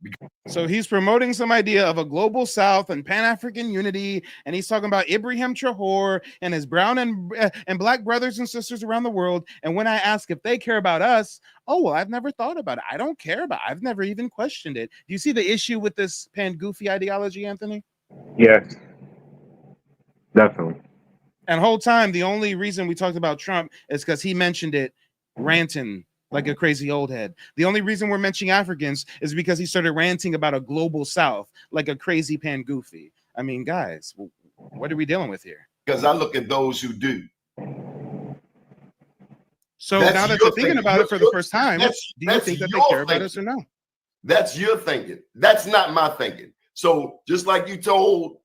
So he's promoting some idea of a global South and Pan-African unity, and he's talking about Ibrahim Traore and his brown and Black brothers and sisters around the world. And when I ask if they care about us, oh, well, I've never thought about it. I don't care about it. I've never even questioned it. Do you see the issue with this pan-goofy ideology, Anthony? Yes, definitely. And whole time, the only reason we talked about Trump is because he mentioned it ranting like a crazy old head. The only reason we're mentioning Africans is because he started ranting about a global South like a crazy pan goofy. I mean, guys, what are we dealing with here? Because I look at those who do. So now that you're thinking about it for the first time, do you think that they care about us or no? That's your thinking. That's not my thinking. So just like you told,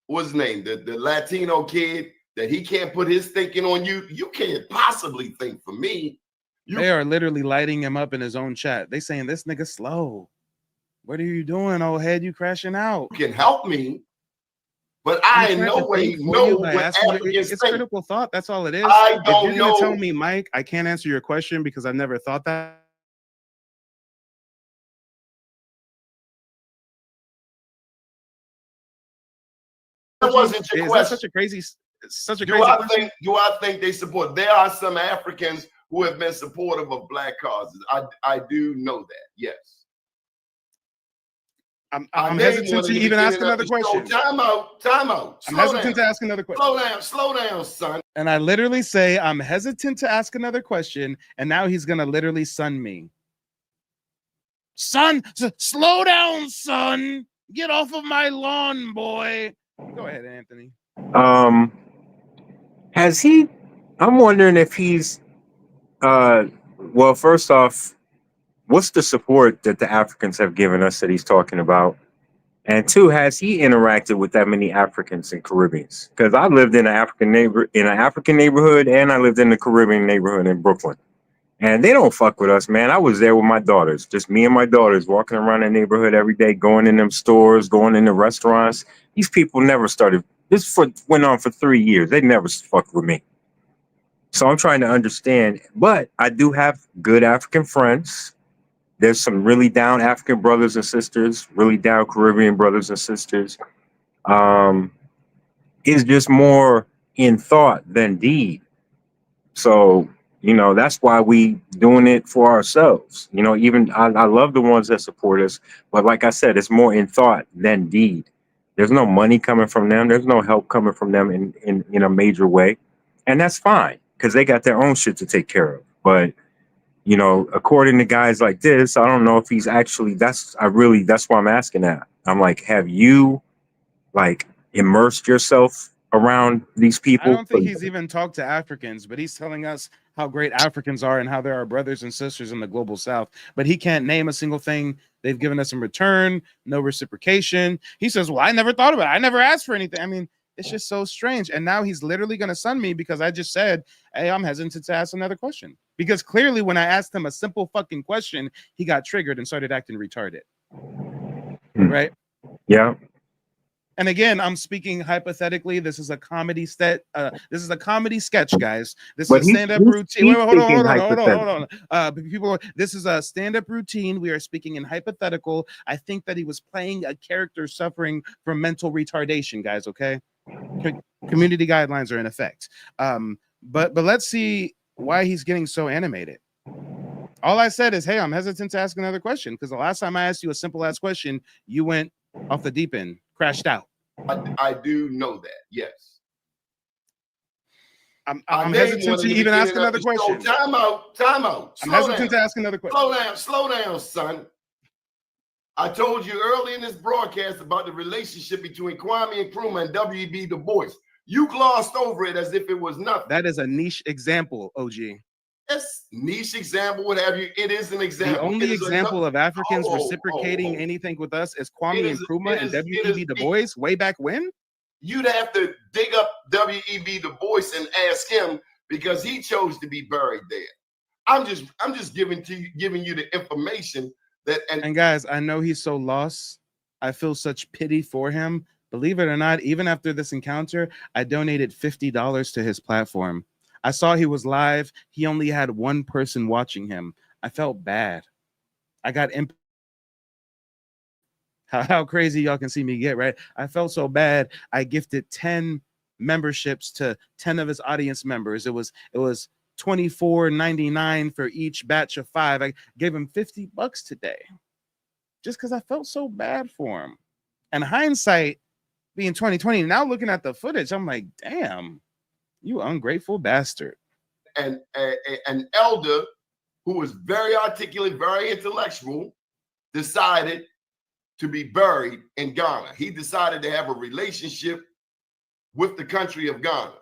what's his name, the Latino kid, that he can't put his thinking on you, you can't possibly think for me. They are literally lighting him up in his own chat. They saying this nigga slow. What are you doing, old head? You crashing out. You can help me, but I in no way know what Africans think. It's critical thought. That's all it is. I don't if you're gonna know. tell me, Mike, I can't answer your question because I never thought that. That wasn't your question. That such a crazy question? Do I think they support? There are some Africans who have been supportive of Black causes. I do know that. Yes. I'm hesitant to even ask another question. Time out. I'm hesitant to ask another question. Slow down, son. And I literally say I'm hesitant to ask another question, and now he's gonna literally sun me. Son, slow down, son. Get off of my lawn, boy. Go ahead, Anthony. Has he? I'm wondering if he's. Well, first off, what's the support that the Africans have given us that he's talking about? And two, has he interacted with that many Africans and Caribbeans? Because I lived in an African neighborhood, and I lived in the Caribbean neighborhood in Brooklyn, and they don't fuck with us, man. I was there with my daughters, just me and my daughters, walking around the neighborhood every day, going in them stores, going in the restaurants. These people never started. Went on for 3 years. They never fucked with me. So I'm trying to understand, but I do have good African friends. There's some really down African brothers and sisters, really down Caribbean brothers and sisters. It's just more in thought than deed. So, that's why we doing it for ourselves. Even I love the ones that support us, but like I said, it's more in thought than deed. There's no money coming from them. There's no help coming from them in a major way. And that's fine, because they got their own shit to take care of. But, according to guys like this, I don't know if he's actually, that's why I'm asking that. I'm like, have you immersed yourself around these people? I don't think he's even talked to Africans, but he's telling us how great Africans are and how they're our brothers and sisters in the global South. But he can't name a single thing they've given us in return, no reciprocation. He says, well, I never thought about it. I never asked for anything. I mean, it's just so strange. And now he's literally going to sun me because I just said, hey, I'm hesitant to ask another question. Because clearly when I asked him a simple fucking question, he got triggered and started acting retarded. Right? Yeah. And again, I'm speaking hypothetically. This is a comedy set. This is a comedy sketch, guys. This But is a stand-up routine. he's Wait, hold speaking on. hypothetically. This is a stand-up routine. We are speaking in hypothetical. I think that he was playing a character suffering from mental retardation, guys. Okay, community guidelines are in effect. But let's see why he's getting so animated. All I said is, hey, I'm hesitant to ask another question because the last time I asked you a simple ass question, you went off the deep end, crashed out. I do know that, yes. I'm hesitant to even ask another question. Time out. I'm hesitant to ask another question. Slow down, son. I told you early in this broadcast about the relationship between Kwame Nkrumah and W.E.B. Du Bois. You glossed over it as if it was nothing. That is a niche example, OG. Yes, niche example, what have you. It is an example. The only example of Africans reciprocating anything with us is Kwame Nkrumah and W.E.B. Du Bois way back when? You'd have to dig up W.E.B. Du Bois and ask him because he chose to be buried there. I'm just giving you the information that and guys, I know he's so lost. I feel such pity for him. Believe it or not, even after this encounter, I donated $50 to his platform. I saw he was live. He only had one person watching him. I felt bad. I got how crazy y'all can see me get, right? I felt so bad. I gifted 10 memberships to 10 of his audience members. It was $24.99 for each batch of 5. I gave him $50 today just because I felt so bad for him. And hindsight being 2020, now looking at the footage, I'm like, damn, you ungrateful bastard. And an elder who was very articulate, very intellectual, decided to be buried in Ghana. He decided to have a relationship with the country of Ghana.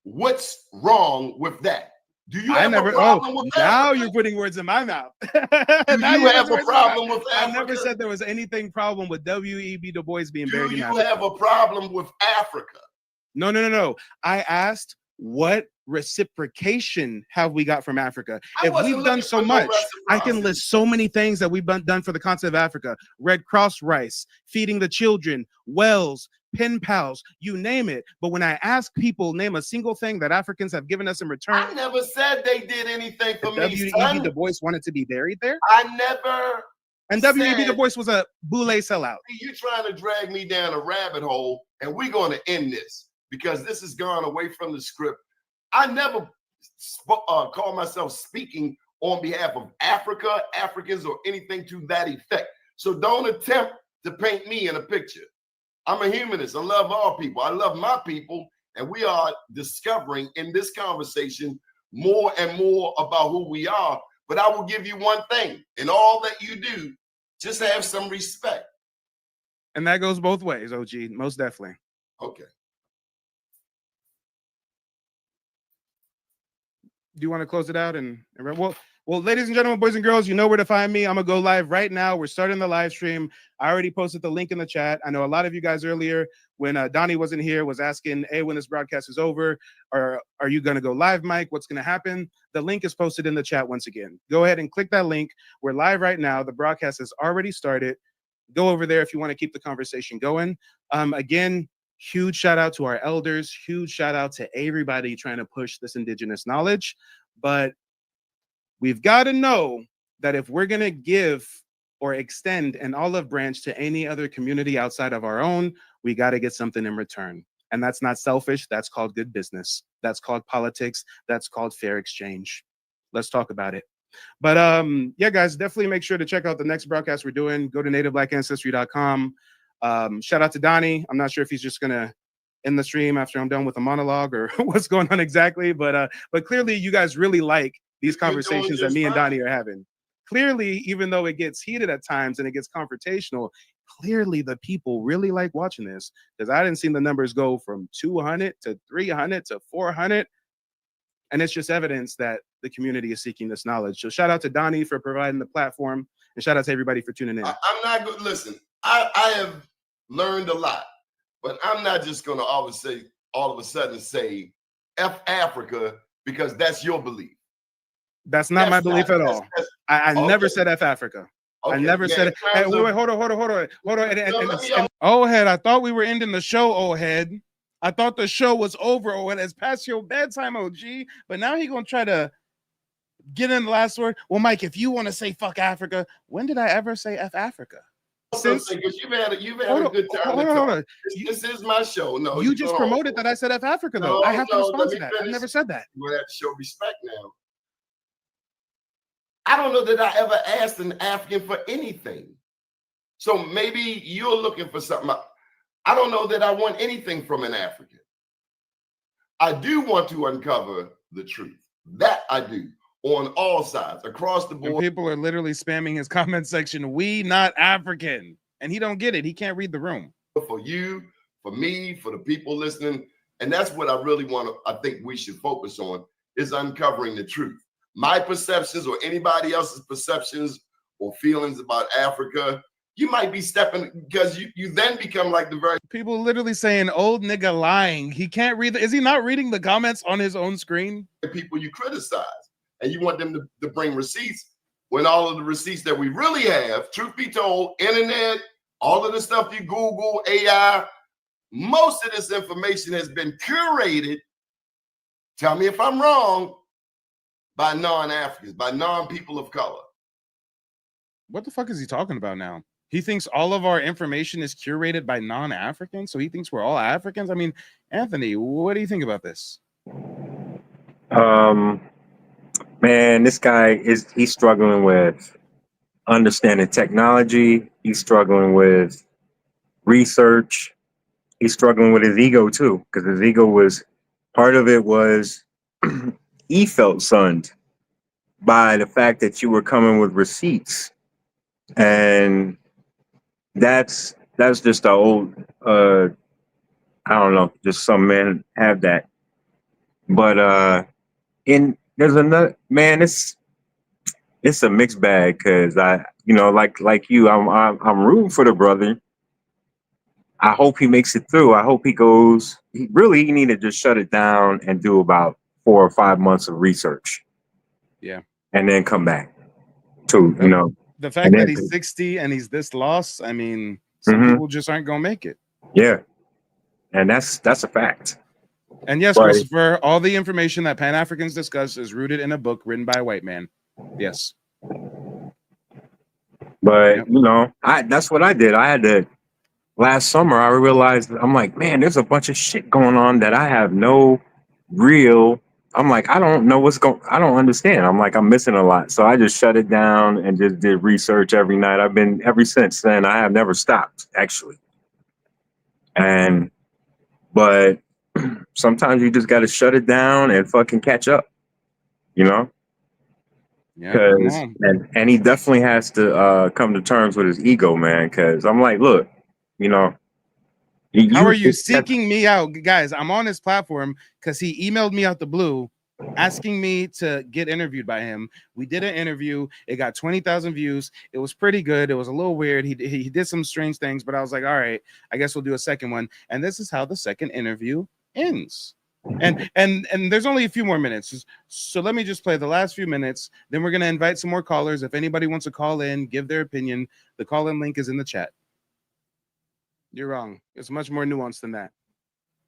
What's wrong with that? Do you have a problem with that? Now you're putting words in my mouth. Do you have a problem with Africa? I never said there was anything problem with W.E.B. Du Bois being buried in Africa. Do you have a problem with Africa? No. I asked, what reciprocation have we got from Africa? If we've done so much, I can list so many things that we've done for the continent of Africa. Red Cross rice, feeding the children, wells, pen pals, you name it. But when I ask people, name a single thing that Africans have given us in return. I never said they did anything for me, W.E.B. Du Bois wanted to be buried there? I never. And W.E.B. Du Bois was a Boule sellout. You're trying to drag me down a rabbit hole, and we're going to end this because this has gone away from the script. I never call myself speaking on behalf of Africa, Africans, or anything to that effect. So don't attempt to paint me in a picture. I'm a humanist. I love all people. I love my people. And we are discovering in this conversation more and more about who we are. But I will give you one thing. In all that you do, just have some respect. And that goes both ways, OG. Most definitely. Okay. Do you want to close it out? Well, ladies and gentlemen, boys and girls, you know where to find me. I'm going to go live right now. We're starting the live stream. I already posted the link in the chat. I know a lot of you guys earlier, when Donnie wasn't here, was asking, hey, when this broadcast is over, are you going to go live, Mike? What's going to happen? The link is posted in the chat once again. Go ahead and click that link. We're live right now. The broadcast has already started. Go over there if you want to keep the conversation going. Again, huge shout out to our elders. Huge shout out to everybody trying to push this indigenous knowledge. But we've got to know that if we're going to give or extend an olive branch to any other community outside of our own, we got to get something in return. And that's not selfish. That's called good business. That's called politics. That's called fair exchange. Let's talk about it. But yeah, guys, definitely make sure to check out the next broadcast we're doing. Go to nativeblack.ancestry.com. Shout out to Donnie. I'm not sure if he's just going to end the stream after I'm done with a monologue or what's going on exactly. But clearly you guys really like these conversations that me and Donnie are having. Clearly, even though it gets heated at times and it gets confrontational, clearly the people really like watching this, because I didn't see the numbers go from 200 to 300 to 400. And it's just evidence that the community is seeking this knowledge. So shout out to Donnie for providing the platform, and shout out to everybody for tuning in. I'm not going to listen. I have learned a lot, but I'm not just going to all of a sudden say F Africa because that's your belief. That's not my belief at all. I never said F Africa. I never said it. Hey, wait, hold on. And old head, I thought we were ending the show, old head. I thought the show was over, old head. It's past your bedtime, OG. But now he gonna try to get in the last word. Well, Mike, if you want to say fuck Africa, when did I ever say F Africa? Since you've had a good time. Hold on. This is my show. No, you just promoted that I said F Africa, though. I have to respond to that. I never said that. You have to show respect now. I don't know that I ever asked an African for anything. So maybe you're looking for something. I don't know that I want anything from an African. I do want to uncover the truth. That I do. On all sides, across the board. And people are literally spamming his comment section, we not African. And he don't get it. He can't read the room. For you, for me, for the people listening. And that's what I really I think we should focus on, is uncovering the truth. My perceptions or anybody else's perceptions or feelings about Africa, you might be stepping, because you then become like the very people literally saying old nigga lying. He can't read is he not reading the comments on his own screen? People you criticize. And you want them to bring receipts, when all of the receipts that we really have, truth be told, internet, all of the stuff you Google, AI, most of this information has been curated, tell me if I'm wrong, by non-Africans, by non-people of color. What the fuck is he talking about now? He thinks all of our information is curated by non-Africans, so he thinks we're all Africans? I mean, Anthony, what do you think about this? Man, this guy he's struggling with understanding technology. He's struggling with research. He's struggling with his ego too, because his ego was part of it was he felt sunned by the fact that you were coming with receipts. And that's just the old I don't know, just some men have that. But there's another man. It's a mixed bag, because like you, I'm rooting for the brother. I hope he makes it through. I hope he goes. He need to just shut it down and do about 4 or 5 months of research. Yeah, and then come back to the fact that he's 60 and he's this lost. I mean, some people just aren't gonna make it. Yeah, and that's a fact. And yes, Christopher, all the information that Pan-Africans discuss is rooted in a book written by a white man. Yes. But, that's what I did. I had to, last summer, I realized, I'm like, man, there's a bunch of shit going on that I have no real, I'm like, I don't know I don't understand. I'm like, I'm missing a lot. So I just shut it down and just did research every night. Ever since then, I have never stopped, actually. But sometimes you just got to shut it down and fucking catch up, Yeah. And he definitely has to come to terms with his ego, man. Because I'm like, look, how are you seeking me out, guys? I'm on his platform because he emailed me out the blue, asking me to get interviewed by him. We did an interview. It got 20,000 views. It was pretty good. It was a little weird. He did some strange things, but I was like, all right, I guess we'll do a second one. And this is how the second interview ends. And there's only a few more minutes, so let me just play the last few minutes. Then we're gonna invite some more callers. If anybody wants to call in, give their opinion, the call-in link is in the chat. You're wrong. It's much more nuanced than that.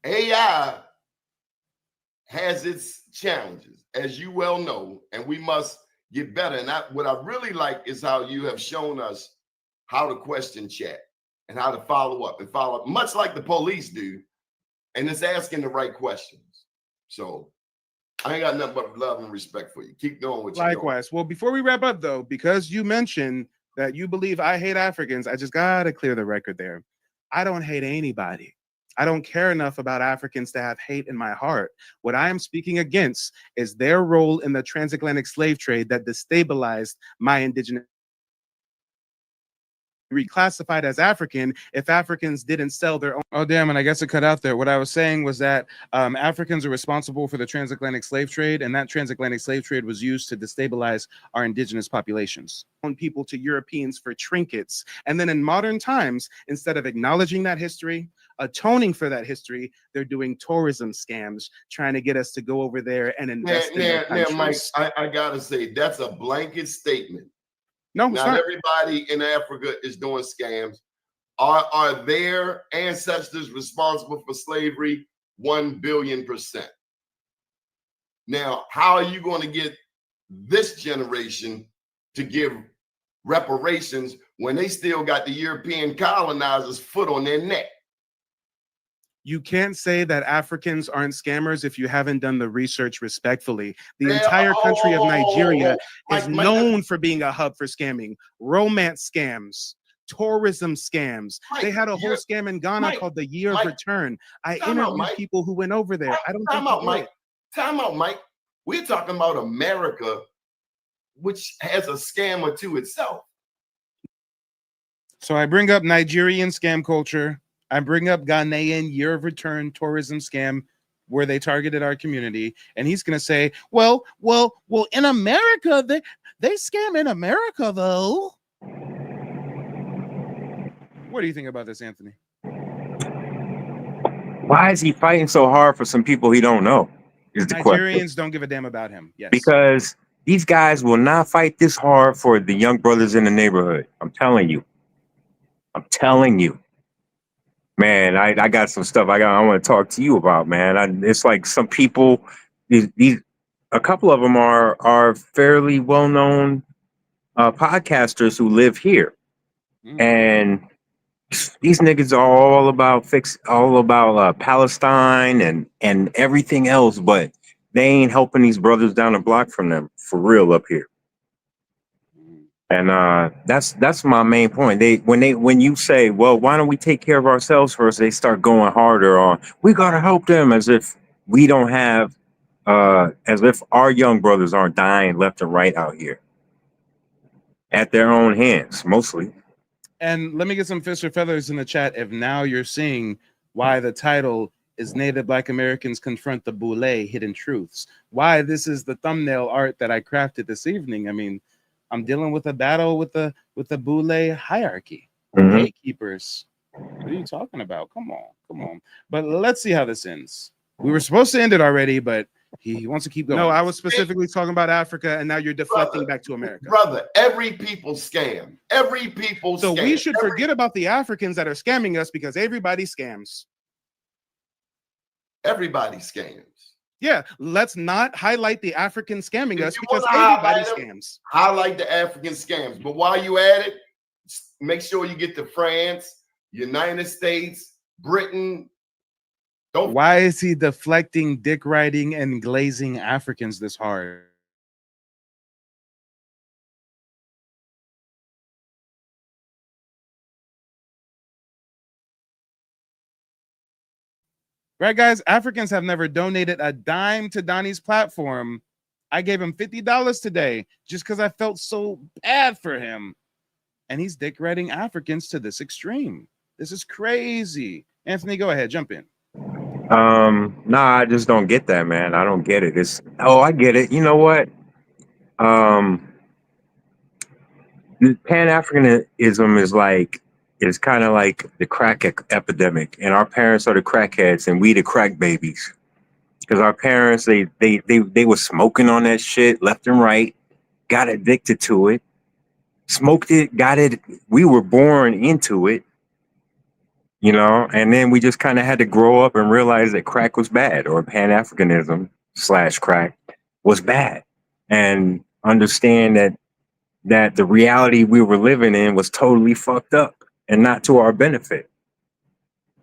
AI has its challenges, as you well know, and we must get better. And what I really like is how you have shown us how to question chat and how to follow up, much like the police do. And it's asking the right questions. So I ain't got nothing but love and respect for you. Keep doing what you're doing. Likewise. Well, before we wrap up, though, because you mentioned that you believe I hate Africans, I just got to clear the record there. I don't hate anybody. I don't care enough about Africans to have hate in my heart. What I am speaking against is their role in the transatlantic slave trade that destabilized my indigenous reclassified as African if Africans didn't sell their own. Oh, damn, and I guess it cut out there. What I was saying was that Africans are responsible for the transatlantic slave trade, and that transatlantic slave trade was used to destabilize our indigenous populations. People to Europeans for trinkets. And then in modern times, instead of acknowledging that history, atoning for that history, they're doing tourism scams, trying to get us to go over there and invest in their countries. Mike, I gotta say, that's a blanket statement. No, it's Not not. everybody in Africa is doing scams. Are their ancestors responsible for slavery? 1,000,000,000%. Now, how are you going to get this generation to give reparations when they still got the European colonizers' foot on their neck? You can't say that Africans aren't scammers if you haven't done the research respectfully. The entire country of Nigeria is known for being a hub for scamming, romance scams, tourism scams. They had a whole scam in Ghana called the Year of Return. I interviewed people who went over there. I don't think you did. Time out, Mike. We're talking about America, which has a scam or two itself. So I bring up Nigerian scam culture. I bring up Ghanaian Year of Return tourism scam where they targeted our community. And he's going to say, well, in America, they scam in America, though. What do you think about this, Anthony? Why is he fighting so hard for some people he don't know? Is the question. Nigerians don't give a damn about him. Yes. Because these guys will not fight this hard for the young brothers in the neighborhood. I'm telling you. Man, I got some stuff I want to talk to you about, man. It's like some people, a couple of them are fairly well-known podcasters who live here. And these niggas are all about Palestine and everything else, but they ain't helping these brothers down the block from them for real up here. And that's my main point. When you say, well, why don't we take care of ourselves first? They start going harder on, we gotta help them, as if we don't have, as if our young brothers aren't dying left and right out here at their own hands, mostly. And let me get some fish or feathers in the chat if now you're seeing why the title is Native Black Americans Confront the Boule, Hidden Truths. Why this is the thumbnail art that I crafted this evening. I mean, I'm dealing with a battle with the Boule hierarchy. Gatekeepers. What are you talking about? Come on. But let's see how this ends. We were supposed to end it already, but he wants to keep going. No, I was specifically talking about Africa, and now you're deflecting back to America. Brother, every people scam. Every people so scam. We should forget about the Africans that are scamming us because everybody scams. Everybody scams. Yeah, let's not highlight the African scamming us because everybody scams. Highlight the African scams. But while you at it, make sure you get to France, United States, Britain. Why is he deflecting, dick riding, and glazing Africans this hard? Right, guys, Africans have never donated a dime to Donnie's platform. I gave him $50 today just because I felt so bad for him. And he's dick riding Africans to this extreme. This is crazy. Anthony, go ahead, jump in. Nah, I just don't get that, man. I don't get it. I get it. You know what? Pan-Africanism is kind of like the crack epidemic, and our parents are the crackheads and we the crack babies. Because our parents, they were smoking on that shit left and right, got addicted to it, smoked it, got it. We were born into it, you know, and then we just kind of had to grow up and realize that crack was bad, or Pan-Africanism / crack was bad, and understand that the reality we were living in was totally fucked up and not to our benefit,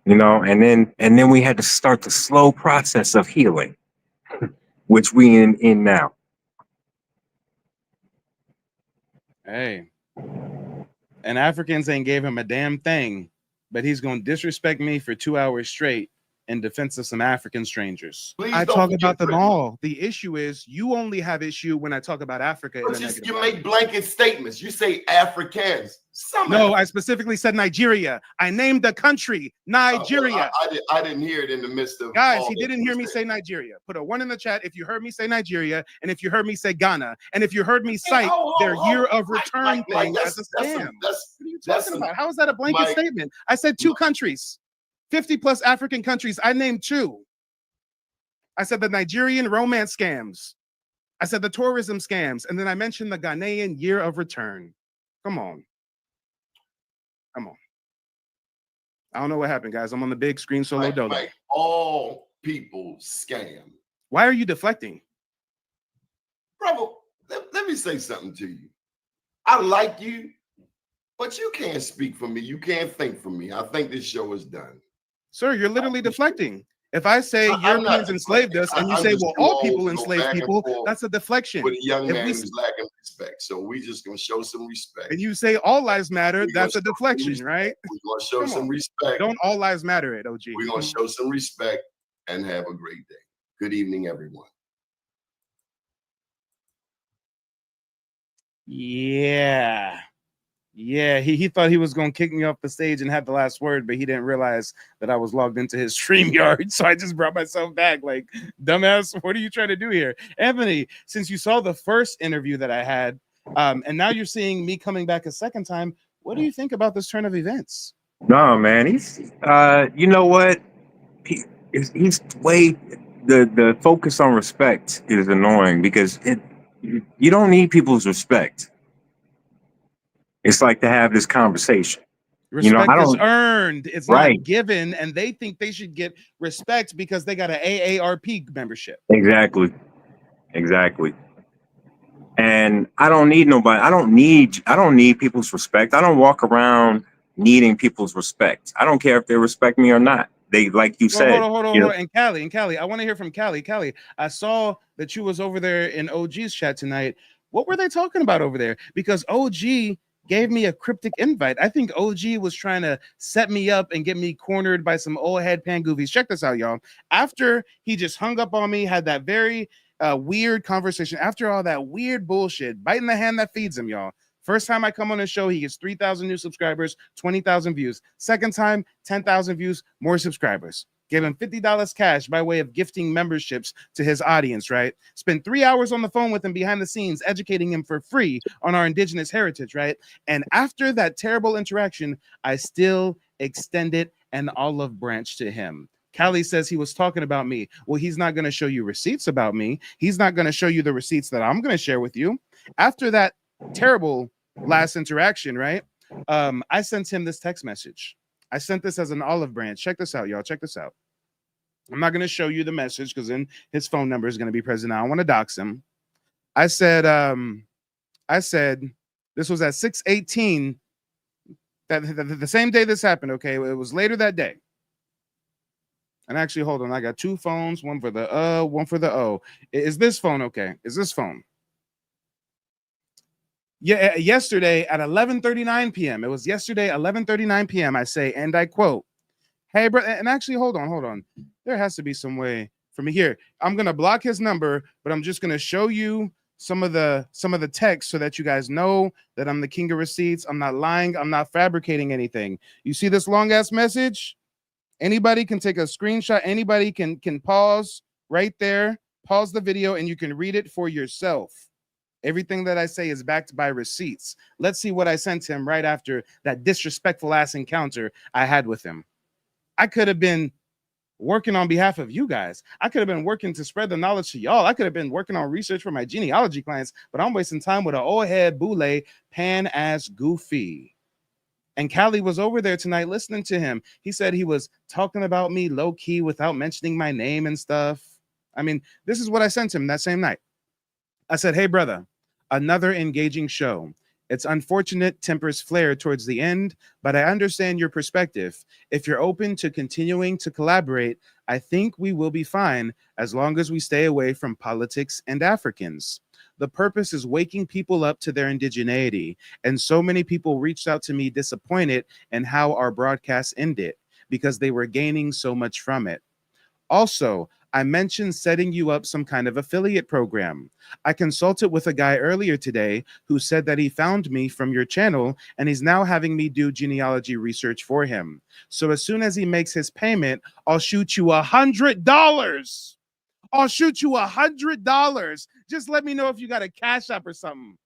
you know. And then we had to start the slow process of healing, which we in now. Hey, and Africans ain't gave him a damn thing, but he's gonna disrespect me for 2 hours straight in defense of some African strangers. I talk about them all. The issue is you only have issue when I talk about Africa. You make blanket statements. You say Africans. No, I specifically said Nigeria. I named the country Nigeria. I didn't hear it in the midst of. Guys, he didn't hear me say Nigeria. Put a 1 in the chat if you heard me say Nigeria, and if you heard me say Ghana, and if you heard me cite their year of return thing as a scam. What are you talking about? How is that a blanket statement? I said 2 countries. 50 plus African countries. I named 2. I said the Nigerian romance scams. I said the tourism scams. And then I mentioned the Ghanaian year of return. Come on. Come on. I don't know what happened, guys. I'm on the big screen solo dolo. Like all people scam. Why are you deflecting? Brother, let me say something to you. I like you, but you can't speak for me. You can't think for me. I think this show is done. Sir, you're literally deflecting. If I say Europeans enslaved us and you say, well, all people enslaved people, that's a deflection. With a young man who's lacking respect. So we just going to show some respect. And you say all lives matter, that's a deflection, right? We're going to show some respect. Don't all lives matter it, OG. We're going to show some respect and have a great day. Good evening, everyone. Yeah. Yeah, he thought he was going to kick me off the stage and have the last word, but he didn't realize that I was logged into his StreamYard. So I just brought myself back like, dumbass, what are you trying to do here? Anthony, since you saw the first interview that I had, and now you're seeing me coming back a second time, what do you think about this turn of events? No, man, he's, you know what? He's way, the focus on respect is annoying because you don't need people's respect. It's like to have this conversation. Respect is earned. It's right. Not given, and they think they should get respect because they got an AARP membership. Exactly. And I don't need nobody. I don't need people's respect. I don't walk around needing people's respect. I don't care if they respect me or not. They, like you said. Hold on. And Callie, I want to hear from Callie. Callie, I saw that you was over there in OG's chat tonight. What were they talking about over there? Because OG gave me a cryptic invite. I think OG was trying to set me up and get me cornered by some old head pangoovies. Check this out, y'all. After he just hung up on me, had that very weird conversation, after all that weird bullshit, biting the hand that feeds him, y'all. First time I come on the show, he gets 3,000 new subscribers, 20,000 views. Second time, 10,000 views, more subscribers. Gave him $50 cash by way of gifting memberships to his audience, right? Spent 3 hours on the phone with him behind the scenes, educating him for free on our indigenous heritage, right? And after that terrible interaction, I still extended an olive branch to him. Callie says he was talking about me. Well, he's not going to show you receipts about me. He's not going to show you the receipts that I'm going to share with you. After that terrible last interaction, right? I sent him this text message. I sent this as an olive branch. Check this out, y'all. Check this out. I'm not going to show you the message because then his phone number is going to be present. I want to dox him. I said, this was at 6:18. The same day this happened. Okay, it was later that day. And actually, hold on. I got two phones. One for the one for the O. Is this phone okay? Is this phone? Yeah, yesterday at 11:39 p.m. It was yesterday 11:39 p.m. I say, and I quote, "Hey, bro," and actually, hold on. There has to be some way for me here. I'm gonna block his number, but I'm just gonna show you some of the text so that you guys know that I'm the king of receipts. I'm not lying. I'm not fabricating anything. You see this long ass message? Anybody can take a screenshot. Anybody can pause right there, pause the video, and you can read it for yourself. Everything that I say is backed by receipts. Let's see what I sent him right after that disrespectful ass encounter I had with him. I could have been working on behalf of you guys. I could have been working to spread the knowledge to y'all. I could have been working on research for my genealogy clients, but I'm wasting time with an old head boule pan ass goofy. And Callie was over there tonight listening to him. He said he was talking about me low key without mentioning my name and stuff. I mean, this is what I sent him that same night. I said, "Hey, brother, another engaging show. It's unfortunate tempers flare towards the end, but I understand your perspective. If you're open to continuing to collaborate, I think we will be fine as long as we stay away from politics and Africans. The purpose is waking people up to their indigeneity, and so many people reached out to me disappointed in how our broadcast ended because they were gaining so much from it. Also, I mentioned setting you up some kind of affiliate program. I consulted with a guy earlier today who said that he found me from your channel and he's now having me do genealogy research for him. So as soon as he makes his payment, I'll shoot you $100. I'll shoot you $100. Just let me know if you got a Cash App or something."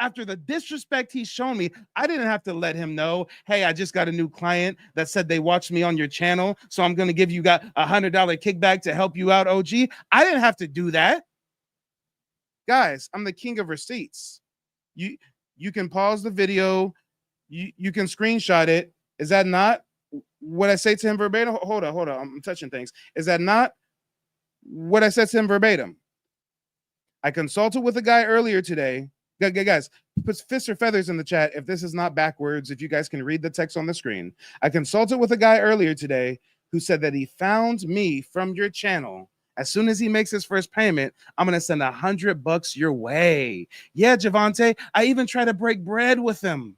After the disrespect he's shown me, I didn't have to let him know, "Hey, I just got a new client that said they watched me on your channel, so I'm going to give you a $100 kickback to help you out, OG." I didn't have to do that. Guys, I'm the king of receipts. You can pause the video. You can screenshot it. Is that not what I say to him verbatim? Hold on. I'm touching things. Is that not what I said to him verbatim? I consulted with a guy earlier today. Guys, put fists or feathers in the chat if this is not backwards, if you guys can read the text on the screen. I consulted with a guy earlier today who said that he found me from your channel. As soon as he makes his first payment, I'm going to send $100 your way. Yeah, Javante, I even try to break bread with him.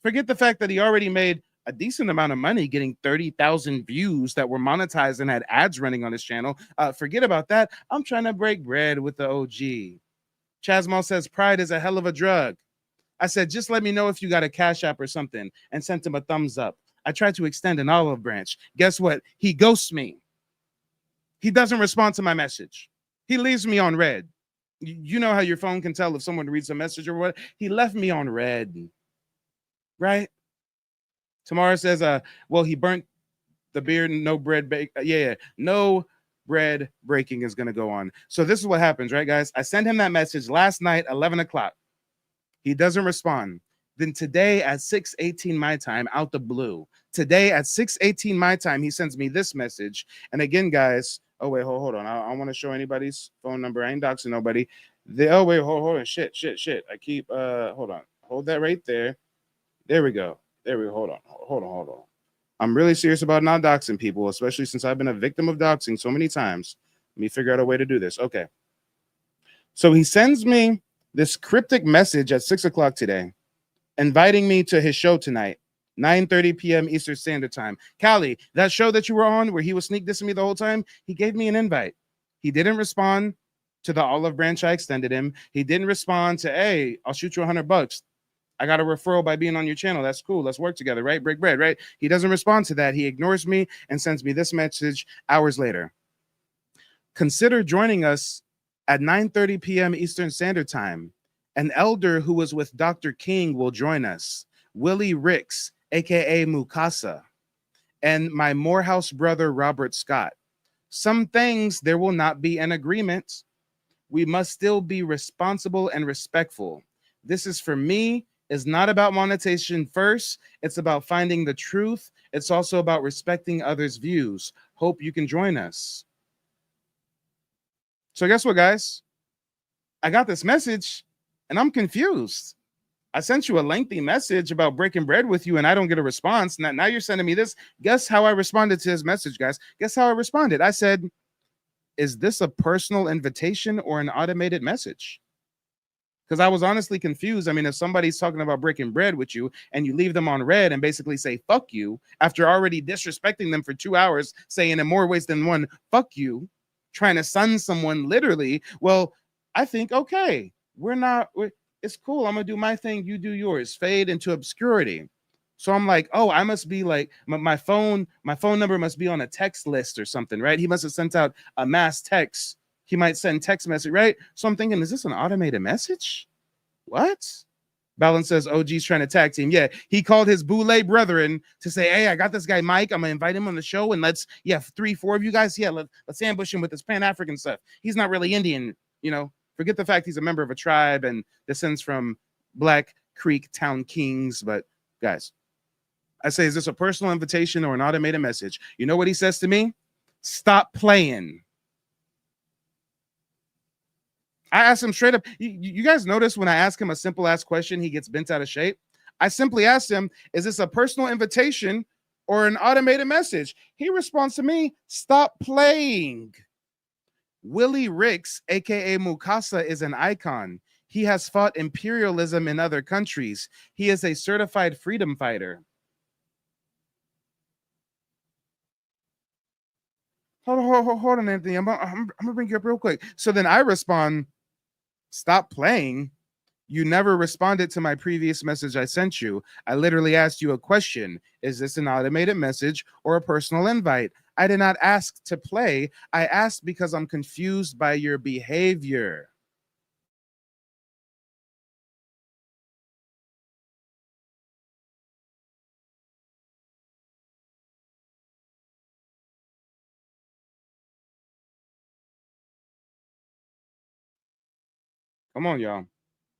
Forget the fact that he already made a decent amount of money getting 30,000 views that were monetized and had ads running on his channel. Forget about that. I'm trying to break bread with the OG. Chasmal says pride is a hell of a drug. I said, just let me know if you got a Cash App or something, and sent him a thumbs up. I tried to extend an olive branch. Guess what? He ghosts me. He doesn't respond to my message. He leaves me on red. You know how your phone can tell if someone reads a message or what? He left me on red. Right? Tamara says, well, he burnt the beard, no bread bake. No bread breaking is going to go on. So this is what happens, right, guys? I sent him that message last night, 11 o'clock. He doesn't respond. Then today at 6:18 my time, out the blue. Today at 6:18 my time, he sends me this message. And again, guys, oh, wait, hold on. I want to show anybody's phone number. I ain't doxing nobody. Oh, wait, hold on. Shit. I keep, hold on. Hold that right there. There we go. Hold on. I'm really serious about not doxing people, especially since I've been a victim of doxing so many times. Let me figure out a way to do this. Okay. So he sends me this cryptic message at 6 o'clock today, inviting me to his show tonight, 9:30 p.m. Eastern Standard Time. Callie, that show that you were on where he was sneak dissing me the whole time, he gave me an invite. He didn't respond to the olive branch I extended him. He didn't respond to, hey, I'll shoot you $100. I got a referral by being on your channel. That's cool. Let's work together, right? Break bread, right? He doesn't respond to that. He ignores me and sends me this message hours later. Consider joining us at 9:30 p.m. Eastern Standard Time. An elder who was with Dr. King will join us. Willie Ricks, aka Mukasa, and my Morehouse brother, Robert Scott. Some things there will not be an agreement. We must still be responsible and respectful. This is for me. It's not about monetization first. It's about finding the truth. It's also about respecting others' views. Hope you can join us. So guess what, guys? I got this message and I'm confused. I sent you a lengthy message about breaking bread with you and I don't get a response. Now you're sending me this. Guess how I responded to his message, guys? Guess how I responded? I said, is this a personal invitation or an automated message? Because I was honestly confused. I mean, if somebody's talking about breaking bread with you and you leave them on red and basically say, fuck you, after already disrespecting them for 2 hours, saying in more ways than one, fuck you, trying to sun someone literally, well, I think, okay, it's cool. I'm going to do my thing. You do yours. Fade into obscurity. So I'm like, oh, I must be like, my phone number must be on a text list or something, right? He must have sent out a mass text. He might send text message, right? So I'm thinking, is this an automated message? What? Balance says OG's trying to tag team. Yeah, he called his Boule brethren to say, hey, I got this guy Mike. I'm gonna invite him on the show, and let's 3-4 of you guys. Yeah, let's ambush him with this Pan-African stuff. He's not really Indian, Forget the fact he's a member of a tribe and descends from Black Creek Town Kings. But guys, I say, is this a personal invitation or an automated message? You know what he says to me? Stop playing. I asked him straight up. You guys notice when I ask him a simple ass question, he gets bent out of shape. I simply asked him, is this a personal invitation or an automated message? He responds to me, stop playing. Willie Ricks, aka Mukasa, is an icon. He has fought imperialism in other countries. He is a certified freedom fighter. Hold on, Anthony. I'm gonna bring you up real quick. So then I respond, stop playing. You never responded to my previous message I sent you. I literally asked you a question. Is this an automated message or a personal invite? I did not ask to play. I asked because I'm confused by your behavior. Come on, y'all.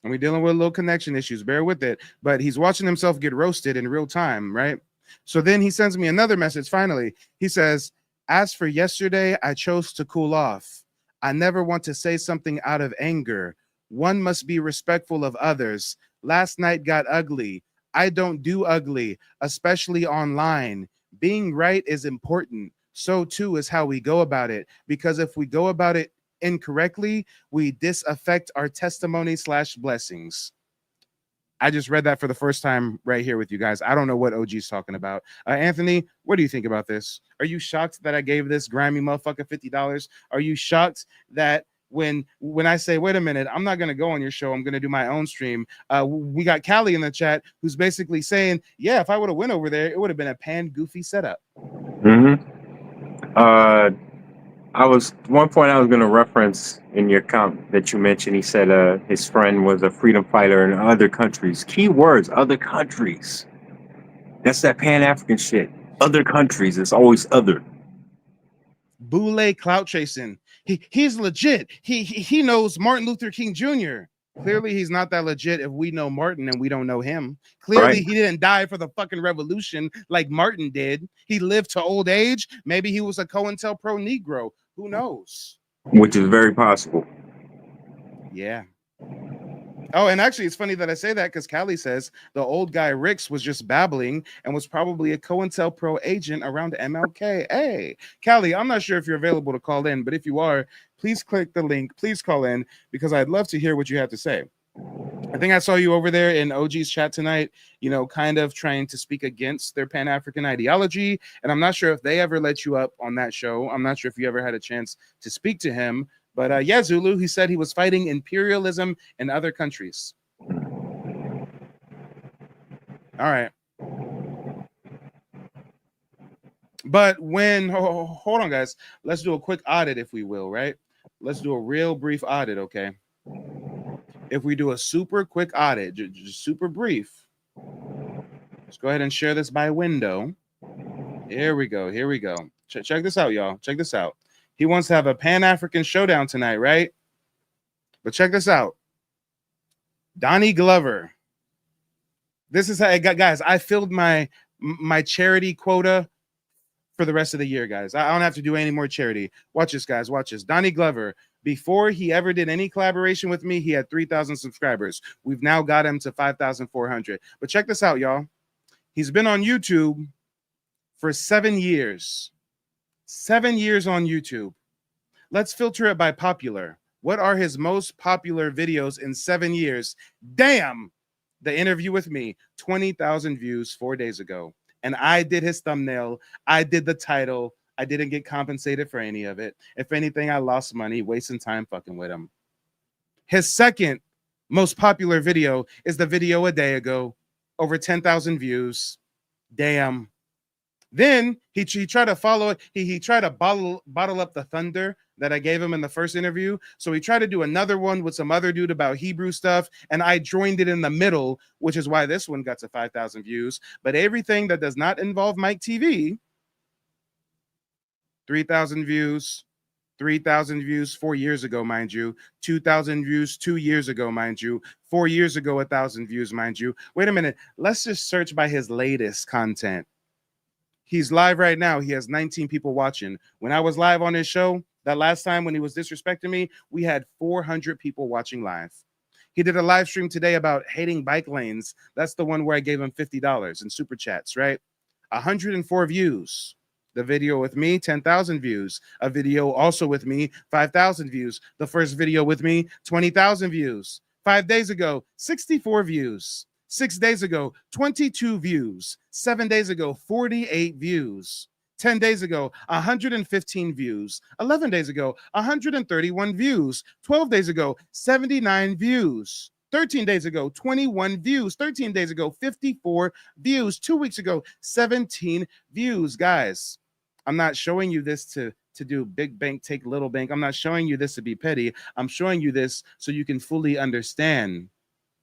And we're dealing with little connection issues. Bear with it. But he's watching himself get roasted in real time, right? So then he sends me another message. Finally, he says, as for yesterday, I chose to cool off. I never want to say something out of anger. One must be respectful of others. Last night got ugly. I don't do ugly, especially online. Being right is important. So too is how we go about it. Because if we go about it incorrectly, we disaffect our testimony / blessings. I just read that for the first time right here with you guys. I don't know what OG's talking about. Anthony, what do you think about this? Are you shocked that I gave this grimy motherfucker $50? Are you shocked that when I say, wait a minute, I'm not going to go on your show, I'm going to do my own stream? We got Callie in the chat who's basically saying, yeah, if I would have went over there, it would have been a pan goofy setup. One point I was going to reference in your comment that you mentioned. He said his friend was a freedom fighter in other countries. Key words, other countries. That's that Pan-African shit. Other countries. It's always other. Boule clout chasing. He's legit. He knows Martin Luther King Jr. Clearly, he's not that legit if we know Martin and we don't know him. Clearly, Right. He didn't die for the fucking revolution like Martin did. He lived to old age. Maybe he was a COINTELPRO Negro. Who knows? Which is very possible. Yeah. Oh, and actually, it's funny that I say that because Callie says the old guy Rix was just babbling and was probably a COINTELPRO agent around MLK. Hey, Callie, I'm not sure if you're available to call in, but if you are, please click the link. Please call in because I'd love to hear what you have to say. I think I saw you over there in OG's chat tonight, you know, kind of trying to speak against their Pan-African ideology. And I'm not sure if they ever let you up on that show. I'm not sure if you ever had a chance to speak to him. But yeah, Zulu, he said he was fighting imperialism in other countries. All right. But when, hold on, guys. Let's do a quick audit, if we will, right? Let's do a real brief audit, okay? If we do a super quick audit, just super brief. Let's go ahead and share this by window. Here we go. Here we go. Check this out, y'all. Check this out. He wants to have a Pan-African showdown tonight, right? But check this out. Donnie Glover. This is how, guys, I filled my charity quota for the rest of the year, guys. I don't have to do any more charity. Watch this, guys. Watch this. Donnie Glover, before he ever did any collaboration with me, he had 3,000 subscribers. We've now got him to 5,400. But check this out, y'all. He's been on YouTube for 7 years. 7 years on YouTube. Let's filter it by popular. What are his most popular videos in 7 years? Damn! The interview with me, 20,000 views 4 days ago. And I did his thumbnail. I did the title. I didn't get compensated for any of it. If anything, I lost money wasting time fucking with him. His second most popular video is the video a day ago. Over 10,000 views. Damn. Then he tried to follow it. He tried to bottle up the thunder that I gave him in the first interview. So he tried to do another one with some other dude about Hebrew stuff, and I joined it in the middle, which is why this one got to 5,000 views. But everything that does not involve Mike TV, 3,000 views, 3,000 views 4 years ago, mind you, 2,000 views 2 years ago, mind you, 4 years ago, 1,000 views, mind you. Wait a minute. Let's just search by his latest content. He's live right now. He has 19 people watching. When I was live on his show, that last time when he was disrespecting me, we had 400 people watching live. He did a live stream today about hating bike lanes. That's the one where I gave him $50 in super chats, right? 104 views. The video with me, 10,000 views. A video also with me, 5,000 views. The first video with me, 20,000 views. 5 days ago, 64 views. 6 days ago, 22 views. 7 days ago, 48 views. 10 days ago, 115 views. 11 days ago, 131 views. 12 days ago, 79 views. 13 days ago, 21 views. 13 days ago, 54 views. 2 weeks ago, 17 views. Guys, I'm not showing you this to do big bank, take little bank. I'm not showing you this to be petty. I'm showing you this so you can fully understand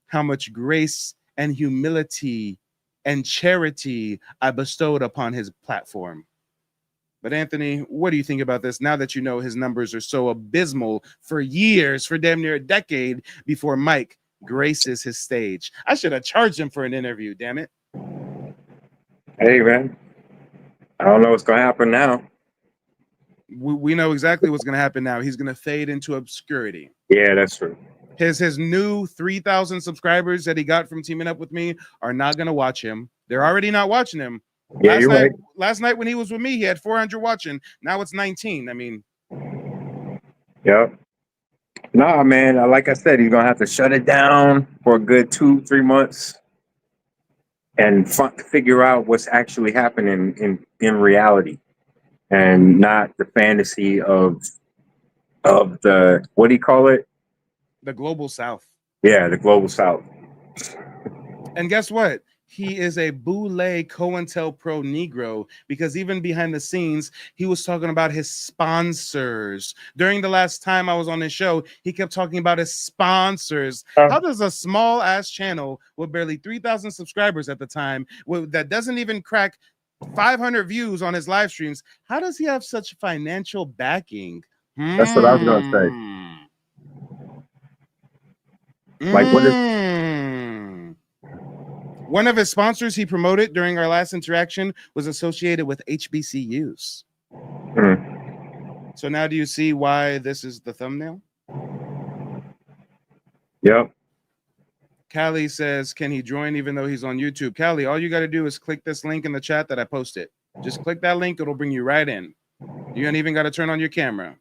how much grace and humility and charity I bestowed upon his platform. But Anthony, what do you think about this now that you know his numbers are so abysmal for years, for damn near a decade before Mike graces his stage. I should have charged him for an interview, damn it. Hey, man. I don't know what's going to happen now. We know exactly what's going to happen now. He's going to fade into obscurity. Yeah, that's true. His new 3,000 subscribers that he got from teaming up with me are not going to watch him. They're already not watching him. Yeah, you're right. Last night when he was with me, he had 400 watching. Now it's 19. I mean, yep. Nah, man. Like I said, he's gonna have to shut it down for a good 2-3 months and figure out what's actually happening in reality, and not the fantasy of the, what do you call it? The global South. Yeah, the global South. And guess what? He is a Boule COINTELPRO Negro, because even behind the scenes, he was talking about his sponsors. During the last time I was on his show, he kept talking about his sponsors. How does a small ass channel with barely 3,000 subscribers at the time, that doesn't even crack 500 views on his live streams, how does he have such financial backing? That's what I was gonna say. Like, what is one of his sponsors he promoted during our last interaction was associated with HBCUs. So now do you see why this is the thumbnail? Yep. Callie says, can he join even though he's on YouTube? Callie, all you got to do is click this link in the chat that I posted. Just click that link. It'll bring you right in. You ain't even got to turn on your camera.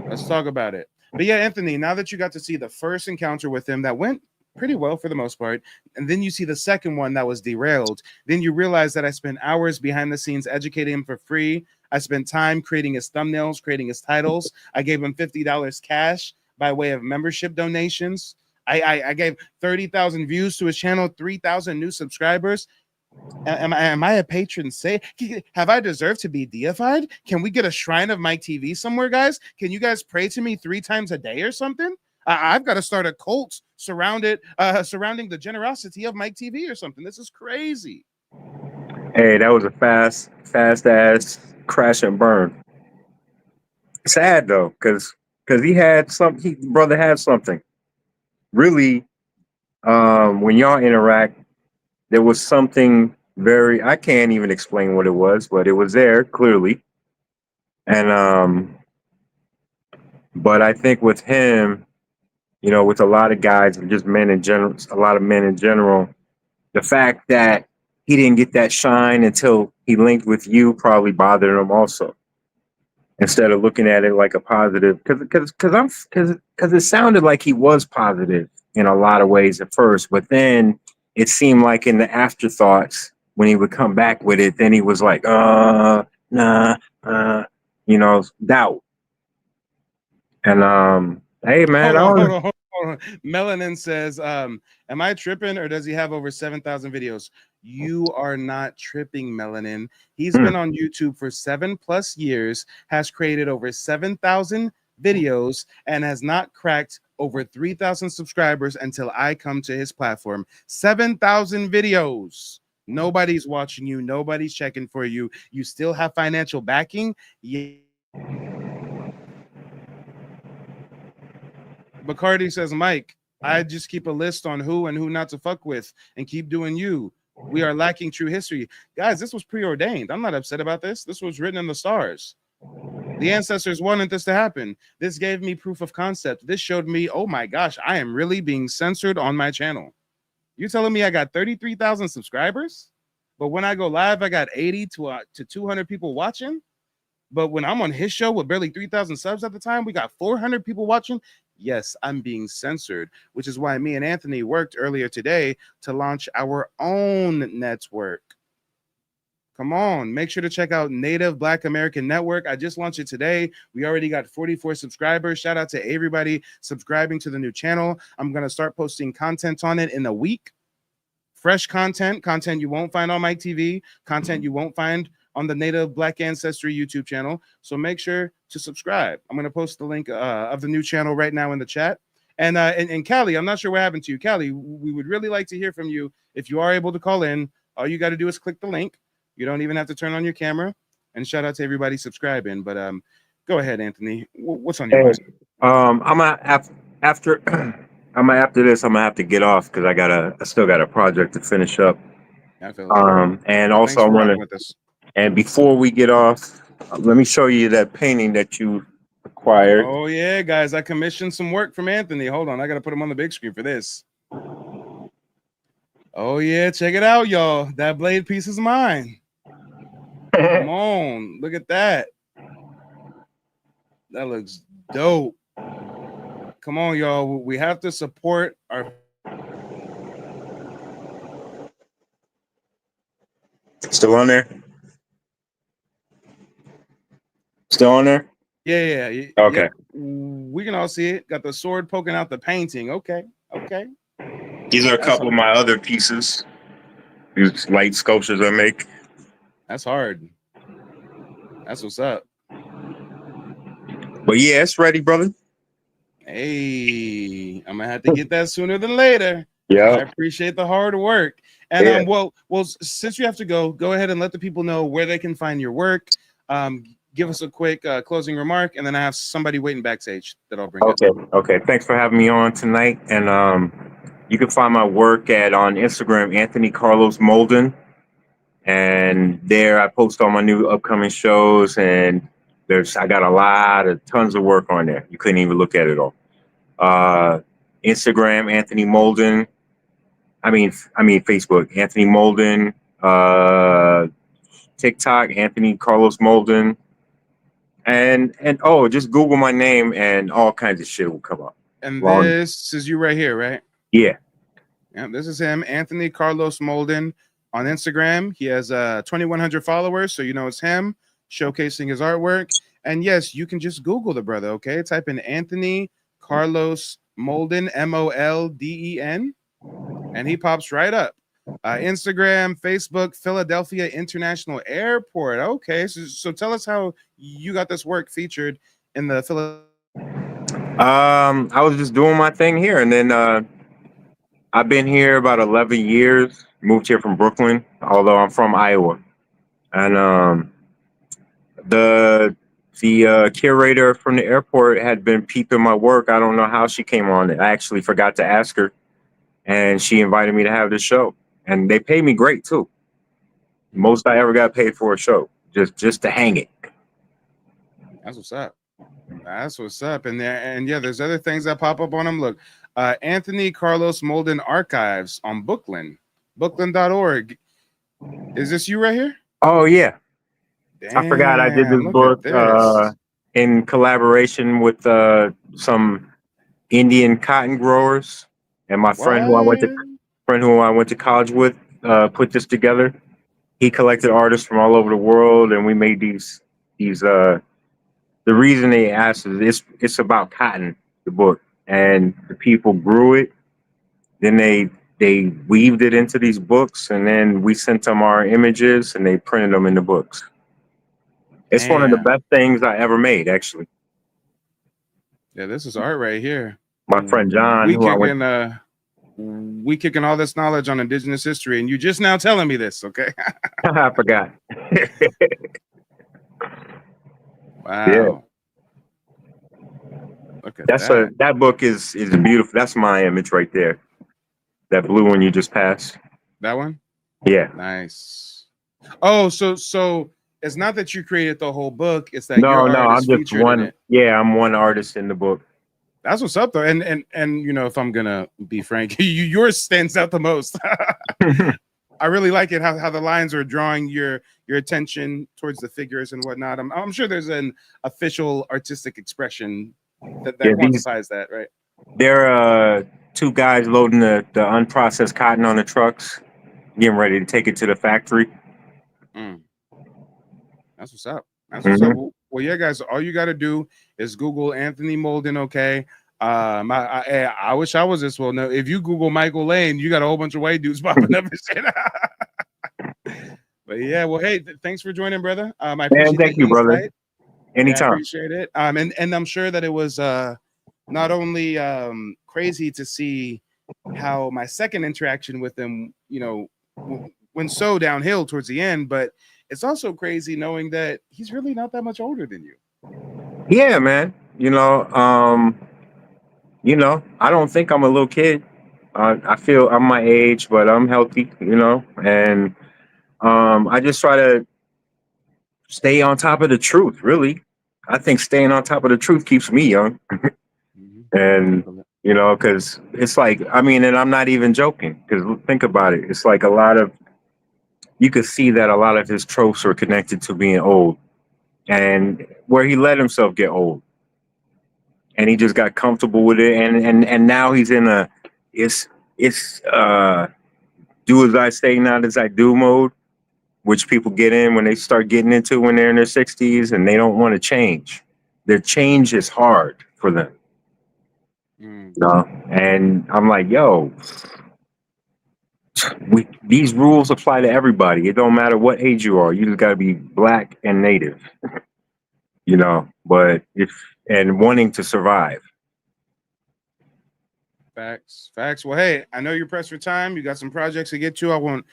Let's talk about it. But yeah, Anthony, now that you got to see the first encounter with him that went pretty well for the most part, and then you see the second one that was derailed, then you realize that I spent hours behind the scenes educating him for free. I spent time creating his thumbnails, creating his titles. I gave him $50 cash by way of membership donations. I gave 30,000 views to his channel, 3,000 new subscribers. Am I a patron saint? Have I deserved to be deified? Can we get a shrine of Mike TV somewhere, guys? Can you guys pray to me 3 times a day or something? I've got to start a cult surrounding the generosity of Mike TV or something. This is crazy. Hey, that was a fast ass crash and burn. Sad though, because he had something. Brother had something. Really, when y'all interact, there was something very, I can't even explain what it was, but it was there clearly. And but I think with him, you know, with a lot of guys and just men in general, a lot of men in general, the fact that he didn't get that shine until he linked with you probably bothered him also. Instead of looking at it like a positive, because it sounded like he was positive in a lot of ways at first, but then it seemed like in the afterthoughts when he would come back with it, then he was like, you know, doubt. And hey man, hold on. Melanin says, am I tripping, or does he have over 7,000 videos? You are not tripping, Melanin. He's been on YouTube for 7+ years, has created over 7,000 videos, and has not cracked over 3,000 subscribers until I come to his platform. 7,000 videos. Nobody's watching you. Nobody's checking for you. You still have financial backing. Yeah. Bacardi says, Mike, I just keep a list on who and who not to fuck with and keep doing you. We are lacking true history. Guys, this was preordained. I'm not upset about this. This was written in the stars. The ancestors wanted this to happen. This gave me proof of concept. This showed me, oh my gosh, I am really being censored on my channel. You're telling me I got 33,000 subscribers, but when I go live, I got 80 to 200 people watching. But when I'm on his show with barely 3,000 subs at the time, we got 400 people watching. Yes, I'm being censored, which is why me and Anthony worked earlier today to launch our own network. Come on, make sure to check out Native Black American Network. I just launched it today. We already got 44 subscribers. Shout out to everybody subscribing to the new channel. I'm going to start posting content on it in a week. Fresh content you won't find on Mike TV, content you won't find on the Native Black Ancestry YouTube channel. So make sure to subscribe. I'm going to post the link of the new channel right now in the chat. And Callie, I'm not sure what happened to you. Callie, we would really like to hear from you. If you are able to call in, all you got to do is click the link. You don't even have to turn on your camera. And shout out to everybody subscribing. But go ahead, Anthony. What's on your mind? I'm after after this, I'm gonna have to get off because I still got a project to finish up. I feel it. And Well, also thanks I for want rocking to. with us. And before we get off, let me show you that painting that you acquired. Oh yeah, guys, I commissioned some work from Anthony. Hold on, I gotta put him on the big screen for this. Oh yeah, check it out, y'all. That blade piece is mine. Come on, look at that. That looks dope. Come on, y'all. We have to support our. Still on there? Still on there? Yeah. Okay. We can all see it. Got the sword poking out the painting. Okay. These are a couple of my other pieces. These light sculptures I make. That's hard. That's what's up. But yeah, it's ready, brother. Hey, I'm gonna have to get that sooner than later. Yeah. I appreciate the hard work. And Yeah. well, since you have to go ahead and let the people know where they can find your work. Give us a quick closing remark, and then I have somebody waiting backstage that I'll bring up. Okay. Thanks for having me on tonight. And you can find my work on Instagram, Anthony Carlos Molden. And there I post all my new upcoming shows, and I got tons of work on there. You couldn't even look at it all. Instagram, Anthony Molden. I mean Facebook, Anthony Molden. TikTok, Anthony Carlos Molden. And just Google my name and all kinds of shit will come up. And this is you right here, right? Yeah. Yeah, this is him, Anthony Carlos Molden on Instagram. He has 2,100 followers, so you know it's him showcasing his artwork. And yes, you can just Google the brother, okay? Type in Anthony Carlos Molden, Molden, and he pops right up. Instagram, Facebook, Philadelphia International Airport. Okay, so tell us how you got this work featured in the Philadelphia. I was just doing my thing here, and then I've been here about 11 years. Moved here from Brooklyn, although I'm from Iowa. And the curator from the airport had been peeping my work. I don't know how she came on it. I actually forgot to ask her, and she invited me to have this show. And they paid me great too. Most I ever got paid for a show, just to hang it. That's what's up. That's what's up. And yeah, there's other things that pop up on them. Look, Anthony Carlos Molden Archives on bookland.org. Is this you right here? Oh yeah. Damn, I forgot I did this book in collaboration with some Indian cotton growers, and my friend who I went to college with put this together. He collected artists from all over the world, and we made these. The reason they asked is it's about cotton, the book, and the people grew it. Then they weaved it into these books, and then we sent them our images, and they printed them in the books. It's one of the best things I ever made, actually. Yeah, this is art right here. My friend John, we kicking all this knowledge on indigenous history, and you just now telling me this, okay? I forgot. Wow. Yeah. Look at that book is beautiful. That's my image right there. That blue one you just passed. That one? Yeah. Nice. Oh, so it's not that you created the whole book, it's that No, art is I'm just featured one. in it. Yeah, I'm one artist in the book. That's what's up though. And you know, if I'm gonna be frank, yours stands out the most. I really like it how the lines are drawing your attention towards the figures and whatnot. I'm sure there's an official artistic expression that quantifies that, right? There are two guys loading the unprocessed cotton on the trucks, getting ready to take it to the factory. That's what's up. That's what's up. Well, yeah, guys, all you got to do is Google Anthony Molden, okay? I wish I was this well. No, if you Google Michael Lane, you got a whole bunch of white dudes popping up and shit. But yeah, well, hey, thanks for joining, brother. I appreciate thank you, brother. Anytime. Anytime. I appreciate it. And I'm sure that it was not only crazy to see how my second interaction with him, you know, went so downhill towards the end, but it's also crazy knowing that he's really not that much older than you. Yeah, man. You know, you know, I don't think I'm a little kid. I feel I'm my age, but I'm healthy, you know, and I just try to stay on top of the truth. Really, I think staying on top of the truth keeps me young, and you know, because it's like, I mean, and I'm not even joking. Because think about it, it's like a lot of you could see that a lot of his tropes were connected to being old, and where he let himself get old, and he just got comfortable with it, and now he's in a it's do as I say, not as I do mode, which people get in when they start getting into when they're in their 60s and they don't want to change. Their change is hard for them. You know? And I'm like, yo, these rules apply to everybody. It don't matter what age you are. You just got to be black and native, you know, but and wanting to survive. Facts. Well, hey, I know you're pressed for time. You got some projects to get to. I won't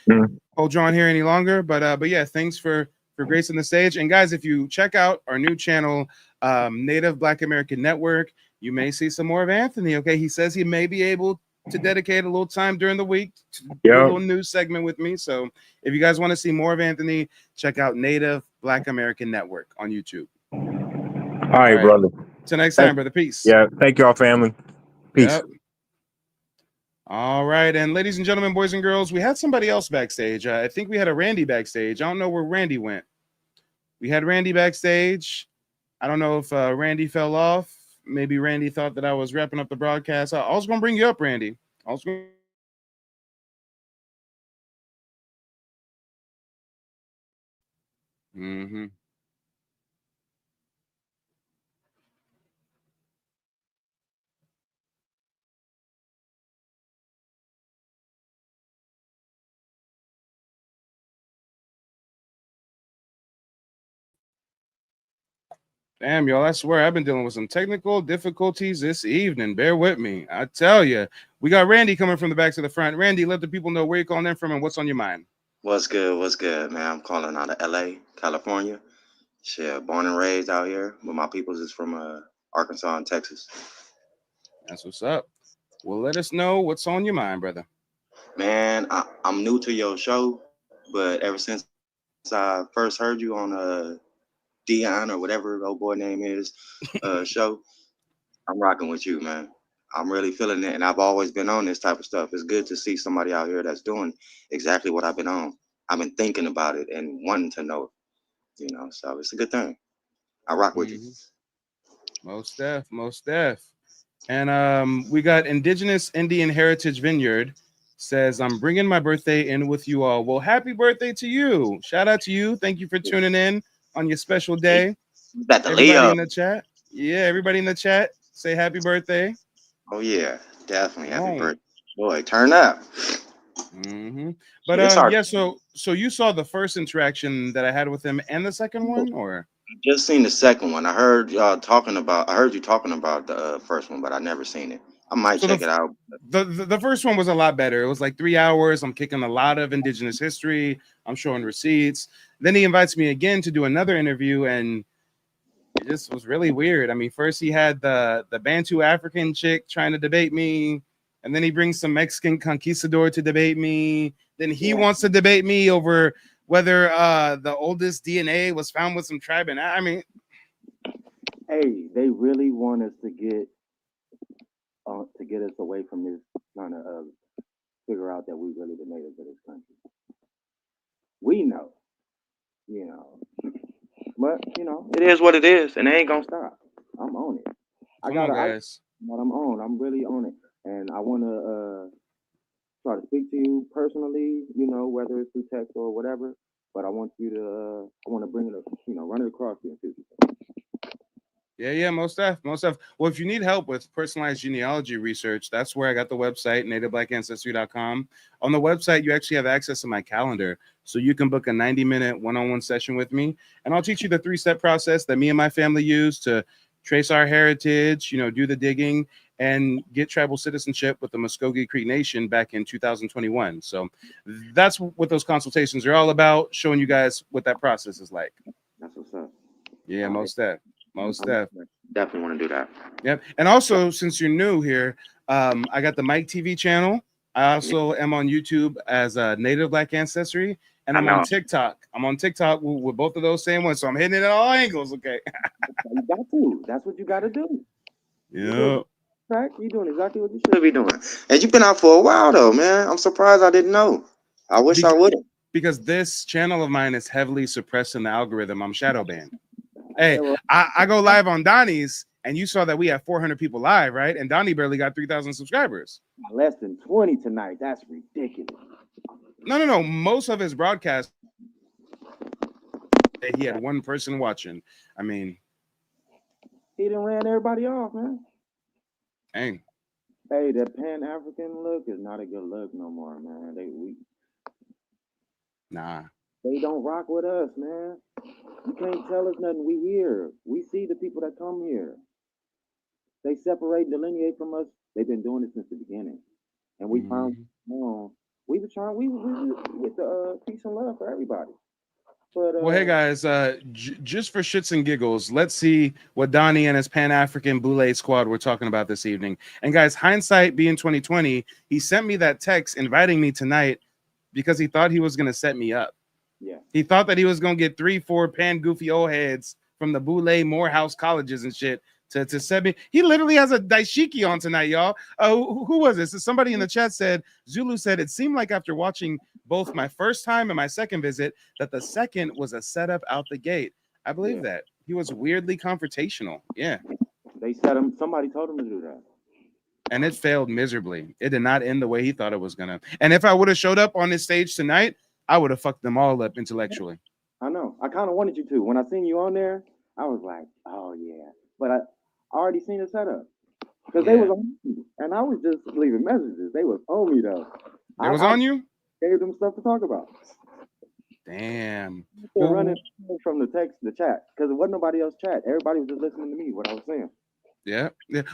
hold you on here any longer. But yeah, thanks for gracing the stage. And guys, if you check out our new channel, Native Black American Network, you may see some more of Anthony. Okay, he says he may be able to dedicate a little time during the week to do a little news segment with me. So if you guys want to see more of Anthony, check out Native Black American Network on YouTube. All right, brother. Till next time, brother. Peace. Yeah, thank y'all, family. Peace. Yep. All right, and ladies and gentlemen, boys and girls, we had somebody else backstage. I think we had a Randy backstage. I don't know where Randy went. We had Randy backstage. I don't know if Randy fell off. Maybe Randy thought that I was wrapping up the broadcast. I was going to bring you up, Randy. Mm-hmm. Damn, y'all, I swear I've been dealing with some technical difficulties this evening. Bear with me. I tell you, we got Randy coming from the back to the front. Randy, let the people know where you're calling in from and what's on your mind. What's good, man? I'm calling out of LA, California. Shit, born and raised out here, but my peoples is from Arkansas and Texas. That's what's up. Well, let us know what's on your mind, brother. Man, I'm new to your show, but ever since I first heard you on Dion or whatever old boy name is show, I'm rocking with you, man. I'm really feeling it, and I've always been on this type of stuff. It's good to see somebody out here that's doing exactly what I've been on. I've been thinking about it and wanting to know, you know, so it's a good thing. I rock with you. Most def. And we got Indigenous Indian Heritage Vineyard says, I'm bringing my birthday in with you all. Well, happy birthday to you. Shout out to you. Thank you for tuning in on your special day. Everybody in the chat. Yeah, everybody in the chat, say happy birthday. Oh, yeah, definitely. Happy birthday. Boy, turn up. But yeah, so you saw the first interaction that I had with him and the second one, or? Just seen the second one. I heard you talking about the first one, but I never seen it. I might check it out. The first one was a lot better. It was like 3 hours. I'm kicking a lot of indigenous history. I'm showing receipts. Then he invites me again to do another interview, and it just was really weird. I mean, first he had the Bantu African chick trying to debate me, and then he brings some Mexican conquistador to debate me. Then he wants to debate me over whether the oldest DNA was found with some tribe. And I mean, hey, they really want us to get us away from this, trying to figure out that we really the natives of this country. We know, you know, but you know, it is what it is, and it ain't gonna stop. I'm on it. Come on, guys. What I'm on. I'm really on it, and I want to try to speak to you personally. You know, whether it's through text or whatever. But I want you to, I want to bring it up, you know, run it across you. Yeah, most def. Well, if you need help with personalized genealogy research, that's where I got the website, nativeblackancestry.com. On the website, you actually have access to my calendar, so you can book a 90-minute one-on-one session with me, and I'll teach you the 3-step process that me and my family use to trace our heritage, you know, do the digging, and get tribal citizenship with the Muskogee Creek Nation back in 2021. So that's what those consultations are all about, showing you guys what that process is like. That's what's up. Yeah, most def. Definitely want to do that. Yep. And also, since you're new here, I got the Mike TV channel. I also am on YouTube as a Native Black Ancestry, and I'm on TikTok. I'm on TikTok with both of those same ones, so I'm hitting it at all angles. Okay. You got to. That's what you got to do. Yeah. You're doing exactly what you should be doing. And you've been out for a while, though, man. I'm surprised I didn't know. I wish I would have. Because this channel of mine is heavily suppressed in the algorithm. I'm shadow banned. Hey, I go live on Donnie's, and you saw that we have 400 people live, right? And Donnie barely got 3,000 subscribers. Less than 20 tonight. That's ridiculous. No. Most of his broadcasts, he had one person watching. I mean, he done ran everybody off, man. Dang. Hey, that Pan-African look is not a good look no more, man. They don't rock with us, man. You can't tell us nothing. We here. We see the people that come here. They separate and delineate from us. They've been doing it since the beginning. And we found we were trying with the peace and love for everybody. But well, hey guys, just for shits and giggles, let's see what Donnie and his Pan-African Boule squad were talking about this evening. And guys, hindsight being 2020, he sent me that text inviting me tonight because he thought he was gonna set me up. Yeah. He thought that he was gonna get 3-4 pan goofy old heads from the Boule Morehouse colleges and shit to set me. He literally has a daishiki on tonight, y'all. Who was this? Somebody in the chat said, Zulu said, it seemed like after watching both my first time and my second visit, that the second was a setup out the gate. I believe that. He was weirdly confrontational. Yeah. They said him, somebody told him to do that. And it failed miserably. It did not end the way he thought it was gonna. And if I would have showed up on this stage tonight, I would have fucked them all up intellectually. I know. I kind of wanted you to. When I seen you on there, I was like, oh yeah. But I already seen the setup. Because they was on me. And I was just leaving messages. They was on me though. They was on you? Gave them stuff to talk about. Damn. They're running from the chat. Because it wasn't nobody else chat. Everybody was just listening to me, what I was saying. Yeah.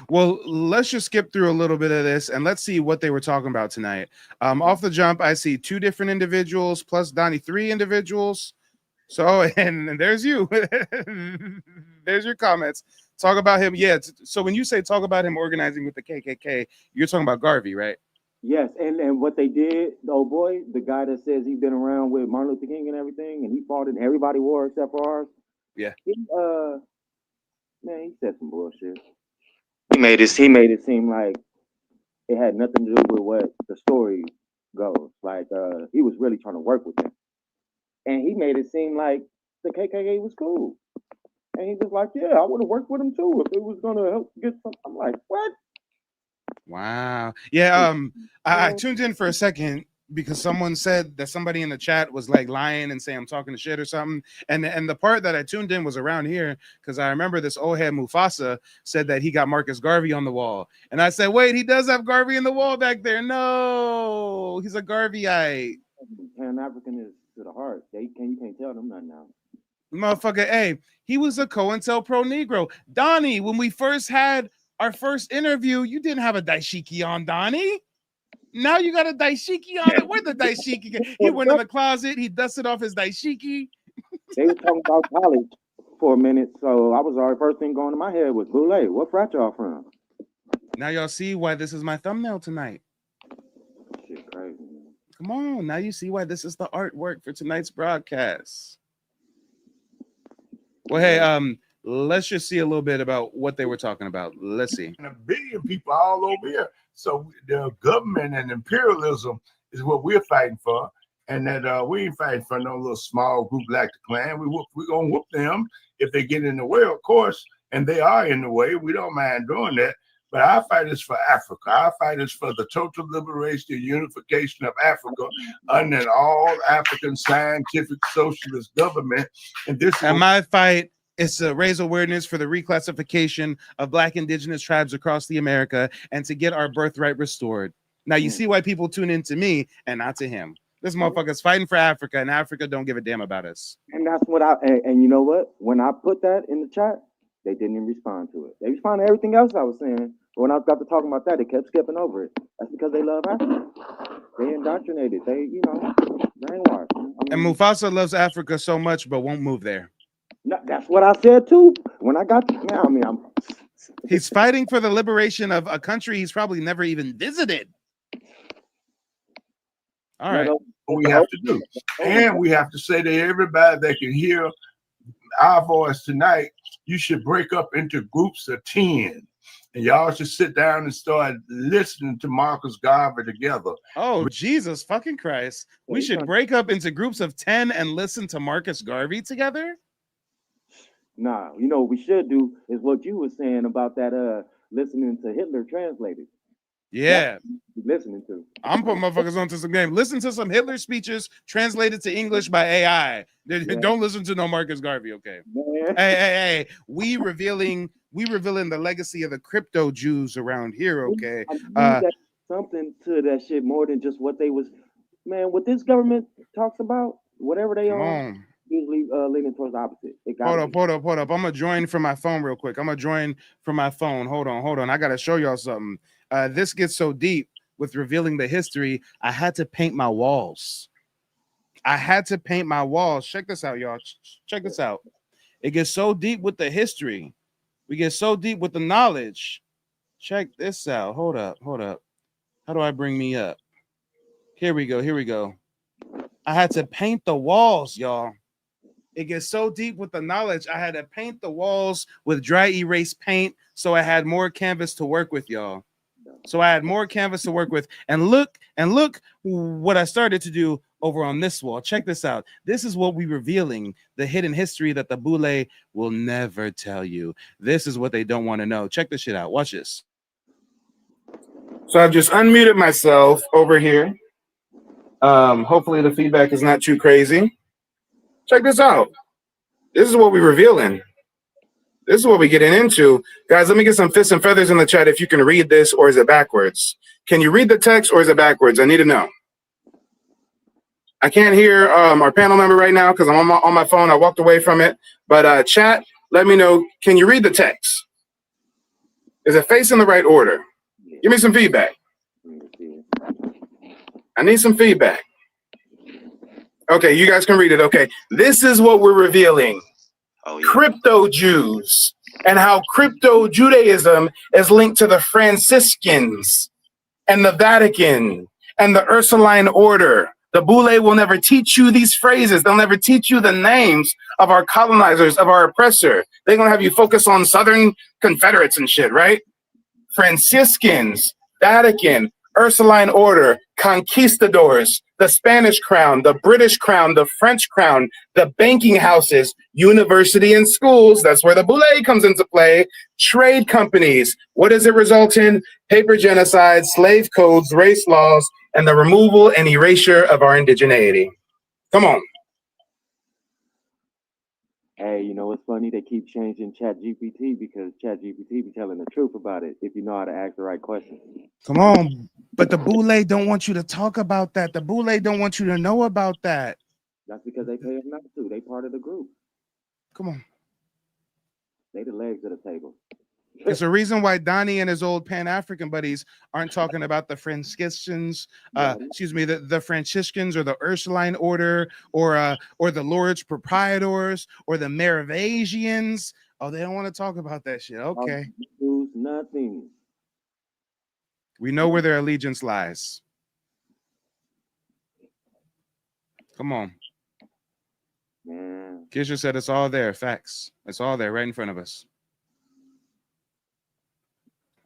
Well, let's just skip through a little bit of this and let's see what they were talking about tonight. Off the jump, I see 2 different individuals plus Donnie 3 individuals. So, and there's you. There's your comments. Talk about him. Yeah. So when you say talk about him organizing with the KKK, you're talking about Garvey, right? Yes, and what they did, the old boy, the guy that says he's been around with Martin Luther King and everything, and he fought in everybody war except for ours. Yeah. He said some bullshit. He made it seem like it had nothing to do with what the story goes. Like he was really trying to work with them. And he made it seem like the KKK was cool. And he was like, yeah, I would have worked with him too if it was gonna help get something. I'm like, what? Wow. Yeah. I tuned in for a second because someone said that somebody in the chat was like lying and saying I'm talking to shit or something. And the part that I tuned in was around here because I remember this old head Mufasa said that he got Marcus Garvey on the wall. And I said, wait, he does have Garvey in the wall back there. No, he's a Garveyite. Pan-African is to the heart. You can't tell them nothing now. Motherfucker, hey, he was a COINTELPRO Negro. Donnie, when we first had our first interview, you didn't have a daishiki on, Donnie. Now you got a daishiki on it. Where'd the daishiki? He went in the closet. He dusted off his daishiki. They were talking about college for a minute, so I was already first thing going to my head was Boule. What frat y'all from? Now y'all see why this is my thumbnail tonight. Shit crazy. Come on, now you see why this is the artwork for tonight's broadcast. Well, hey, let's just see a little bit about what they were talking about. Let's see. And 1 billion people all over here. So the government and imperialism is what we're fighting for. And that we ain't fighting for no little small group like the Klan. We're going to whoop them if they get in the way, of course. And they are in the way. We don't mind doing that. But our fight is for Africa. Our fight is for the total liberation and unification of Africa under an all-African scientific socialist government. And my fight is to raise awareness for the reclassification of Black indigenous tribes across the America and to get our birthright restored. Now you see why people tune in to me and not to him. This motherfucker's fighting for Africa, and Africa don't give a damn about us. And that's what and you know what? When I put that in the chat, they didn't even respond to it. They responded to everything else I was saying. But when I got to talking about that, they kept skipping over it. That's because they love Africa. They indoctrinated. They, brainwashed. And Mufasa loves Africa so much, but won't move there. No, that's what I said too. when I got now, I mean, he's fighting for the liberation of a country he's probably never even visited. All right. We have to do. And we have to say to everybody that can hear our voice tonight, you should break up into groups of 10. And y'all should sit down and start listening to Marcus Garvey together. Oh, Jesus fucking Christ. We should break up into groups of 10 and listen to Marcus Garvey together? Nah, you know what we should do is what you were saying about that listening to Hitler translated. Yeah. Listening to. I'm putting motherfuckers onto some game. Listen to some Hitler speeches translated to English by AI. Don't listen to no Marcus Garvey, okay? Hey. We revealing the legacy of the crypto Jews around here, okay? Something to that shit more than just what they was, man, what this government talks about, whatever they are, usually leaning towards the opposite. Hold up. I'm gonna join from my phone real quick. Hold on. I gotta show y'all something. This gets so deep with revealing the history. I had to paint my walls. Check this out, y'all. Check this out. It gets so deep with the history. We get so deep with the knowledge. Check this out. Hold up. How do I bring me up? Here we go. I had to paint the walls, y'all. It gets so deep with the knowledge. I had to paint the walls with dry erase paint, so I had more canvas to work with, y'all. And look what I started to do over on this wall. Check this out. This is what we're revealing, the hidden history that the Boule will never tell you. This is what they don't want to know. Check this shit out. Watch this. So I've just unmuted myself over here. Hopefully the feedback is not too crazy. Check this out. This is what we're revealing. This is what we're getting into. Guys, let me get some fists and feathers in the chat if you can read this, or is it backwards? Can you read the text, or is it backwards? I need to know. I can't hear our panel member right now because I'm on my phone. I walked away from it. But chat, let me know. Can you read the text? Is it facing the right order? Give me some feedback. I need some feedback. Okay, you guys can read it. Okay, this is what we're revealing. Crypto Jews and how crypto Judaism is linked to the Franciscans and the Vatican and the Ursuline order. The Boule will never teach you these phrases. They'll never teach you the names of our colonizers, of our oppressor. They're going to have you focus on Southern Confederates and shit, right? Franciscans, Vatican, Ursuline order, conquistadors, the Spanish crown, the British crown, the French crown, the banking houses, university and schools. That's where the Boule comes into play. Trade companies. What does it result in? Paper genocide, slave codes, race laws, and the removal and erasure of our indigeneity. Come on. Hey, you know what's funny? They keep changing ChatGPT because ChatGPT be telling the truth about it if you know how to ask the right questions. Come on. But the Boule don't want you to talk about that. The Boule don't want you to know about that. That's because they pay us not to. They part of the group. Come on. They the legs of the table. There's a reason why Donnie and his old Pan-African buddies aren't talking about the Franciscans, the Franciscans or the Ursuline order or the Lords Proprietors or the Merovingians. Oh, they don't want to talk about that shit. Okay. Nothing. We know where their allegiance lies. Come on. Man. Kisha said it's all there. Facts. It's all there right in front of us.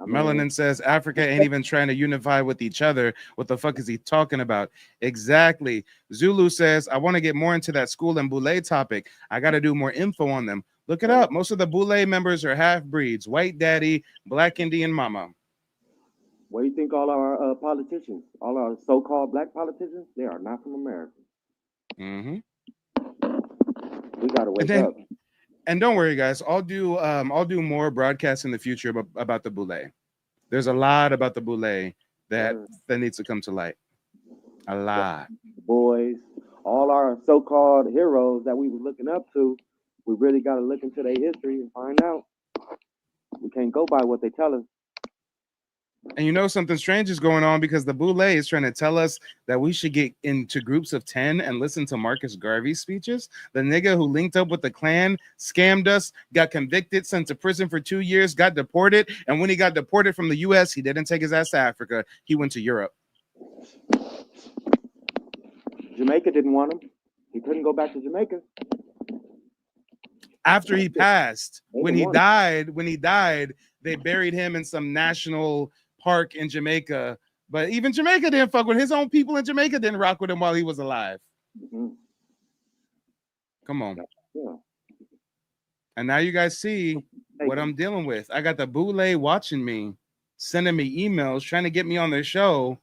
Melanin says Africa ain't even trying to unify with each other. What the fuck is he talking about? Exactly. Zulu says, I want to get more into that school and Boule topic. I got to do more info on them. Look it up. Most of the Boule members are half-breeds. White daddy, black Indian mama. What do you think all our politicians, all our so-called black politicians, they are not from America. Mm-hmm. We got to wake up. And don't worry, guys. I'll do more broadcasts in the future about the Boule. There's a lot about the Boule that needs to come to light. A lot. Boys, all our so-called heroes that we were looking up to, we really got to look into their history and find out. We can't go by what they tell us. And you know something strange is going on because the Boule is trying to tell us that we should get into groups of 10 and listen to Marcus Garvey's speeches. The nigga who linked up with the Klan, scammed us, got convicted, sent to prison for 2 years, got deported. And when he got deported from the U.S., he didn't take his ass to Africa. He went to Europe. Jamaica didn't want him. He couldn't go back to Jamaica. After he passed, when he died, they buried him in some national park in Jamaica. But even Jamaica didn't fuck with his own people in Jamaica, didn't rock with him while he was alive. Come on. Yeah. And now you guys see what I'm dealing with. I got the Boule watching me, sending me emails, trying to get me on their show,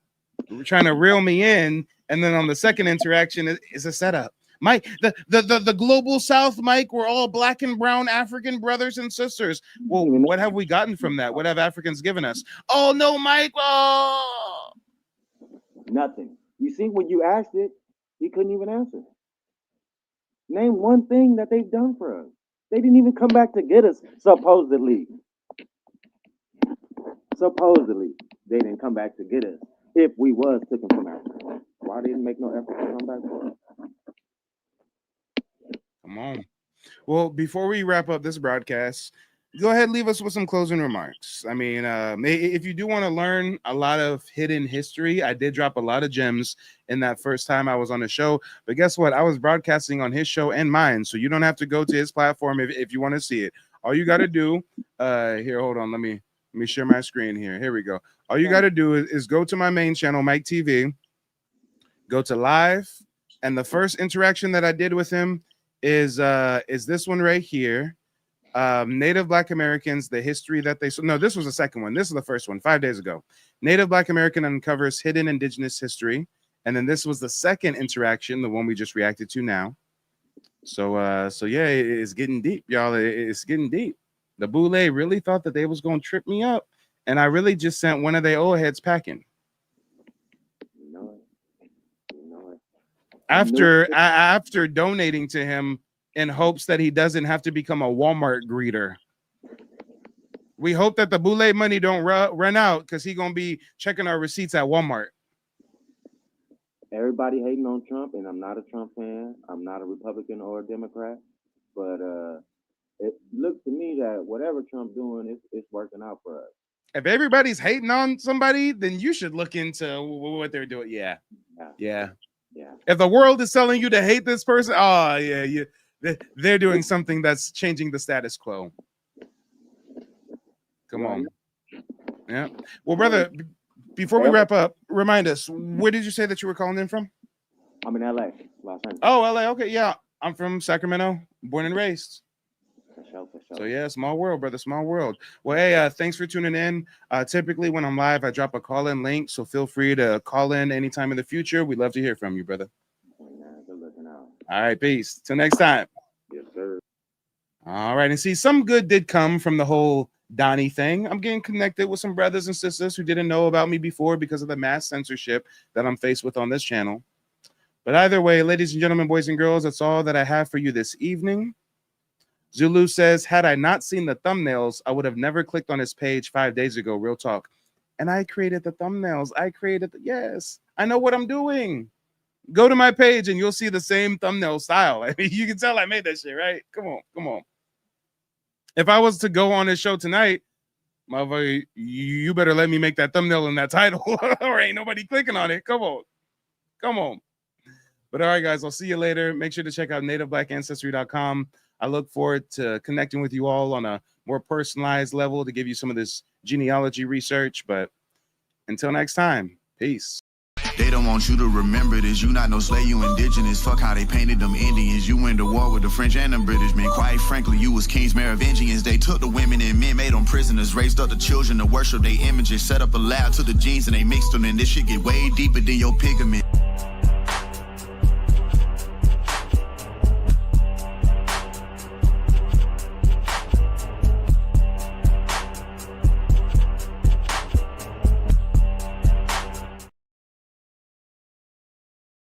trying to reel me in. And then on the second interaction is a setup. Mike, the global South, Mike, we're all black and brown African brothers and sisters. Well, what have we gotten from that? What have Africans given us? Oh, no, Mike. Oh. Nothing. You see, when you asked it, he couldn't even answer. Name one thing that they've done for us. They didn't even come back to get us, supposedly. Supposedly, they didn't come back to get us if we was taken from Africa. Why didn't make no effort to come back for us? Come on. Well, before we wrap up this broadcast, go ahead and leave us with some closing remarks. I mean, if you do want to learn a lot of hidden history, I did drop a lot of gems in that first time I was on the show. But guess what? I was broadcasting on his show and mine, so you don't have to go to his platform if you want to see it. All you got to do, here, hold on. Let me share my screen here. Here we go. All you got to do is go to my main channel, Mike TV, go to live, and the first interaction that I did with him is this one right here. Native Black Americans, the history that they... No, this was the second one. This is the first one, 5 days ago. Native Black American uncovers hidden indigenous history. And then this was the second interaction, the one we just reacted to now. So yeah, it's getting deep, y'all. It's getting deep. The Boule really thought that they was going to trip me up. And I really just sent one of their old heads packing. After donating to him in hopes that he doesn't have to become a Walmart greeter. We hope that the Boule money don't run out because he's going to be checking our receipts at Walmart. Everybody hating on Trump, and I'm not a Trump fan. I'm not a Republican or a Democrat. But it looks to me that whatever Trump's doing, it's working out for us. If everybody's hating on somebody, then you should look into what they're doing. Yeah. If the world is telling you to hate this person, oh yeah, they're doing something that's changing the status quo. Come on. Yeah. Well, brother, before we wrap up, remind us, where did you say that you were calling in from? I'm in LA, Los Angeles. Oh, LA. Okay, yeah. I'm from Sacramento, born and raised. For sure. So yeah, small world, brother, small world. Well, hey, thanks for tuning in. Typically when I'm live, I drop a call-in link, so feel free to call in anytime in the future. We'd love to hear from you, brother. Good looking out. All right, peace. Till next time. Yes, sir. All right, and see, some good did come from the whole Donnie thing. I'm getting connected with some brothers and sisters who didn't know about me before because of the mass censorship that I'm faced with on this channel. But either way, ladies and gentlemen, boys and girls, that's all that I have for you this evening. Zulu says, had I not seen the thumbnails, I would have never clicked on his page 5 days ago. Real talk. And I created the thumbnails. Yes, I know what I'm doing. Go to my page and you'll see the same thumbnail style. I mean, you can tell I made that shit, right? Come on. If I was to go on his show tonight, motherfucker, you better let me make that thumbnail and that title or ain't nobody clicking on it. Come on. But all right, guys, I'll see you later. Make sure to check out nativeblackancestry.com. I look forward to connecting with you all on a more personalized level to give you some of this genealogy research. But until next time, peace. They don't want you to remember this. You not no slave, you indigenous. Fuck how they painted them Indians. You went to war with the French and the British, man. Quite frankly, you was kings, Merovingians. They took the women and men, made them prisoners, raised up the children to worship their images, set up a lab to the genes and they mixed them. And this shit get way deeper than your pigment.